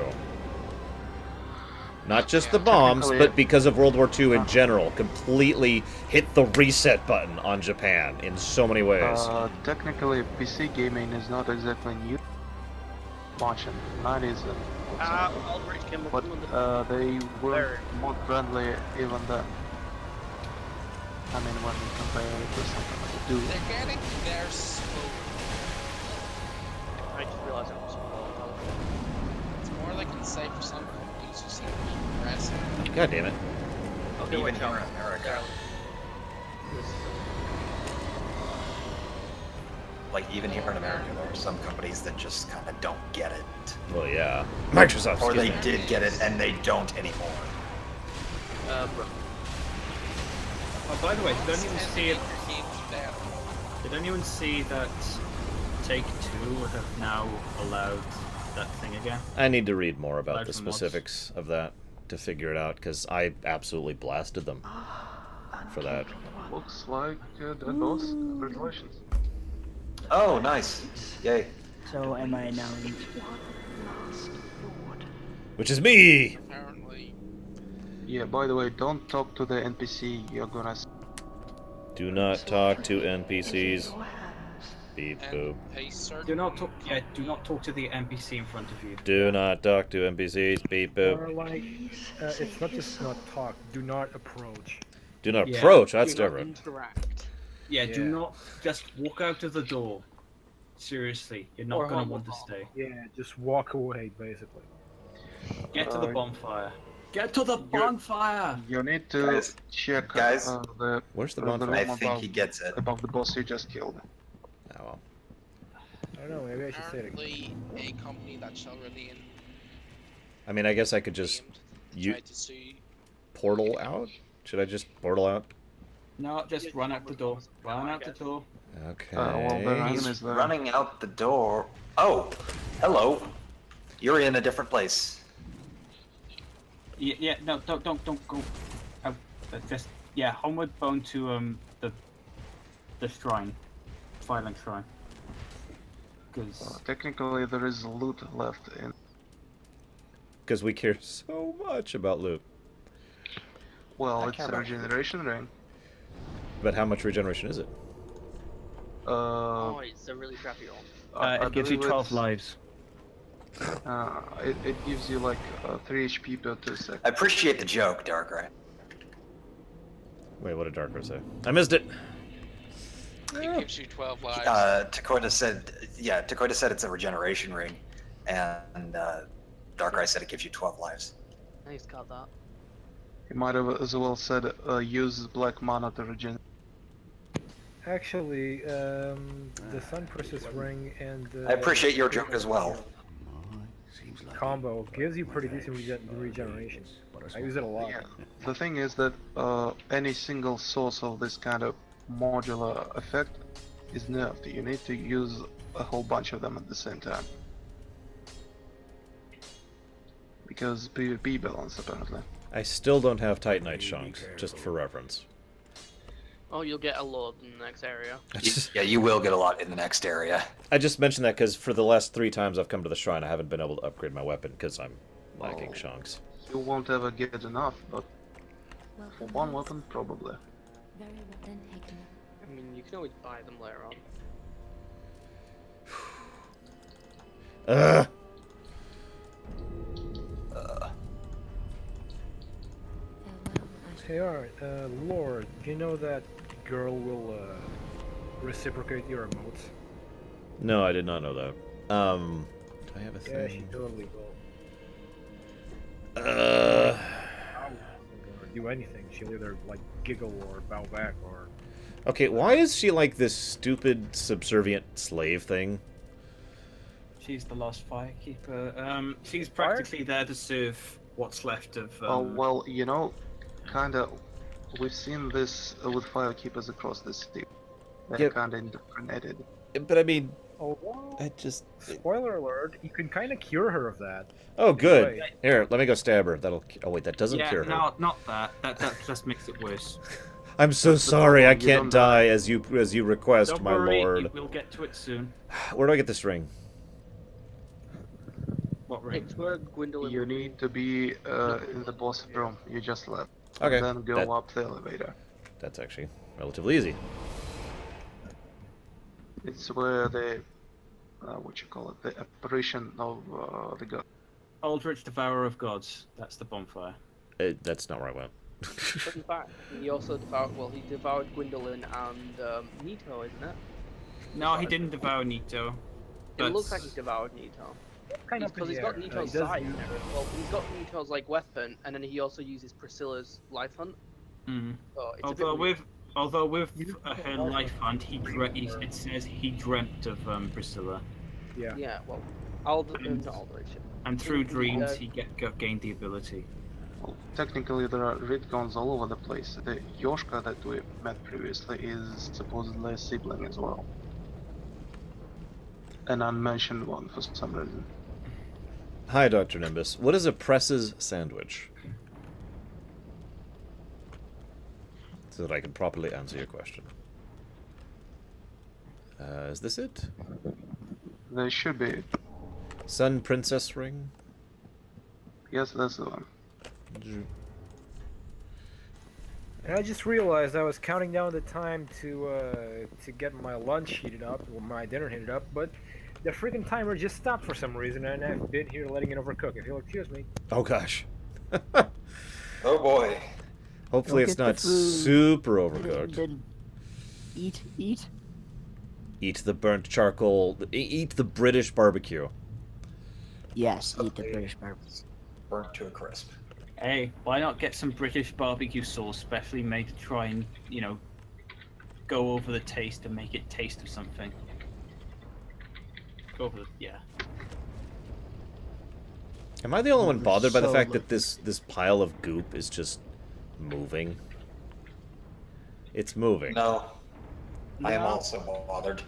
S1: Not just the bombs, but because of World War II in general. Completely hit the reset button on Japan in so many ways.
S4: Technically, PC gaming is not exactly new. Much in the 90s
S8: Aldrich came up
S4: but
S8: with
S4: they were mod friendly even then. I mean, when we compare it to something like Doom.
S2: They're getting there slowly.
S8: I just realized it was
S2: It's more like inside for some companies who seem to be progressive.
S1: God damn it.
S8: Okay,
S5: Even
S8: wait,
S5: here in America. Like, even here in America, there are some companies that just kind of don't get it.
S1: Well, yeah. Microsoft.
S5: Or they did get it, and they don't anymore.
S13: Oh, by the way, did anyone see it? Did anyone see that Take-Two have now allowed that thing again?
S1: I need to read more about
S13: Allowed
S1: the
S13: for mods.
S1: specifics of that to figure it out, because I absolutely blasted them for that.
S4: Looks like the boss. Congratulations.
S5: Oh, nice. Yay.
S11: So am I now?
S1: Which is me!
S2: Apparently.
S4: Yeah, by the way, don't talk to the NPC, you're gonna...
S1: Do not talk to NPCs. Beep boop.
S13: Do not talk. Yeah, do not talk to the NPC in front of you.
S1: Do not talk to NPCs. Beep boop.
S6: Or like, it's not just not talk. Do not approach.
S1: Do not approach. That's
S8: Do not
S1: different.
S8: interact.
S13: Yeah, do not just walk out of the door. Seriously, you're not going to want to stay.
S6: Yeah, just walk away, basically.
S13: Get to the bonfire. Get to the bonfire!
S4: You need to check
S5: guys.
S1: Where's the
S4: the
S1: bonfire?
S4: room
S5: I think he gets it.
S4: above the boss you just killed.
S1: Oh well.
S6: I don't know, maybe I should say it again.
S2: Apparently, a company that shall remain
S1: I mean, I guess I could just
S2: try to sue.
S1: portal out. Should I just portal out?
S13: No, just run out the door. Run out the door.
S1: Okay.
S4: Well, the
S5: He's
S4: enemies there.
S5: running out the door. Oh, hello. You're in a different place.
S13: Yeah, no, don't go out. Just homeward bound to the shrine, Violent Shrine. Because
S4: technically there is loot left in.
S1: Because we care so much about loot.
S4: Well, it's a regeneration ring.
S1: But how much regeneration is it?
S8: Oh, it's a really crappy one.
S3: It gives you 12 lives.
S4: It gives you like 3 HP per 2 seconds.
S5: I appreciate the joke, Darkrai.
S1: Wait, what did Darkrai say? I missed it.
S2: It gives you 12 lives.
S5: Takoida said it's a regeneration ring, and Darkrai said it gives you 12 lives.
S8: Nice got that.
S4: He might have as well said use black mana to regenerate.
S6: Actually, the Sun Princess ring and
S5: I appreciate your joke as well.
S6: Combo gives you pretty decent regeneration. I use it a lot.
S4: Yeah. The thing is that any single source of this kind of modular effect is nerfed. You need to use a whole bunch of them at the same time. Because PvP balance, apparently.
S1: I still don't have Titanite chunks, just for reference.
S8: Oh, you'll get a load in the next area.
S5: Yeah, you will get a lot in the next area.
S1: I just mentioned that because for the last 3 times I've come to the shrine, I haven't been able to upgrade my weapon because I'm lacking chunks.
S4: You won't ever get enough, but for one weapon, probably.
S8: I mean, you can always buy them later on.
S6: Hey, alright, Lord, you know that girl will reciprocate your emotes?
S1: No, I did not know that. Do I have a thing?
S6: Yeah, she totally will.
S1: Uh.
S6: Or do anything. She'll either like giggle or bow back or.
S1: Okay, why is she like this stupid subservient slave thing?
S13: she's the last firekeeper. She's practically there to serve what's left of.
S4: Oh well, you know, kinda. We've seen this with firekeepers across the city. They're kinda indoctrinated.
S1: But I mean,
S6: although,
S1: I just
S6: spoiler alert, you can kind of cure her of that.
S1: Oh, good. Here, let me go stab her. That'll. Oh wait, that doesn't cure her.
S13: No, not that. That just makes it worse.
S1: I'm so sorry. I can't die as you request,
S13: Don't
S1: my
S13: worry,
S1: lord.
S13: We'll get to it soon.
S1: Where do I get this ring?
S13: What ring?
S8: It's where Gwendolyn.
S4: You need to be in the boss room. You just left.
S1: Okay.
S4: And then go
S1: that-
S4: up the elevator.
S1: That's actually relatively easy.
S4: It's where the what you call it, the apparition of the god.
S13: Aldrich, Devourer of Gods. That's the bonfire.
S1: That's not where I went.
S8: But in fact, he also devoured. Well, he devoured Gwendolyn and Nito, isn't it?
S13: No, he didn't devour Nito.
S8: It looks like he devoured Nito.
S6: Kind of
S8: Because he's got Nito's
S6: he does
S8: side.
S6: use
S8: Well, he's got Nito's like weapon, and then he also uses Priscilla's life hunt.
S13: Mm.
S8: So it's
S13: Although with her life hunt, it says he dreamt of Priscilla.
S6: Yeah.
S8: Yeah. Well, not Aldrich.
S13: And through dreams, he gained the ability.
S4: Well, technically, there are retcons all over the place. The Yoshka that we met previously is supposedly a sibling as well. An unmentioned one for some reason.
S1: Hi, Dr. Nimbus. What is a Press's sandwich? So that I can properly answer your question. Is this it?
S4: There should be.
S1: Sun Princess ring?
S4: Yes, that's the one.
S6: And I just realized I was counting down the time to get my lunch heated up, or my dinner heated up, but the freaking timer just stopped for some reason, and I've been here letting it overcook. If you'll excuse me.
S1: Oh gosh.
S5: Oh boy.
S1: Hopefully
S11: Don't
S1: it's
S11: get the
S1: not
S11: food.
S1: super overcooked.
S11: Then eat.
S1: Eat the burnt charcoal. Eat the British barbecue.
S11: Yes, eat the British barbecue.
S5: Burnt to a crisp.
S13: Hey, why not get some British barbecue sauce specially made to try and, you know, go over the taste and make it taste of something? Go over the, yeah.
S1: Am I the only one bothered by the
S11: So
S1: fact that this pile of goop is just moving? It's moving.
S5: No. I am
S13: No.
S5: also bothered.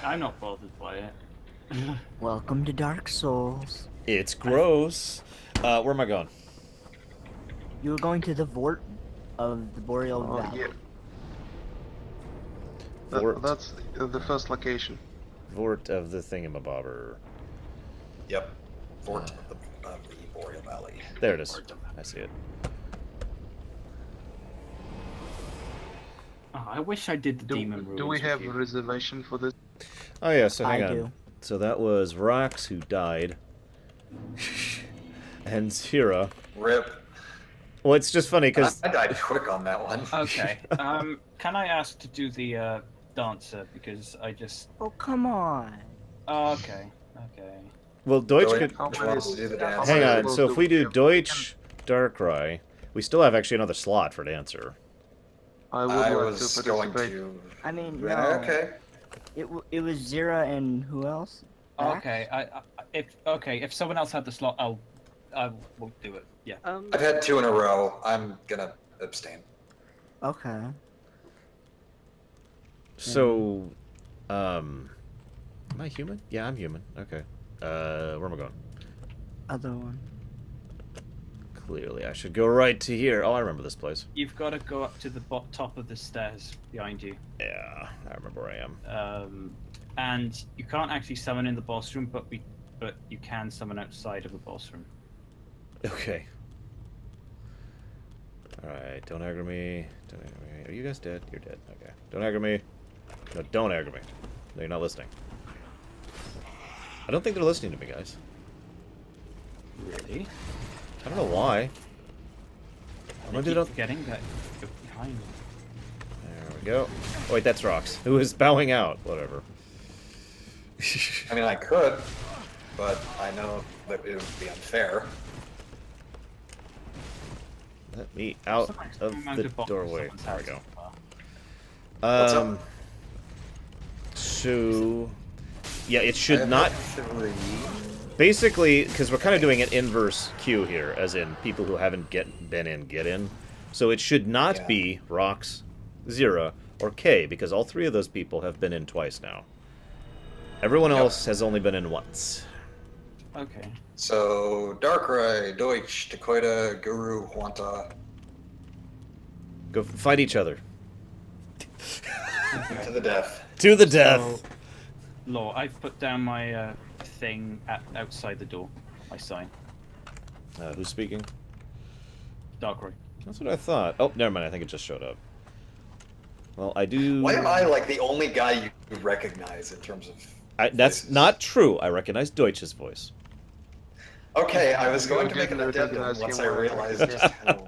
S13: I'm not bothered by it.
S11: Welcome to Dark Souls.
S1: It's gross. Where am I going?
S11: You were going to the Vort of the Boreal Valley.
S4: Yeah.
S1: Vort.
S4: That's the first location.
S1: Vort of the thingamabobber.
S5: Yep. Fort of the Boreal Valley.
S1: There it is. I see it.
S13: Oh, I wish I did the demon rules.
S4: Do we have
S13: with
S4: a
S13: you.
S4: reservation for this?
S1: Oh yeah, so hang
S11: I
S1: on.
S11: do.
S1: So that was Rox who died. And Zira.
S5: Rip.
S1: Well, it's just funny because
S5: I died quick on that one.
S13: Okay. Can I ask to do the dancer because I just?
S11: Oh, come on.
S13: Oh, okay. Okay.
S1: well, Deutsch
S5: Deutsch
S1: could.
S5: wants to do the dance.
S1: Hang on. So if we do Deutsch, Darkrai, we still have actually another slot for dancer.
S4: I would
S5: I
S4: like
S5: was
S4: to
S5: going
S4: participate.
S5: to.
S11: I mean, no.
S5: Yeah, okay.
S11: It was Zira and who else? Max?
S13: Okay. If someone else had the slot, I will do it. Yeah.
S5: I've had 2 in a row. I'm gonna abstain.
S11: Okay.
S1: So, am I human? Yeah, I'm human. Okay. Where am I going?
S11: Other one.
S1: Clearly, I should go right to here. Oh, I remember this place.
S13: You've got to go up to the top of the stairs behind you.
S1: Yeah, I remember where I am.
S13: And you can't actually summon in the boss room, but you can summon outside of the boss room.
S1: Okay. Alright, don't aggro me. Don't aggro me. Are you guys dead? You're dead. Okay. Don't aggro me. No, don't aggro me. No, you're not listening. I don't think they're listening to me, guys.
S13: Really?
S1: I don't know why.
S13: I keep forgetting that you're behind me.
S1: There we go. Oh, wait, that's Rox, who is bowing out. Whatever.
S5: I mean, I could, but I know that it would be unfair.
S1: Let me out of the doorway. There we go. So, yeah, it should not. Basically, because we're kind of doing an inverse queue here, as in people who haven't been in get in. So it should not be Rox, Zira, or K, because all 3 of those people have been in twice now. Everyone else has only been in once.
S13: Okay.
S5: So, Darkrai, Deutsch, Dakoita, Guru, Huanta.
S1: Go fight each other.
S5: To the death.
S1: To the death!
S13: So, Law, I've put down my thing outside the door. My sign.
S1: Who's speaking?
S13: Darkrai.
S1: That's what I thought. Oh, never mind. I think it just showed up. Well, I do...
S5: Why am I, like, the only guy you recognize in terms of...
S1: That's not true. I recognize Deutsch's voice.
S5: Okay, I was going to make an addendum once I realized just how...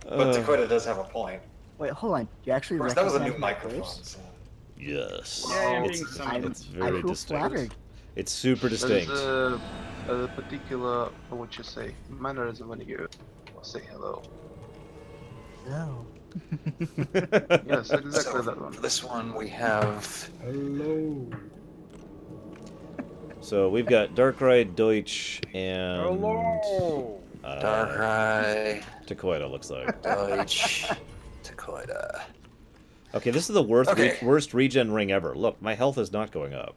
S5: But Dakota does have a point.
S11: Wait, hold on. You actually
S5: Of course, that was a
S11: recognize
S5: new
S11: my
S5: microphone,
S11: voice?
S5: so...
S1: Yes.
S13: Yeah,
S1: It's
S11: I
S1: very
S11: feel
S1: distinct.
S11: flattered.
S1: It's super distinct.
S4: There's a particular, what you say, mannerism when you say hello.
S11: No.
S4: Yes, exactly
S5: So,
S4: that one.
S5: for this one, we have...
S6: Hello.
S1: So we've got Darkrai, Deutsch, and...
S6: Hello.
S5: Darkrai...
S1: Dakoita, looks like.
S5: Deutsch... Dakoita...
S1: Okay, this is the worst,
S5: Okay.
S1: worst regen ring ever. Look, my health is not going up.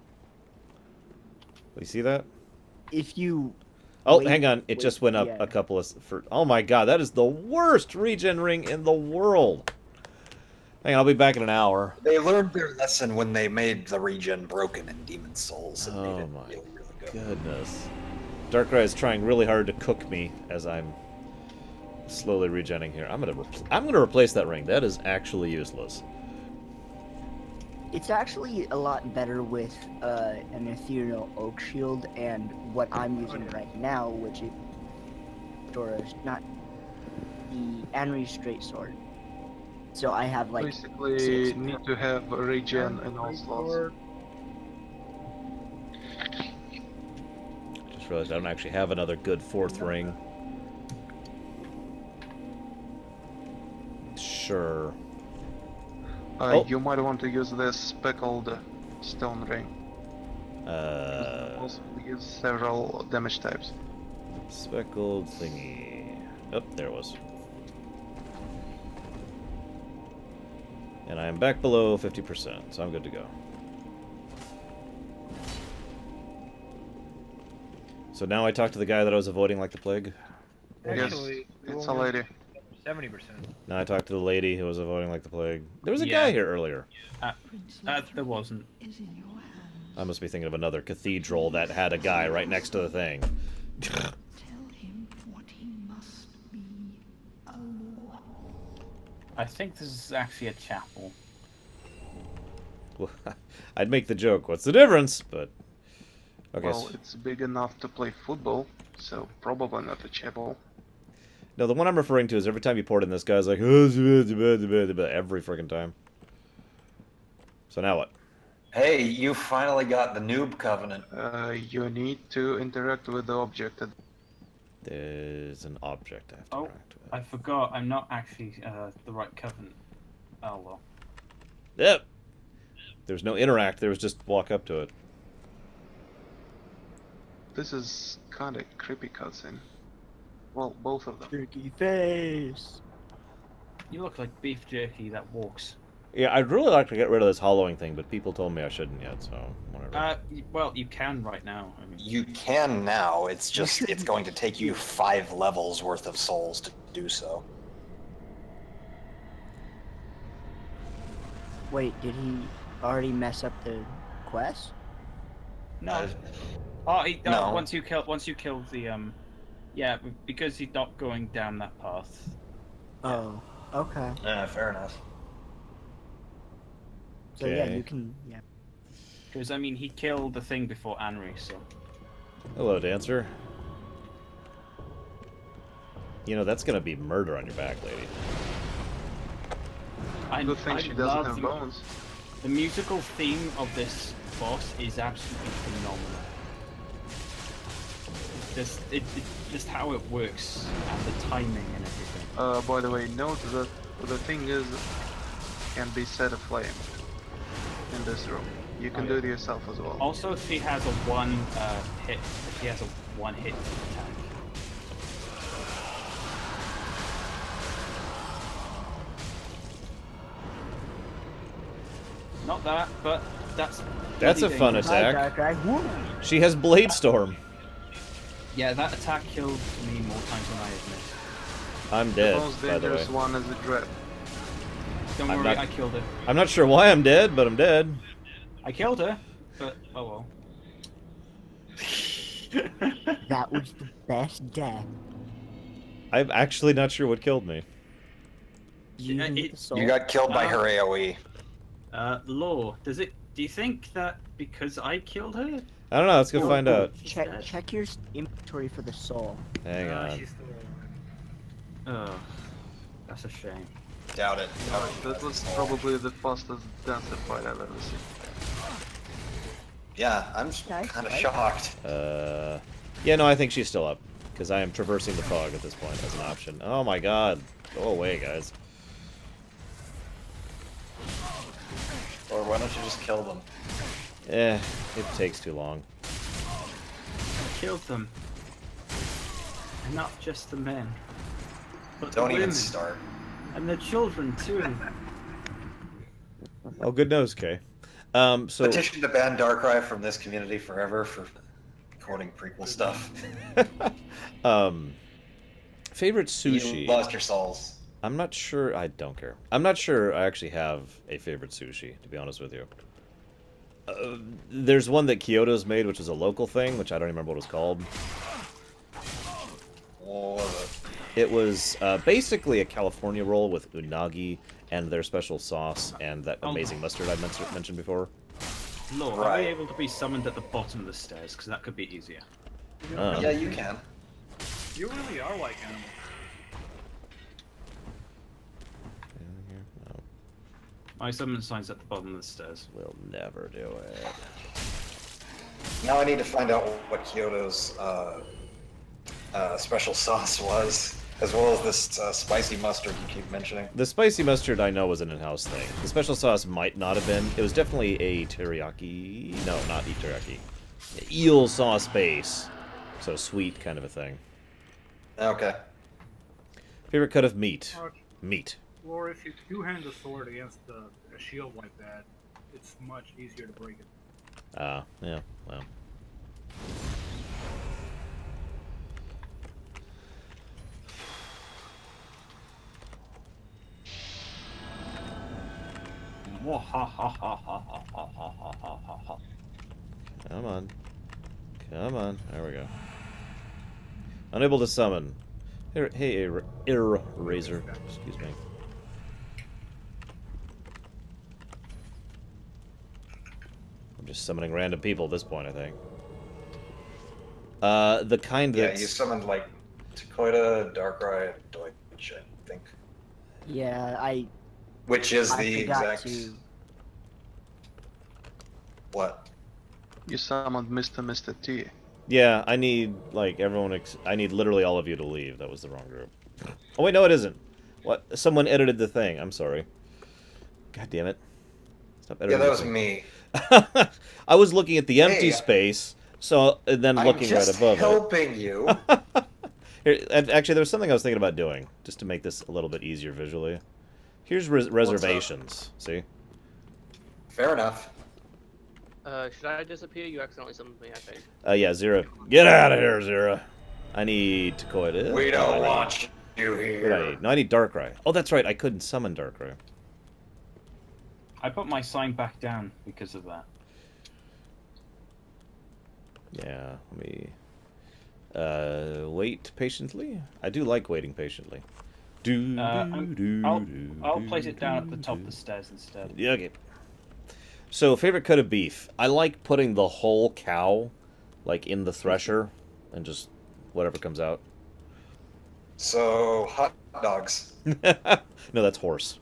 S1: You see that?
S11: If you...
S1: Oh,
S11: wait-
S1: hang on. It
S11: wait,
S1: just went up
S11: yeah.
S1: a couple of... Oh my god, that is the worst regen ring in the world. Hang on, I'll be back in an hour.
S5: They learned their lesson when they made the regen broken in Demon Souls and made
S1: Oh
S5: it
S1: my
S5: really, really good.
S1: goodness. Darkrai is trying really hard to cook me as I'm Slowly regenning here. I'm gonna replace that ring. That is actually useless.
S11: It's actually a lot better with an ethereal oak shield and what I'm using right now, which is not the Anri straight sword. So I have like
S4: basically need to have a regen in all slots.
S1: Just realized I don't actually have another good 4th ring. Sure.
S4: You might want to use this speckled stone ring. Also use several damage types.
S1: Speckled thingy. Oh, there it was. And I am back below 50%, so I'm good to go. So now I talk to the guy that I was avoiding like the plague?
S6: Actually,
S4: yes, it's a lady.
S6: 70%.
S1: Now I talked to the lady who was avoiding like the plague. There was a guy here earlier.
S13: There wasn't.
S1: I must be thinking of another cathedral that had a guy right next to the thing.
S13: I think this is actually a chapel.
S1: Well, I'd make the joke, what's the difference? But okay.
S4: Well, it's big enough to play football, so probably not a chapel.
S1: No, the one I'm referring to is every time you port in, this guy's like, every freaking time. So now what?
S5: Hey, you finally got the noob covenant.
S4: You need to interact with the object.
S1: There's an object I have to interact with.
S13: I forgot. I'm not actually the right covenant. Oh well.
S1: Yep. There was no interact. There was just walk up to it.
S4: This is kind of creepy cutscene. Well, both of them.
S11: Jerky face.
S13: You look like beef jerky that walks.
S1: Yeah, I'd really like to get rid of this hollowing thing, but people told me I shouldn't yet, so whatever.
S13: Well, you can right now. I mean,
S5: You can now. It's just it's going to take you 5 levels worth of souls to do so.
S11: Wait, did he already mess up the quest?
S13: no.
S5: No.
S13: Once you kill the yeah, because he's not going down that path.
S11: Oh, okay.
S5: Yeah, fair enough.
S11: So yeah, you can, yeah.
S13: Because I mean, he killed the thing before Anri, so.
S1: Hello, dancer. You know, that's gonna be murder on your back, lady.
S4: Good thing she doesn't have bones.
S13: The musical theme of this boss is absolutely phenomenal. Just how it works and the timing and everything.
S4: By the way, note that the thing is can be set aflame in this room. You can do it yourself as well.
S13: Also, if he has a hit attack. Not that, but that's
S1: a fun attack. She has Blade Storm.
S13: Yeah, that attack killed me more times than I admit.
S1: I'm dead,
S4: The most
S1: by the way.
S4: dangerous one is the dread.
S13: Don't worry, I killed her.
S1: I'm not sure why I'm dead, but I'm dead.
S13: I killed her, but oh well.
S11: That was the best death.
S1: I'm actually not sure what killed me.
S5: You got killed by her AoE.
S13: Law, do you think that because I killed her?
S1: I don't know, let's go find out.
S11: Check your inventory for the soul.
S1: Hang on.
S13: Oh, that's a shame.
S5: Doubt it.
S4: That was probably the fastest dancer fight I've ever seen.
S5: Yeah, I'm kind of shocked.
S1: Yeah, no, I think she's still up. Because I am traversing the fog at this point as an option. Oh my god. Go away, guys.
S5: Or why don't you just kill them?
S1: Eh, it takes too long.
S13: I killed them. And not just the men. But
S5: Don't
S13: the
S5: even
S13: women.
S5: start.
S13: And the children, too.
S1: Oh, good nose, Kay. So
S5: Petition to ban Darkrai from this community forever for recording prequel stuff.
S1: Favorite sushi?
S5: You lost your souls.
S1: I'm not sure. I don't care. I'm not sure I actually have a favorite sushi, to be honest with you. There's one that Kyoto's made, which is a local thing, which I don't remember what it's called.
S5: What was it?
S1: It was basically a California roll with unagi and their special sauce and that amazing mustard I mentioned before.
S13: Lord, are we able to be summoned at the bottom of the stairs? Because that could be easier.
S5: Yeah, you can.
S6: You really are like animals.
S13: My summon sign's at the bottom of the stairs.
S1: We'll never do it.
S5: Now I need to find out what Kyoto's special sauce was, as well as this spicy mustard you keep mentioning.
S1: The spicy mustard I know was an in-house thing. The special sauce might not have been. It was definitely a teriyaki. No, not a teriyaki. Eel sauce base. So sweet kind of a thing.
S5: Okay.
S1: Favorite cut of meat? Meat.
S6: Or if you do hand a sword against a shield like that, it's much easier to break it.
S1: Yeah, well. Come on. Come on. There we go. Unable to summon. Hey, Razor. Excuse me. I'm just summoning random people at this point, I think. The kind that's...
S5: Yeah, you summoned, like, Takoida, Darkrai, and Deutsch, I think.
S11: Yeah,
S5: Which is
S11: I
S5: the
S11: forgot
S5: exact...
S11: to...
S5: What?
S4: You summoned Mr. T.
S1: Yeah, I need, like, everyone... I need literally all of you to leave. That was the wrong group. Oh, wait, no, it isn't. What? Someone edited the thing. I'm sorry. God damn it. Stop editing.
S5: Yeah, that was me.
S1: I was looking at the empty space, so and then looking right above
S5: helping you.
S1: Here, and actually, there was something I was thinking about doing, just to make this a little bit easier visually. Here's reservations. See?
S5: Fair enough.
S8: Should I disappear? You accidentally summoned me, I think.
S1: Yeah, Zera. Get out of here, Zera. I need Takoida.
S5: We don't want you here.
S1: What do I need? No, I need Darkrai. Oh, that's right. I couldn't summon Darkrai.
S13: I put my sign back down because of that.
S1: Yeah, let me... wait patiently? I do like waiting patiently.
S13: I'll place it down at the top of the stairs instead.
S1: Yeah, okay. So, favorite cut of beef. I like putting the whole cow, like, in the thresher, and just whatever comes out.
S5: So, hot dogs.
S1: No, that's horse.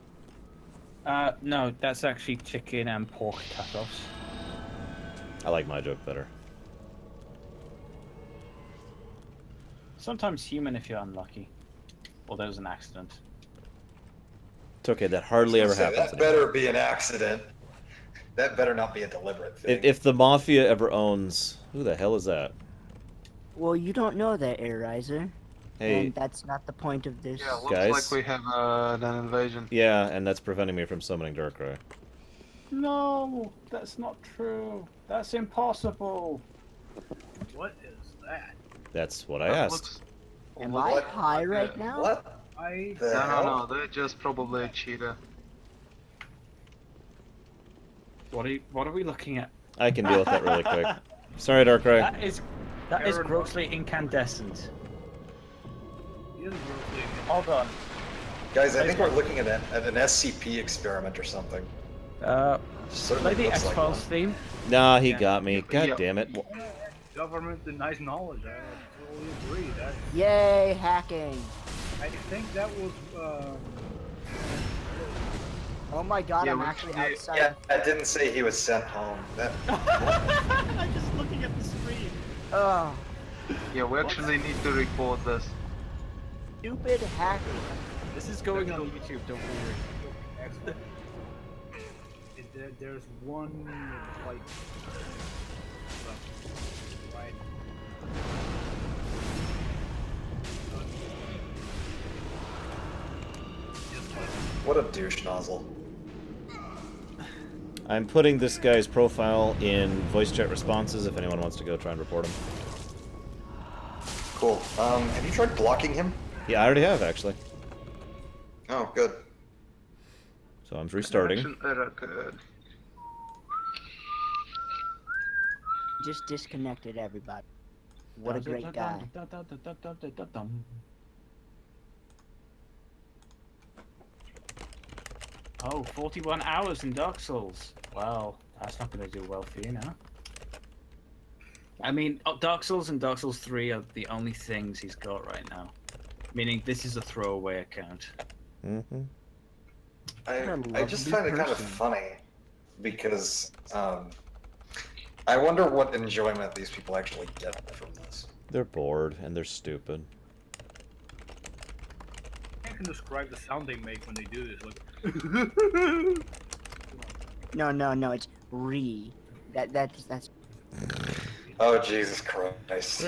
S13: No, that's actually chicken and pork cut-offs.
S1: I like my joke better.
S13: Sometimes human if you're unlucky. Or there was an accident.
S1: It's okay, that hardly ever happens.
S5: That better be an accident. That better not be a deliberate thing.
S1: If the Mafia ever owns... Who the hell is that?
S11: Well, you don't know that, Airizer.
S1: Hey.
S11: And that's not the point of this.
S4: Yeah, looks
S1: Guys?
S4: like we have an invasion.
S1: Yeah, and that's preventing me from summoning Darkrai.
S13: No, that's not true. That's impossible.
S6: What is that?
S1: That's what I asked.
S11: Am I high right now?
S5: What?
S4: No, they're just probably a cheetah.
S13: What are we looking at?
S1: I can deal with that really quick. Sorry, Darkrai.
S13: That is grossly incandescent. Hold on.
S5: Guys, I think we're looking at an SCP experiment or something.
S13: Play the X-Files theme.
S1: Nah, he got me. God damn it.
S6: Government denies knowledge. I totally agree. That's...
S11: Yay, hacking!
S6: I think that was.
S11: Oh my god, I'm actually outside.
S5: Yeah, I didn't say he was sent home.
S13: I'm just looking at the screen.
S11: Oh.
S4: Yeah, we actually need to record this.
S11: Stupid hacking.
S13: This is going on YouTube, don't worry.
S6: There's one, like... Right.
S5: What a douche nozzle.
S1: I'm putting this guy's profile in voice chat responses if anyone wants to go try and report him.
S5: Cool. Have you tried blocking him?
S1: Yeah, I already have, actually.
S5: Oh, good.
S1: So I'm restarting.
S11: Just disconnected everybody. What a great guy.
S13: Oh, 41 hours in Dark Souls. Well, that's not going to do well for you now. I mean, Dark Souls and Dark Souls 3 are the only things he's got right now. Meaning, this is a throwaway account.
S1: Mm-hmm.
S5: I just find it kind of funny because I wonder what enjoyment these people actually get from this.
S1: They're bored and they're stupid.
S6: I can describe the sound they make when they do this. Like,
S11: No, it's that's.
S5: Oh Jesus Christ!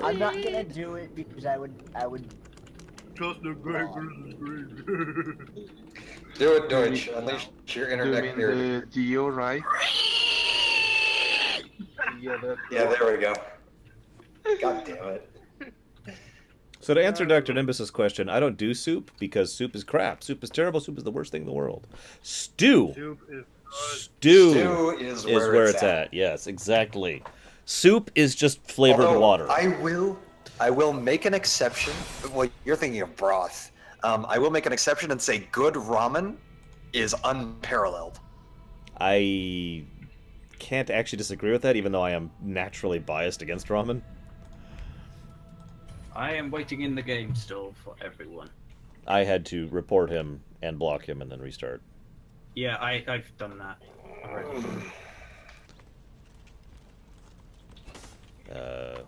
S11: I'm not gonna do it because I would.
S6: Just the great.
S5: Do it, Deutsch. Unleash your internet nerd.
S4: The Dio, right?
S5: Yeah, there we go. God damn it.
S1: So to answer Dr. Nimbus's question, I don't do soup because soup is crap. Soup is terrible. Soup is the worst thing in the world. Stew is where it's at. Yes, exactly. Soup is just flavored water.
S5: I will make an exception. Well, you're thinking of broth. I will make an exception and say good ramen is unparalleled.
S1: I can't actually disagree with that, even though I am naturally biased against ramen.
S13: I am waiting in the game still for everyone.
S1: I had to report him and block him and then restart.
S13: Yeah, I've done that already.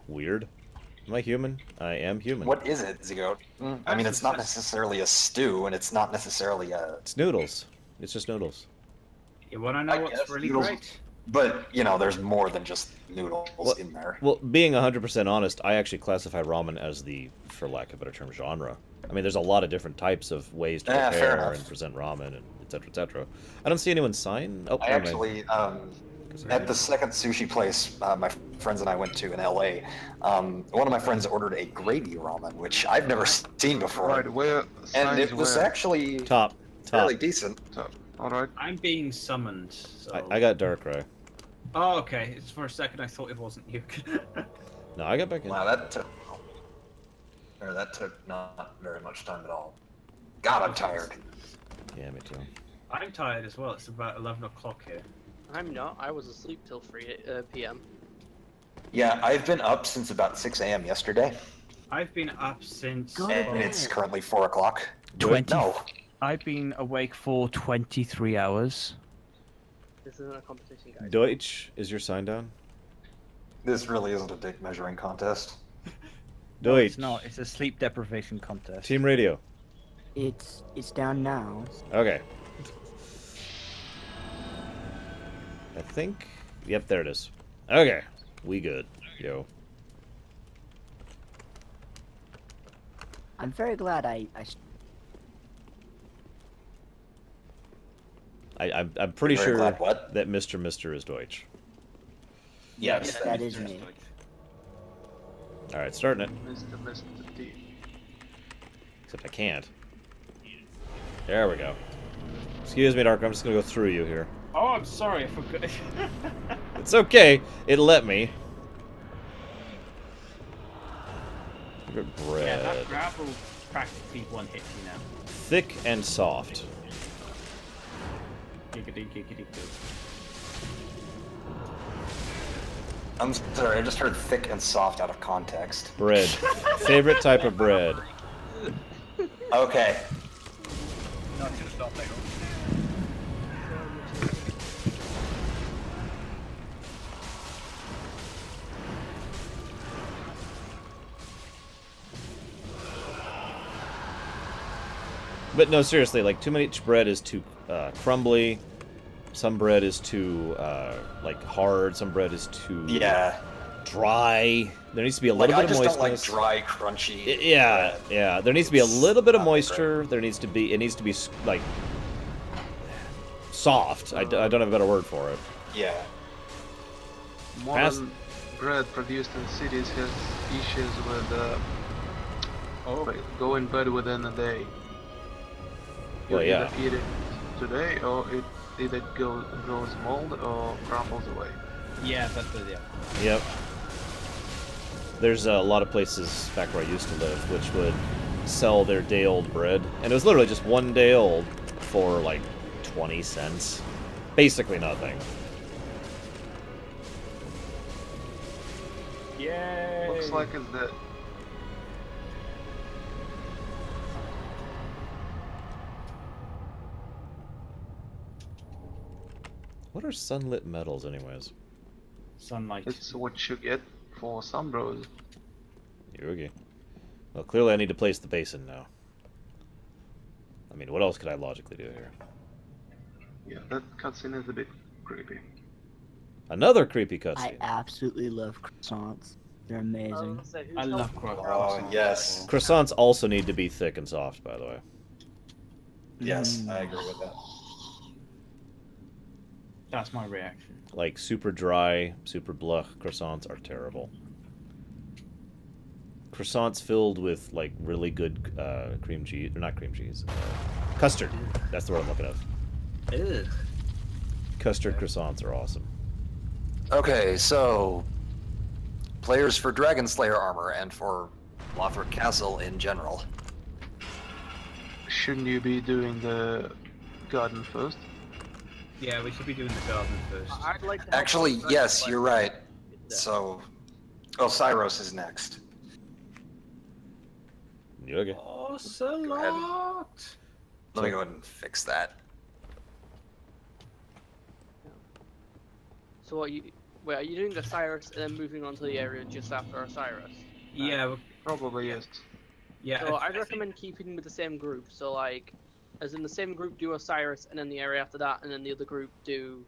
S1: Weird. Am I human? I am human.
S5: What is it, Zigot? I mean, it's not necessarily a stew, and it's not necessarily a...
S1: It's noodles. It's just noodles.
S13: You want to know what's really great?
S5: But, you know, there's more than just noodles in there.
S1: Well, being 100% honest, I actually classify ramen as the, for lack of a better term, genre. I mean, there's a lot of different types of ways to prepare and present ramen, and et cetera, et cetera. I don't see anyone sign. Oh,
S5: I actually, at the second sushi place my friends and I went to in LA, one of my friends ordered a gravy ramen, which I've never seen before.
S4: Right, where?
S5: And it was actually
S1: top.
S5: fairly decent.
S4: Top. All right.
S13: I'm being summoned. So...
S1: I got Darkrai.
S13: Oh, okay. It's for a second I thought it wasn't you.
S1: No, I got back in.
S5: Wow, that took not very much time at all. God, I'm tired.
S1: Yeah, me too.
S13: I'm tired as well. It's about 11 o'clock here.
S8: I'm not. I was asleep till 3 p.m.
S5: Yeah, I've been up since about 6 a.m. yesterday.
S13: I've been up since...
S5: And it's currently 4 o'clock.
S16: 20.
S5: No.
S16: I've been awake for 23 hours.
S8: This isn't a competition, guys.
S1: Deutsch, is your sign down?
S5: This really isn't a dick measuring contest.
S16: No,
S1: Deutsch.
S16: it's not. It's a sleep deprivation contest.
S1: Team Radio.
S11: It's down now.
S1: Okay. I think... Yep, there it is. Okay. We good. Yo.
S11: I'm very glad
S1: I'm pretty
S5: Very
S1: sure
S5: glad what?
S1: that Mr. is Deutsch.
S5: Yes,
S11: that is me.
S1: Alright, starting it.
S4: Mr. D.
S1: Except I can't. There we go. Excuse me, Dark. I'm just gonna go through you here.
S13: Oh, I'm sorry. I forgot.
S1: It's okay. It let me. Look at bread.
S13: Yeah, that grab will practically one-hit you now.
S1: Thick and soft.
S13: Giggity, giggity, good.
S5: I'm sorry, I just heard thick and soft out of context.
S1: Bread. Favorite type of bread.
S5: Okay.
S6: Not gonna stop there.
S1: But no, seriously, like too much bread is too crumbly. Some bread is too like hard. Some bread is too dry. There needs to be a little bit of moisture.
S5: I just don't like dry, crunchy.
S1: Yeah,
S5: bread.
S1: yeah. There needs to be a little bit of moisture. There needs to be. It needs to be like soft. I don't have a better word for it.
S5: Yeah.
S4: Modern bread produced in cities has issues with go in bed within a day. You
S1: Well, yeah.
S4: either eat it today, or it either goes mold or crumbles away.
S13: Yeah, that's yeah.
S1: Yep. There's a lot of places back where I used to live which would sell their day-old bread, and it was literally just 1 day old for like 20 cents. Basically nothing.
S3: Yay!
S4: Looks like it's dead.
S1: What are sunlit metals, anyways?
S13: Sunlight.
S4: It's what you get for some bros.
S1: Okay. Well, clearly I need to place the basin now. I mean, what else could I logically do here?
S4: Yeah, that cutscene is a bit creepy.
S1: Another creepy
S11: I
S1: cutscene.
S11: absolutely love croissants. They're amazing.
S13: I love croissants.
S5: Oh, yes.
S1: Croissants also need to be thick and soft, by the way.
S5: Yes, I agree with that.
S13: That's my reaction.
S1: Like, super dry, super blah croissants are terrible. Croissants filled with, like, really good cream cheese, or not cream cheese, custard. That's the word I'm looking at.
S13: Ew.
S1: Custard croissants are awesome.
S5: Okay, so players for Dragon Slayer armor and for Lothric Castle in general.
S4: Shouldn't you be doing the garden first?
S13: Yeah, we should be doing the garden first.
S8: I'd like to
S5: Actually, yes, you're right. So, Osiris is next.
S1: You okay?
S13: Ocelot!
S5: Let me go ahead and fix that.
S8: So what you? Wait, are you doing Osiris and then moving on to the area just after Osiris?
S13: Yeah,
S4: Probably yes.
S13: yeah.
S8: So I'd recommend keeping with the same group. So like, as in the same group do Osiris, and then the area after that, and then the other group do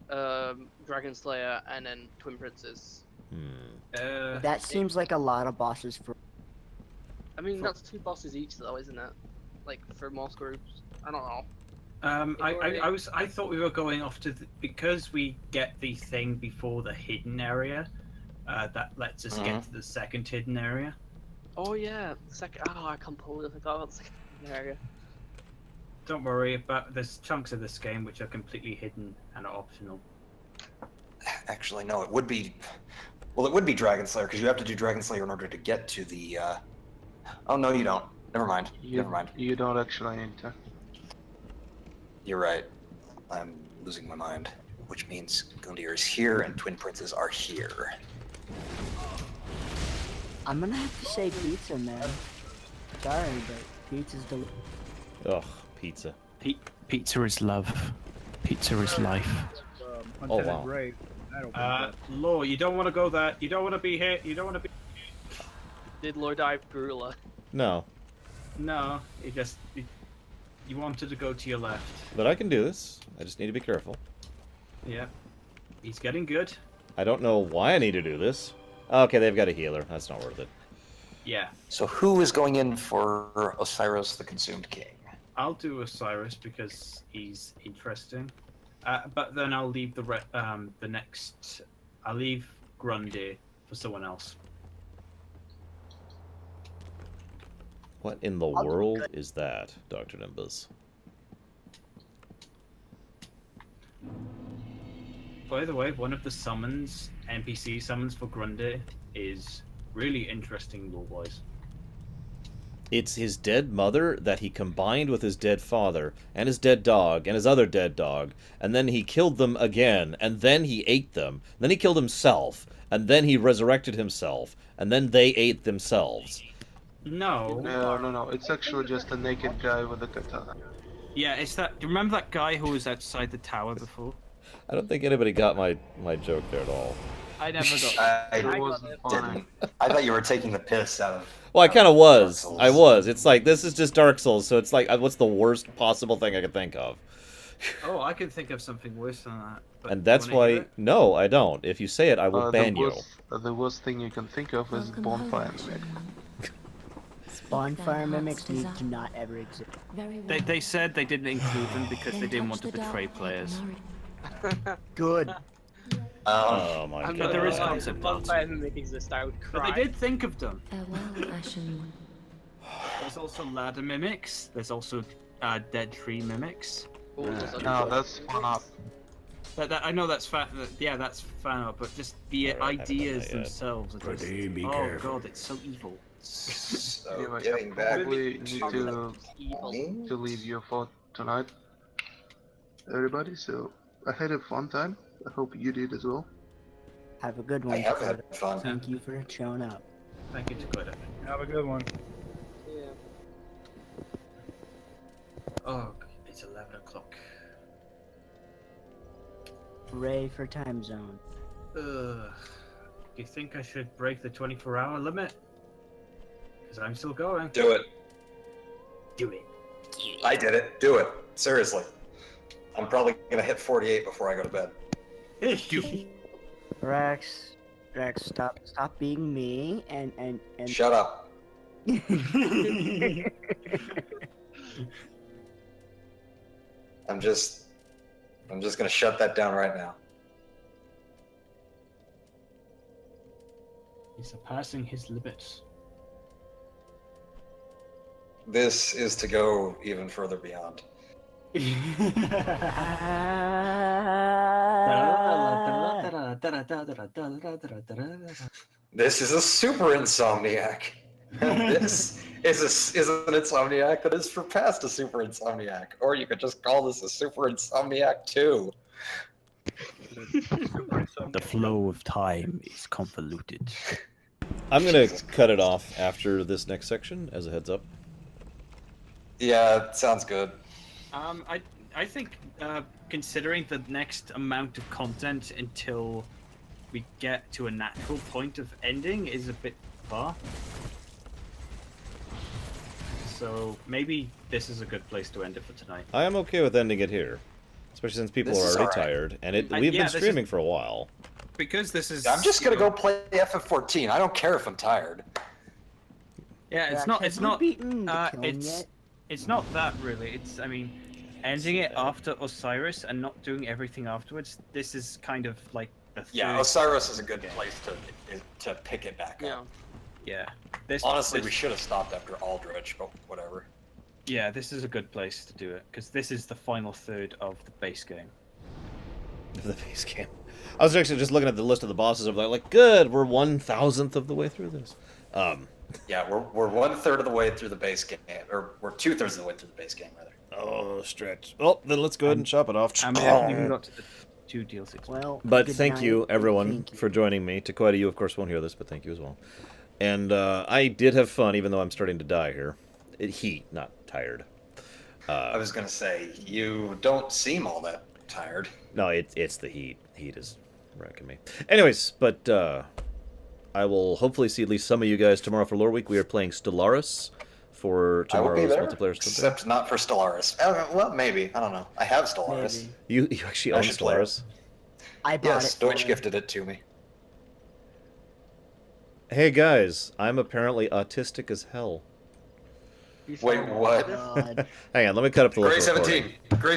S8: Dragon Slayer, and then Twin Princes.
S11: That seems like a lot of bosses for.
S8: I mean, that's 2 bosses each, though, isn't it? Like for most groups. I don't know.
S13: I thought we were going off to because we get the thing before the hidden area. That lets us get to the second hidden area.
S8: Oh yeah, the second. Oh, I completely forgot about the second area.
S13: Don't worry about. There's chunks of this game which are completely hidden and are optional.
S5: Actually, no, it would be... Well, it would be Dragon Slayer, because you have to do Dragon Slayer in order to get to the... Oh, no, you don't. Never mind. Never mind.
S4: You don't actually need to.
S5: You're right. I'm losing my mind. Which means Gundyr is here and Twin Princes are here.
S11: I'm gonna have to say pizza, man. Sorry, but pizza's delicious.
S1: Ugh, pizza.
S16: Pizza is love. Pizza is life.
S1: Oh, wow.
S6: Ray,
S13: Law, you don't want to go there. You don't want to be here. You don't want to be...
S8: Did Lord dive Brula?
S1: No.
S13: No, you wanted to go to your left.
S1: But I can do this. I just need to be careful.
S13: Yeah. He's getting good.
S1: I don't know why I need to do this. Okay, they've got a healer. That's not worth it.
S13: Yeah.
S5: So who is going in for Osiris the Consumed King?
S13: I'll do Osiris because he's interesting. But then I'll leave the next... I'll leave Grundy for someone else.
S1: What in the world is that, Dr. Nimbus?
S13: By the way, one of the summons, NPC summons for Grundy, is really interesting lore-wise.
S1: It's his dead mother that he combined with his dead father, and his dead dog, and his other dead dog, and then he killed them again, and then he ate them, then he killed himself, and then he resurrected himself, and then they ate themselves.
S13: No.
S4: No. It's actually just a naked guy with a katana.
S13: Yeah, it's that... Do you remember that guy who was outside the tower before?
S1: I don't think anybody got my joke there at all.
S7: I never got
S5: I didn't. I thought you were taking the piss out of...
S1: Well, I kind of was. I was. It's like, this is just Dark Souls, so it's like, what's the worst possible thing I could think of?
S13: Oh, I can think of something worse than that. But
S1: And that's why... No, I don't. If you say it, I will ban you.
S4: The worst thing you can think of is bonfire mimic.
S11: Bonfire mimics need to not ever exist.
S16: They said they didn't include them because they didn't want to betray players.
S11: Good.
S1: Oh my god.
S16: But there is concept art.
S8: Bonfire mimic exist, I would cry.
S13: But they did think of them.
S15: Farewell, Ashen.
S13: There's also ladder mimics. There's also dead tree mimics.
S4: No, that's fun up.
S13: I know that's fan. Yeah, that's fan art. But just the ideas themselves. Are just,
S12: Be
S13: oh
S12: careful.
S13: god, it's so evil.
S5: So
S4: Anyway,
S5: getting
S4: I
S5: back
S4: probably need to
S5: point.
S4: leave you for tonight, everybody. So I had a fun time. I hope you did as well.
S11: Have a good
S5: I
S11: one,
S5: have
S11: Dakota.
S5: had fun.
S11: Thank you for showing up.
S13: Thank you, Dakota.
S6: Have a good one.
S8: Yeah.
S13: Oh, it's 11 o'clock.
S11: Hooray for time zone.
S13: Do you think I should break the 24-hour limit? Because I'm still going.
S5: Do it.
S13: Do it.
S5: I did it. Do it. Seriously. I'm probably gonna hit 48 before I go to bed.
S11: Rex, stop being me and
S5: Shut up. I'm just gonna shut that down right now.
S13: He's surpassing his limits.
S5: This is to go even further beyond. This is a super insomniac. This is an insomniac that is surpassed a super insomniac. Or you could just call this a super insomniac 2.
S16: The flow of time is convoluted.
S1: I'm gonna cut it off after this next section, as a heads up.
S5: Yeah, sounds good.
S13: I think considering the next amount of content until we get to a natural point of ending is a bit far. So maybe this is a good place to end it for tonight.
S1: I am okay with ending it here, especially since people are already tired, and we've been streaming for a while.
S13: Because this is.
S5: I'm just gonna go play FF14. I don't care if I'm tired.
S13: Yeah, it's
S11: Rex,
S13: not.
S11: have
S13: It's
S11: you
S13: not.
S11: beaten the kiln
S13: It's.
S11: yet?
S13: It's not that really. It's. I mean, ending it after Osiris and not doing everything afterwards. This is kind of like the third.
S5: Yeah, Osiris is a good place to pick it back up.
S13: Yeah.
S5: Honestly, we should have stopped after Aldrich, but whatever.
S13: Yeah, this is a good place to do it because this is the final third of the base game.
S1: The base game. I was actually just looking at the list of the bosses over there, like, good, we're 1,000th of the way through this.
S5: Yeah, we're 1/3 of the way through the base game, or we're 2/3 of the way through the base game, rather.
S1: Oh, stretch. Well, then let's go ahead and chop it off.
S13: I mean, I haven't even got to the 2 DLCs.
S11: Well,
S1: But
S11: good
S1: thank
S11: night.
S1: you, everyone,
S11: Thank you.
S1: for joining me. Takoida, you, of course, won't hear this, but thank you as well. And I did have fun, even though I'm starting to die here. Heat, not tired.
S5: I was gonna say, you don't seem all that tired.
S1: No, it's the heat. Heat is wrecking me. Anyways, but I will hopefully see at least some of you guys tomorrow for Lore Week. We are playing Stellaris for
S5: I will
S1: tomorrow's
S5: be there,
S1: multiplayer stuff.
S5: except not for Stellaris. Well, maybe. I don't know. I have Stellaris.
S1: You actually
S5: I
S1: own
S5: should play it.
S1: Stellaris?
S11: I bought
S5: Yes,
S11: it. for
S5: Deutsch
S11: him.
S5: gifted it to me.
S1: Hey guys, I'm apparently autistic as hell.
S5: Wait, what?
S11: God.
S1: Hang on, let me cut up the
S5: Gray
S1: local recording.
S5: 17. Gray